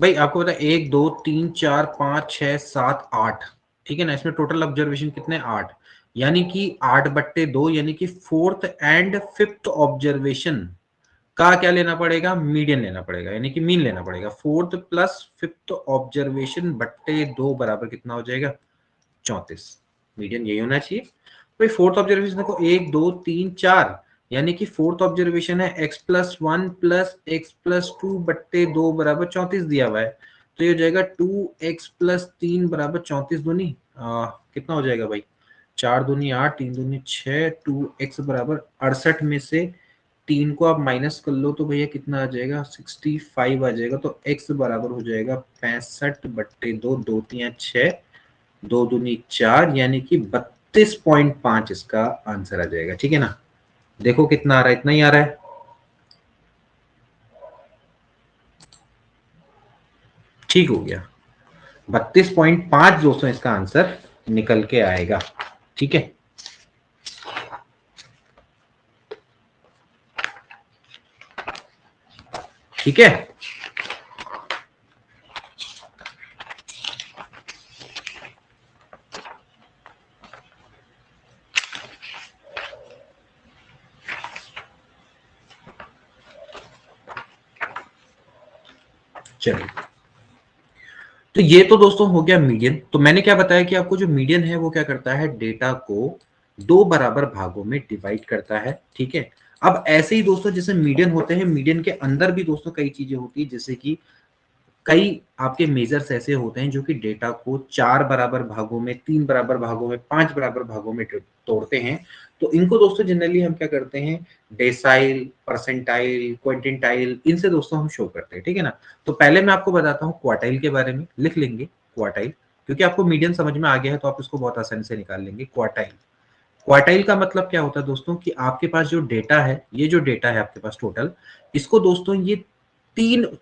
भाई आपको पता है, 1 2 3 4 5 6 7 8, ठीक है ना, इसमें टोटल ऑब्जर्वेशन कितने, 8, यानी कि 8/2, यानी कि फोर्थ एंड फिफ्थ ऑब्जर्वेशन का क्या लेना पड़ेगा, मीडियन लेना पड़ेगा, यानी कि मीन लेना पड़ेगा। फोर्थ प्लस फिफ्थ ऑब्जर्वेशन बट्टे 2 बराबर कितना हो जाएगा, 34, मीडियन यही होना चाहिए भाई। फोर्थ ऑब्जर्वेशन देखो 1 2 3 4, यानी कि फोर्थ ऑब्जर्वेशन है x+1 प्लस x+2/2 बराबर 34 दिया हुआ है, तो ये हो जाएगा 2x+3 बराबर 34 दूनी कितना हो जाएगा भाई, 4 दूनी 8, 3 दूनी 6, 2x बराबर 68 में से 3 को आप माइनस कर लो तो भैया कितना आ जाएगा, 65 आ जाएगा। तो x बराबर हो जाएगा 65/2, 2 3 6, 2 दूनी 4, यानी कि 32.5 इसका आंसर आ जाएगा, ठीक है ना। देखो कितना आ रहा है, इतना ही आ रहा है, ठीक हो गया, 32.5 दोस्तों इसका आंसर निकल के आएगा, ठीक है। ठीक है, चलिए, तो ये तो दोस्तों हो गया मीडियन। तो मैंने क्या बताया कि आपको जो मीडियन है वो क्या करता है, डेटा को 2 बराबर भागों में डिवाइड करता है, ठीक है। अब ऐसे ही दोस्तों जैसे मीडियन होते हैं, मीडियन के अंदर भी दोस्तों कई चीजें होती है, जैसे कि कई आपके मेजर्स ऐसे होते हैं जो कि डेटा को 4 बराबर भागों में, 3 बराबर भागों में, 5 बराबर भागों में तोड़ते हैं। तो इनको दोस्तों जनरली हम क्या करते हैं, डेसाइल, परसेंटाइल, क्विंटिंटाइल, इनसे दोस्तों हम शो करते हैं, ठीक है ना। तो पहले मैं आपको बताता हूँ क्वार्टाइल के बारे में, लिख लेंगे क्वार्टाइल, क्योंकि आपको मीडियन समझ में आ गया है तो आप इसको बहुत आसानी से निकाल लेंगे। क्वार्टाइल, क्वार्टाइल का मतलब क्या होता है दोस्तों, कि आपके पास जो डेटा है, ये जो डेटा है आपके पास टोटल, इसको दोस्तों ये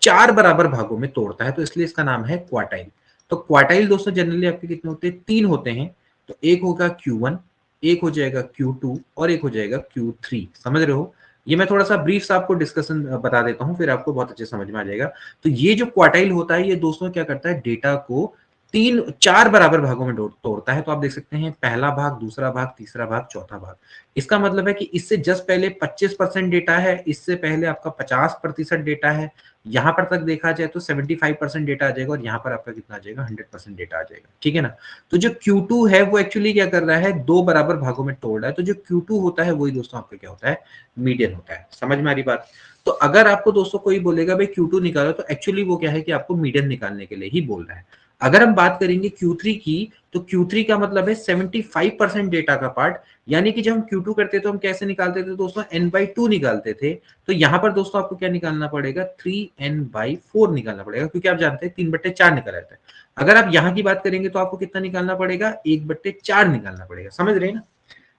4 बराबर भागों में तोड़ता है, तो इसलिए इसका नाम है क्वार्टाइल। तो क्वार्टाइल दोस्तों जनरली आपके कितने होते हैं, 3 होते हैं। तो एक होगा Q1, एक हो जाएगा Q2 और एक हो जाएगा Q3, समझ रहे हो। ये मैं थोड़ा सा ब्रीफ सा आपको डिस्कशन बता देता हूं, फिर आपको बहुत अच्छे समझ में आ जाएगा। तो ये जो क्वार्टाइल होता है, ये दोस्तों क्या करता है, डेटा को 4 बराबर भागों में तोड़ता है। तो आप देख सकते हैं, पहला भाग, दूसरा भाग, तीसरा भाग, चौथा भाग। इसका मतलब है कि इससे जस्ट पहले 25% डेटा है, इससे पहले आपका 50% डेटा है, यहां पर तक देखा जाए तो 75% डेटा आ जाएगा, और यहाँ पर आपका कितना आ जाएगा, 100% डेटा आ जाएगा, ठीक है ना। तो जो Q2 है वो एक्चुअली क्या कर रहा है, 2 बराबर भागों में तोड़ रहा है। तो जो Q2 होता है वही दोस्तों आपका क्या होता है, मीडियन होता है। समझ में आ रही बात। तो अगर आपको दोस्तों कोई बोलेगा भाई Q2 निकालो, तो एक्चुअली वो क्या है कि आपको मीडियन निकालने के लिए ही बोल रहा है। अगर हम बात करेंगे Q3 की, तो Q3 का मतलब है 75% डेटा का पार्ट, यानी कि जब हम Q2 करते तो हम कैसे निकालते थे दोस्तों, n/2 निकालते थे। तो यहां पर दोस्तों आपको क्या निकालना पड़ेगा, 3n/4 निकालना पड़ेगा, क्योंकि आप जानते हैं 3/4 निकल आता है। अगर आप यहाँ की बात करेंगे तो आपको कितना निकालना पड़ेगा, 1/4 निकालना पड़ेगा, समझ रहे हैं ना।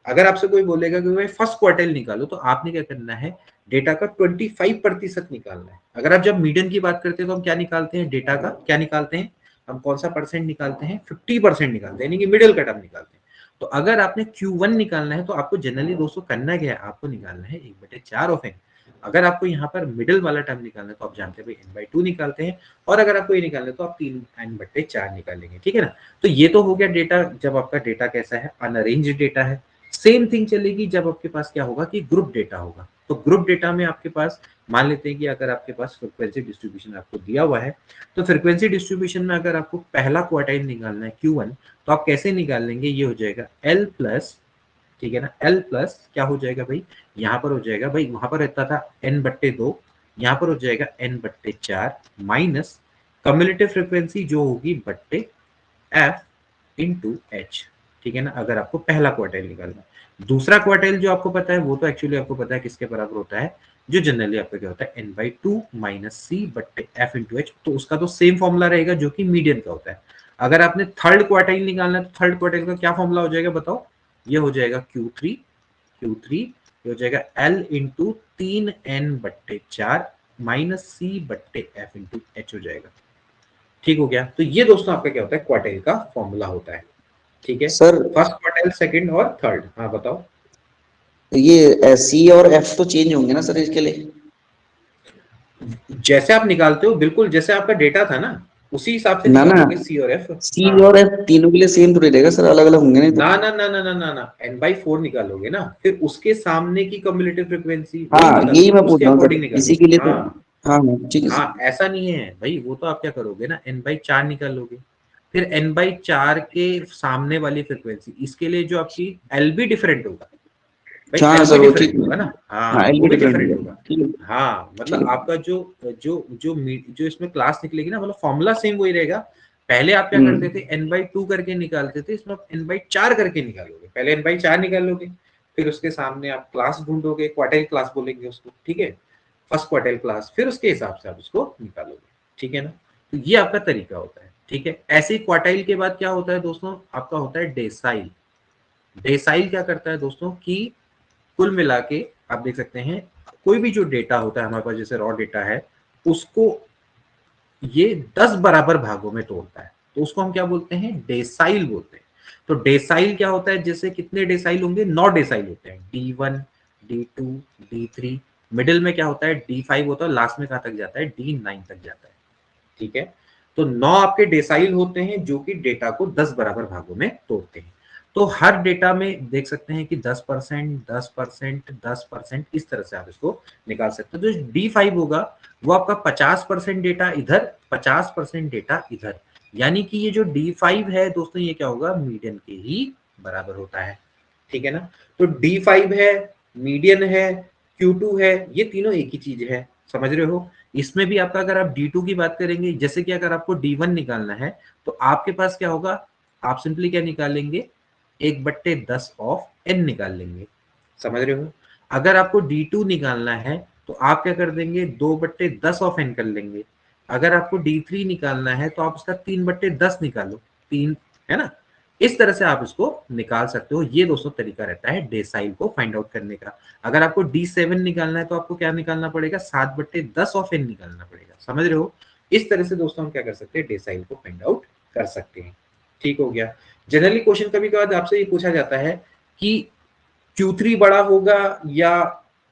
अगर आपसे कोई बोलेगा कि भाई फर्स्ट क्वार्टाइल निकालो, तो आपने क्या करना है, डेटा का 25% निकालना है। अगर आप जब मीडियन की बात करते हैं तो हम क्या निकालते हैं, डेटा का क्या निकालते हैं, हम कौन सा परसेंट निकालते हैं, 50% निकालते हैं, यानी कि मिडिल का टर्म निकालते हैं। तो अगर आपने Q1 निकालना है तो आपको जनरली दोस्तों करना क्या है, आपको निकालना है 1/4 ऑफ n। अगर आपको यहाँ पर मिडिल वाला टर्म निकालना है तो आप जानते हैं भाई n/2 निकालते हैं, और अगर आपको ये निकालना है तो आप 3n/4 निकालेंगे, ठीक है ना। तो ये तो हो गया डेटा, जब आपका डेटा कैसा है, अनअरेंज्ड डेटा है। सेम थिंग चलेगी जब आपके पास क्या होगा कि ग्रुप डेटा होगा। तो ग्रुप डेटा में आपके पास, मान लेते हैं कि अगर आपके पास फ्रीक्वेंसी डिस्ट्रीब्यूशन आपको दिया हुआ है, तो फ्रीक्वेंसी डिस्ट्रीब्यूशन में अगर आपको पहला क्वार्टाइल निकालना है Q1, तो आप कैसे निकाल लेंगे, ये हो जाएगा L प्लस, ठीक है ना, L प्लस क्या हो जाएगा भाई, यहाँ पर हो जाएगा भाई, वहां पर रहता था n/2, यहाँ पर हो जाएगा n/4 माइनस कम्युलेटिव फ्रीक्वेंसी जो होगी बट्टे एफ इंटू एच, ठीक है ना, अगर आपको पहला क्वार्टाइल निकालना है। दूसरा क्वार्टाइल जो आपको पता है वो तो एक्चुअली आपको पता है किसके बराबर होता है, जो जनरली आपका क्या होता है n/2 माइनस सी बट्टे एफ इंटू एच, तो उसका तो सेम फॉर्मूला रहेगा जो कि मीडियन का होता है। अगर आपने थर्ड क्वार्टाइल निकालना है तो थर्ड क्वार्टाइल का क्या फॉर्मूला हो जाएगा बताओ, ये हो जाएगा Q3 ये हो जाएगा L into 3n/4 minus c बट्टे एफ इंटू एच हो जाएगा। ठीक हो गया, तो ये दोस्तों आपका क्या होता है, क्वार्टाइल का फॉर्मूला होता है। ठीक है, सर फर्स्ट क्वार्टाइल, सेकंड और थर्ड। हाँ बताओ। ये सी और एफ तो चेंज होंगे ना सर इसके लिए? जैसे आप निकालते हो बिल्कुल जैसे आपका डेटा था ना उसी हिसाब से ना ना, निकालोगे सी और एफ। सी हाँ, और एफ तीनों के लिए सेम तो रहेगा सर, अलग अलग होंगे नहीं तो? ना ना ना ना ना ना ना, n/4 निकालोगे ना, फिर उसके सामने की कम्युलेटिव फ्रीक्वेंसी वही हाँ यही निकालोगे, मैं पूछ उसके रहा हूँ अकॉर्डिंग सर, इसी के निकालोगे। लिए तो। हाँ हाँ हाँ ठीक है हाँ, सर। ऐसा नहीं है भाई, वो तो आप क्या करोगे ना, n/4 निकालोगे, फिर n/4 के सामने वाली फ्रीक्वेंसी, इसके लिए जो आपकी एल भी डिफरेंट होगा भाई, हाँ एल भी सर वो ठीक डिफरेंट है। होगा ना, हाँ हाँ एल वो बी भी डिफरेंट डिफरेंट होगा, होगा। ठीक है। हाँ मतलब ठीक आपका जो जो इसमें क्लास निकलेगी ना, मतलब फॉर्मूला सेम वही रहेगा। पहले आप क्या है। करते थे, n/2 करके निकालते थे, इसमें आप n/4 करके निकालोगे, पहले n/4 निकालोगे, फिर उसके सामने आप क्लास ढूंढोगे, क्वार्टाइल क्लास बोलेंगे उसको, ठीक है, फर्स्ट क्वार्टाइल क्लास, फिर उसके हिसाब से आप उसको निकालोगे। ठीक है ना, तो ये आपका तरीका होता है। ठीक है, ऐसे ही क्वार्टाइल के बाद क्या होता है दोस्तों, आपका होता है डेसाइल। डेसाइल क्या करता है दोस्तों कि कुल मिला के आप देख सकते हैं, कोई भी जो डेटा होता है हमारे पास, जैसे रॉ डेटा है, उसको ये 10 बराबर भागों में तोड़ता है, तो उसको हम क्या बोलते हैं, डेसाइल बोलते हैं। तो डेसाइल क्या होता है, जैसे कितने डेसाइल होंगे, 9 डेसाइल होते हैं, D1 D2 D3, मिडिल में क्या होता है, D5 होता है, लास्ट में कहां तक जाता है, D9 तक जाता है। ठीक है, तो 9 आपके डेसाइल होते हैं जो कि डेटा को 10 बराबर भागों में तोड़ते हैं। तो हर डेटा में देख सकते हैं कि 10%, 10%, 10%, इस तरह से आप इसको निकाल सकते हो। तो D5 होगा वो आपका 50% डेटा इधर, 50% डेटा इधर, यानी कि ये जो D5 है दोस्तों, ये क्या होगा, मीडियन के ही बराबर होता है। ठीक है ना, तो D5 है, मीडियन है, Q2 है, ये तीनों एक ही चीज है, समझ रहे हो। इसमें भी आपका अगर आप D2 की बात करेंगे, जैसे कि अगर आपको D1 निकालना है तो आपके पास क्या होगा, आप सिंपली क्या निकालेंगे, 1/10 ऑफ n निकाल लेंगे, समझ रहे हो। अगर आपको D2 निकालना है तो आप क्या कर देंगे, 2/10 ऑफ n कर लेंगे। अगर आपको D3 निकालना है तो आप उसका 3/10 निकालो, 3, है ना। इस तरह से आप इसको निकाल सकते हो। ये दोस्तों तरीका रहता है डेसाइल को फाइंड आउट करने का। अगर आपको D7 निकालना है तो आपको क्या निकालना पड़ेगा, 7/10 ऑफ n निकालना पड़ेगा, समझ रहे हो। इस तरह से दोस्तों हम क्या कर सकते हैं, डेसाइल को फाइंड आउट कर सकते हैं। ठीक हो गया। जनरली क्वेश्चन कभी कभार आपसे ये पूछा जाता है कि Q3 बड़ा होगा या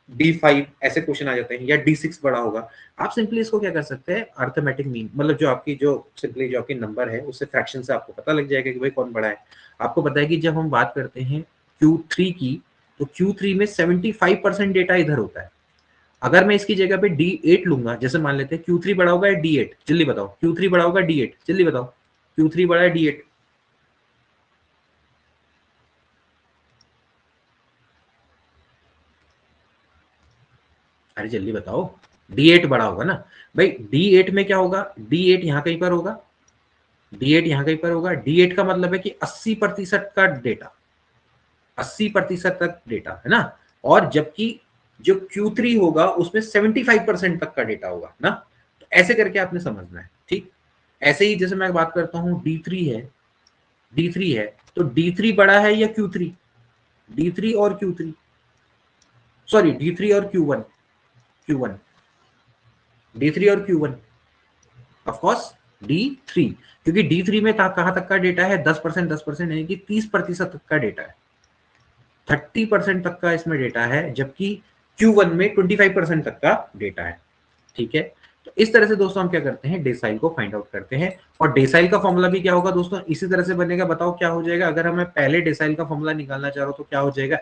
D5, ऐसे क्वेश्चन आ जाते हैं, या D6 बड़ा होगा। आप सिंपली इसको क्या कर सकते हैं, अर्थमेटिक मीन, मतलब जो आपकी जो सिंपली जो आपकी नंबर है उससे फ्रैक्शन से आपको पता लग जाएगा कि भाई कौन बड़ा है। आपको पता है कि जब हम बात करते हैं Q3 की, तो Q3 में 75% डेटा इधर होता है। अगर मैं इसकी जगह पे D8 लूंगा, जैसे मान लेते हैं Q3 बड़ा होगा या D8, जल्दी बताओ, Q3 बड़ा होगा D8, जल्दी बताओ, Q3 बड़ा है D8, अरे जल्दी बताओ। D8 बड़ा होगा ना भाई, D8 में क्या होगा, D8 यहाँ कहीं पर होगा, D8 यहाँ कहीं पर होगा। D8 का मतलब है कि 80% का डेटा, 80% तक डेटा है ना, और जबकि जो Q3 होगा उसमें 75% तक का डेटा होगा ना। तो ऐसे करके आपने समझना है, ठीक। ऐसे ही जैसे मैं बात करता हूँ D3 है, D3 है, तो D3 बड़ा है या Q3, D3 और Q3, सॉरी D3 और Q1, Q1, D3 और Q1, ऑफ कोर्स D3, क्योंकि D3 में कहां तक का डेटा है, 10%, 10% यानी कि 30% तक का डेटा है, 30% तक का इसमें डेटा है, जबकि Q1 में 25% तक का डेटा है। ठीक है, तो इस तरह से दोस्तों हम क्या करते हैं, डेसाइल को फाइंड आउट करते हैं। और डेसाइल का फॉर्मूला भी क्या होगा दोस्तों, इसी तरह से बनेगा। बताओ क्या हो जाएगा, अगर हमें पहले डेसाइल का फॉर्मूला निकालना चाह रहा हूं तो क्या हो जाएगा,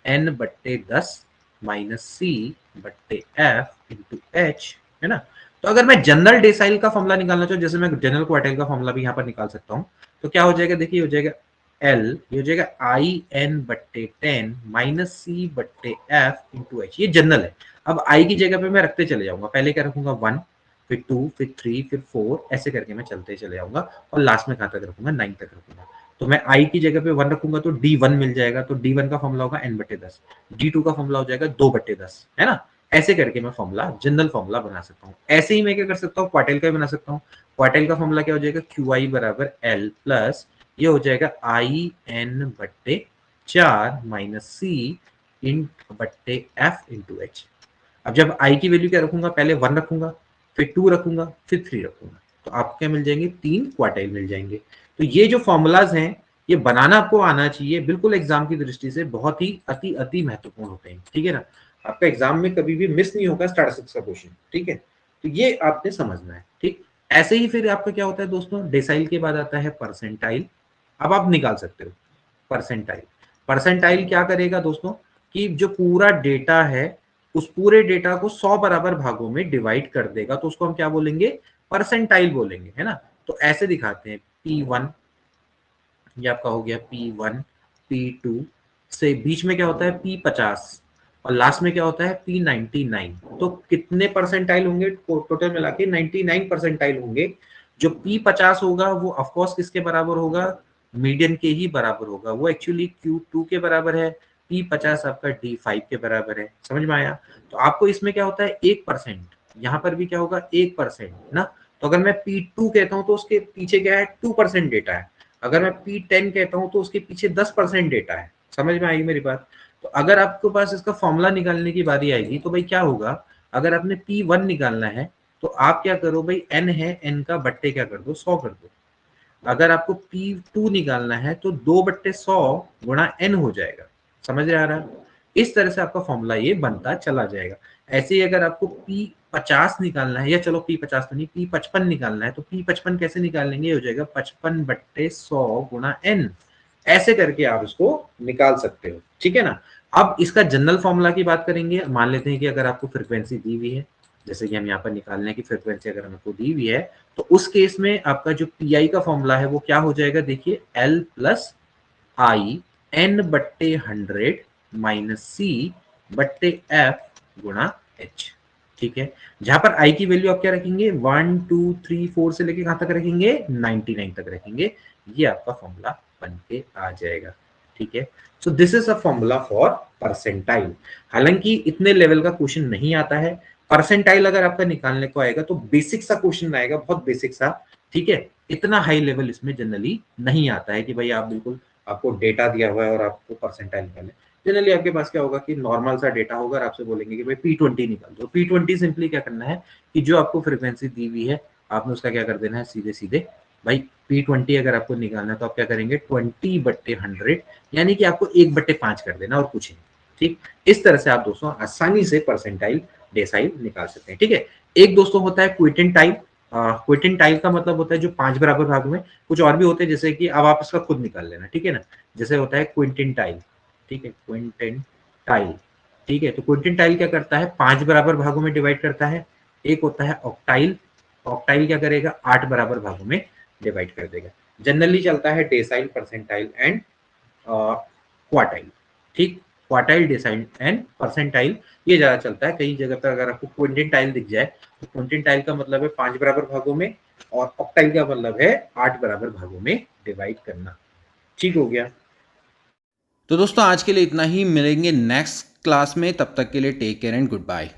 L+N/10 माइनस सी बट्टे एफ इंटू एच, है ना। तो अगर मैं जनरल डेसाइल का फॉर्मूला निकालना चाहूँ, जैसे मैं जनरल क्वार्टाइल का फॉर्मूला भी यहाँ पर निकाल सकता हूँ, तो क्या हो जाएगा, देखिए हो जाएगा L, ये हो जाएगा IN/10 माइनस सी बट्टे एफ इंटू एच, ये जनरल है। अब आई की जगह पे मैं रखते चले जाऊंगा, पहले क्या रखूंगा 1, फिर 2, फिर 3, फिर 4, ऐसे करके मैं चलते चले जाऊंगा और लास्ट में कहां तक रखूंगा, 9 तक रखूंगा। तो मैं i की जगह पे 1 रखूंगा तो d1 मिल जाएगा, तो d1 का फॉर्मूला होगा n/10, d2 का फॉर्मूला हो जाएगा 2/10, है ना। ऐसे करके मैं फॉर्मूला, जनरल फॉर्मूला बना सकता हूँ। ऐसे ही मैं क्या कर सकता हूँ, क्वार्टाइल का भी बना सकता हूँ। क्वार्टाइल का फॉर्मूला क्या हो जाएगा, QI बराबर L प्लस ये हो जाएगा IN/4 माइनस C बट्टे F इंटू H। अब जब i की वैल्यू क्या रखूंगा, पहले 1 रखूंगा, फिर 2 रखूंगा, फिर 3 रखूंगा, तो आपको क्या मिल जाएंगे, 3 क्वार्टाइल मिल जाएंगे। तो ये जो फॉर्मूलाज हैं ये बनाना आपको आना चाहिए, बिल्कुल एग्जाम की दृष्टि से बहुत ही अति अति महत्वपूर्ण होते हैं, ठीक है ना। आपका एग्जाम में कभी भी मिस नहीं होगा स्टैटिस्टिक्स का क्वेश्चन, ठीक है। तो ये आपने समझना है, ठीक। ऐसे ही फिर आपका क्या होता है दोस्तों, डेसाइल के बाद आता है परसेंटाइल। अब आप निकाल सकते हो परसेंटाइल। परसेंटाइल क्या करेगा दोस्तों, कि जो पूरा डेटा है उस पूरे डेटा को 100 बराबर भागों में डिवाइड कर देगा, तो उसको हम क्या बोलेंगे, परसेंटाइल बोलेंगे, है ना। तो ऐसे दिखाते हैं, P1 ये आपका हो गया P1, P2 से बीच में क्या होता है P50 और लास्ट में क्या होता है P99। तो कितने परसेंटाइल होंगे टोटल मिला के, 99 परसेंटाइल होंगे। जो P50 होगा वो ऑफकोर्स किसके बराबर होगा, मीडियन के ही बराबर होगा, वो एक्चुअली Q2 के बराबर है। P50 आपका D5 के बराबर है, समझ में आया। तो आपको इसमें क्या होता है 1%, यहाँ पर भी क्या होगा 1% ना। तो अगर मैं P2 कहता हूँ तो उसके पीछे क्या है 2% डेटा है। अगर मैं P10 कहता हूं तो उसके पीछे 10% डेटा है, समझ में आएगी मेरी बात। तो अगर आपके पास इसका फॉर्मूला निकालने की बारी आएगी तो भाई क्या होगा, अगर आपने P1 निकालना है तो आप क्या करो भाई, n है, n का बट्टे क्या कर दो 100 कर दो। अगर आपको P2 निकालना है तो 2/100 गुणा n हो जाएगा, समझ आ रहा है। इस तरह से आपका फॉर्मूला ये बनता चला जाएगा। ऐसे ही अगर आपको P50 निकालना है, या चलो P50 तो नहीं, P55 निकालना है, तो P55 कैसे निकालेंगे, हो जाएगा 55/100 गुणा n। ऐसे करके आप इसको निकाल सकते हो, ठीक है ना। अब इसका जनरल फॉर्मूला की बात करेंगे। मान लेते हैं कि अगर आपको फ्रीक्वेंसी दी हुई है, जैसे कि हम यहाँ पर निकालने की फ्रीक्वेंसी अगर हमको दी हुई है, तो उस केस में आपका जो पी का फॉर्मूला है वो क्या हो जाएगा, देखिए L प्लस आई N/100 माइनस C बट्टे F गुणा H, ठीक है। जहां पर I की वैल्यू आप क्या रखेंगे, 1 2 3 4 से लेके कहां तक रखेंगे, 99 तक रखेंगे। ये आपका फॉर्मूला बन के आ जाएगा, ठीक है। So this is a formula for percentile. हालांकि इतने लेवल का क्वेश्चन नहीं आता है। परसेंटाइल अगर आपका निकालने को आएगा तो बेसिक सा क्वेश्चन आएगा, बहुत बेसिक सा, ठीक है। इतना हाई लेवल इसमें जनरली नहीं आता है कि भाई आप बिल्कुल, आपको डेटा दिया हुआ है और आपको परसेंटाइल निकालना है। जनरली आपके पास क्या होगा कि नॉर्मल सा डेटा होगा और आपसे बोलेंगे कि भाई P20 निकाल दो। P20 सिंपली क्या करना है कि जो आपको फ्रीक्वेंसी दी हुई है आपने उसका क्या कर देना है, सीधे सीधे भाई P20 अगर आपको निकालना है तो आप क्या करेंगे 20/100, यानी कि आपको 1/5 कर देना और कुछ नहीं, ठीक। इस तरह से आप दोस्तों आसानी से परसेंटाइल डेसाइल निकाल सकते हैं, ठीक है। एक दोस्तों होता है क्विंटिनटाइल। क्विंटिनटाइल का मतलब होता है जो 5 बराबर भागों में, कुछ और भी होते हैं जैसे कि अब आप इसका खुद निकाल लेना, ठीक है ना। जैसे होता है क्विंटिनटाइल, ठीक है, क्विंटिनटाइल, ठीक है। तो क्विंटिनटाइल क्या करता है, 5 बराबर भागों में डिवाइड करता है। एक होता है ऑक्टाइल, ऑक्टाइल क्या करेगा 8 बराबर भागों में डिवाइड कर देगा। जनरली चलता है डेसाइल, परसेंटाइल एंड क्वार्टाइल, ठीक। क्वार्टाइल, डेसाइल एंड परसेंटाइल ये ज्यादा चलता है। कई जगह पर अगर आपको क्विंटिनटाइल दिख जाए तो क्विंटिनटाइल का मतलब है 5 बराबर भागों में, और ऑक्टाइल का मतलब है 8 बराबर भागों में डिवाइड करना, ठीक हो गया। तो दोस्तों आज के लिए इतना ही, मिलेंगे नेक्स्ट क्लास में, तब तक के लिए take care and good bye.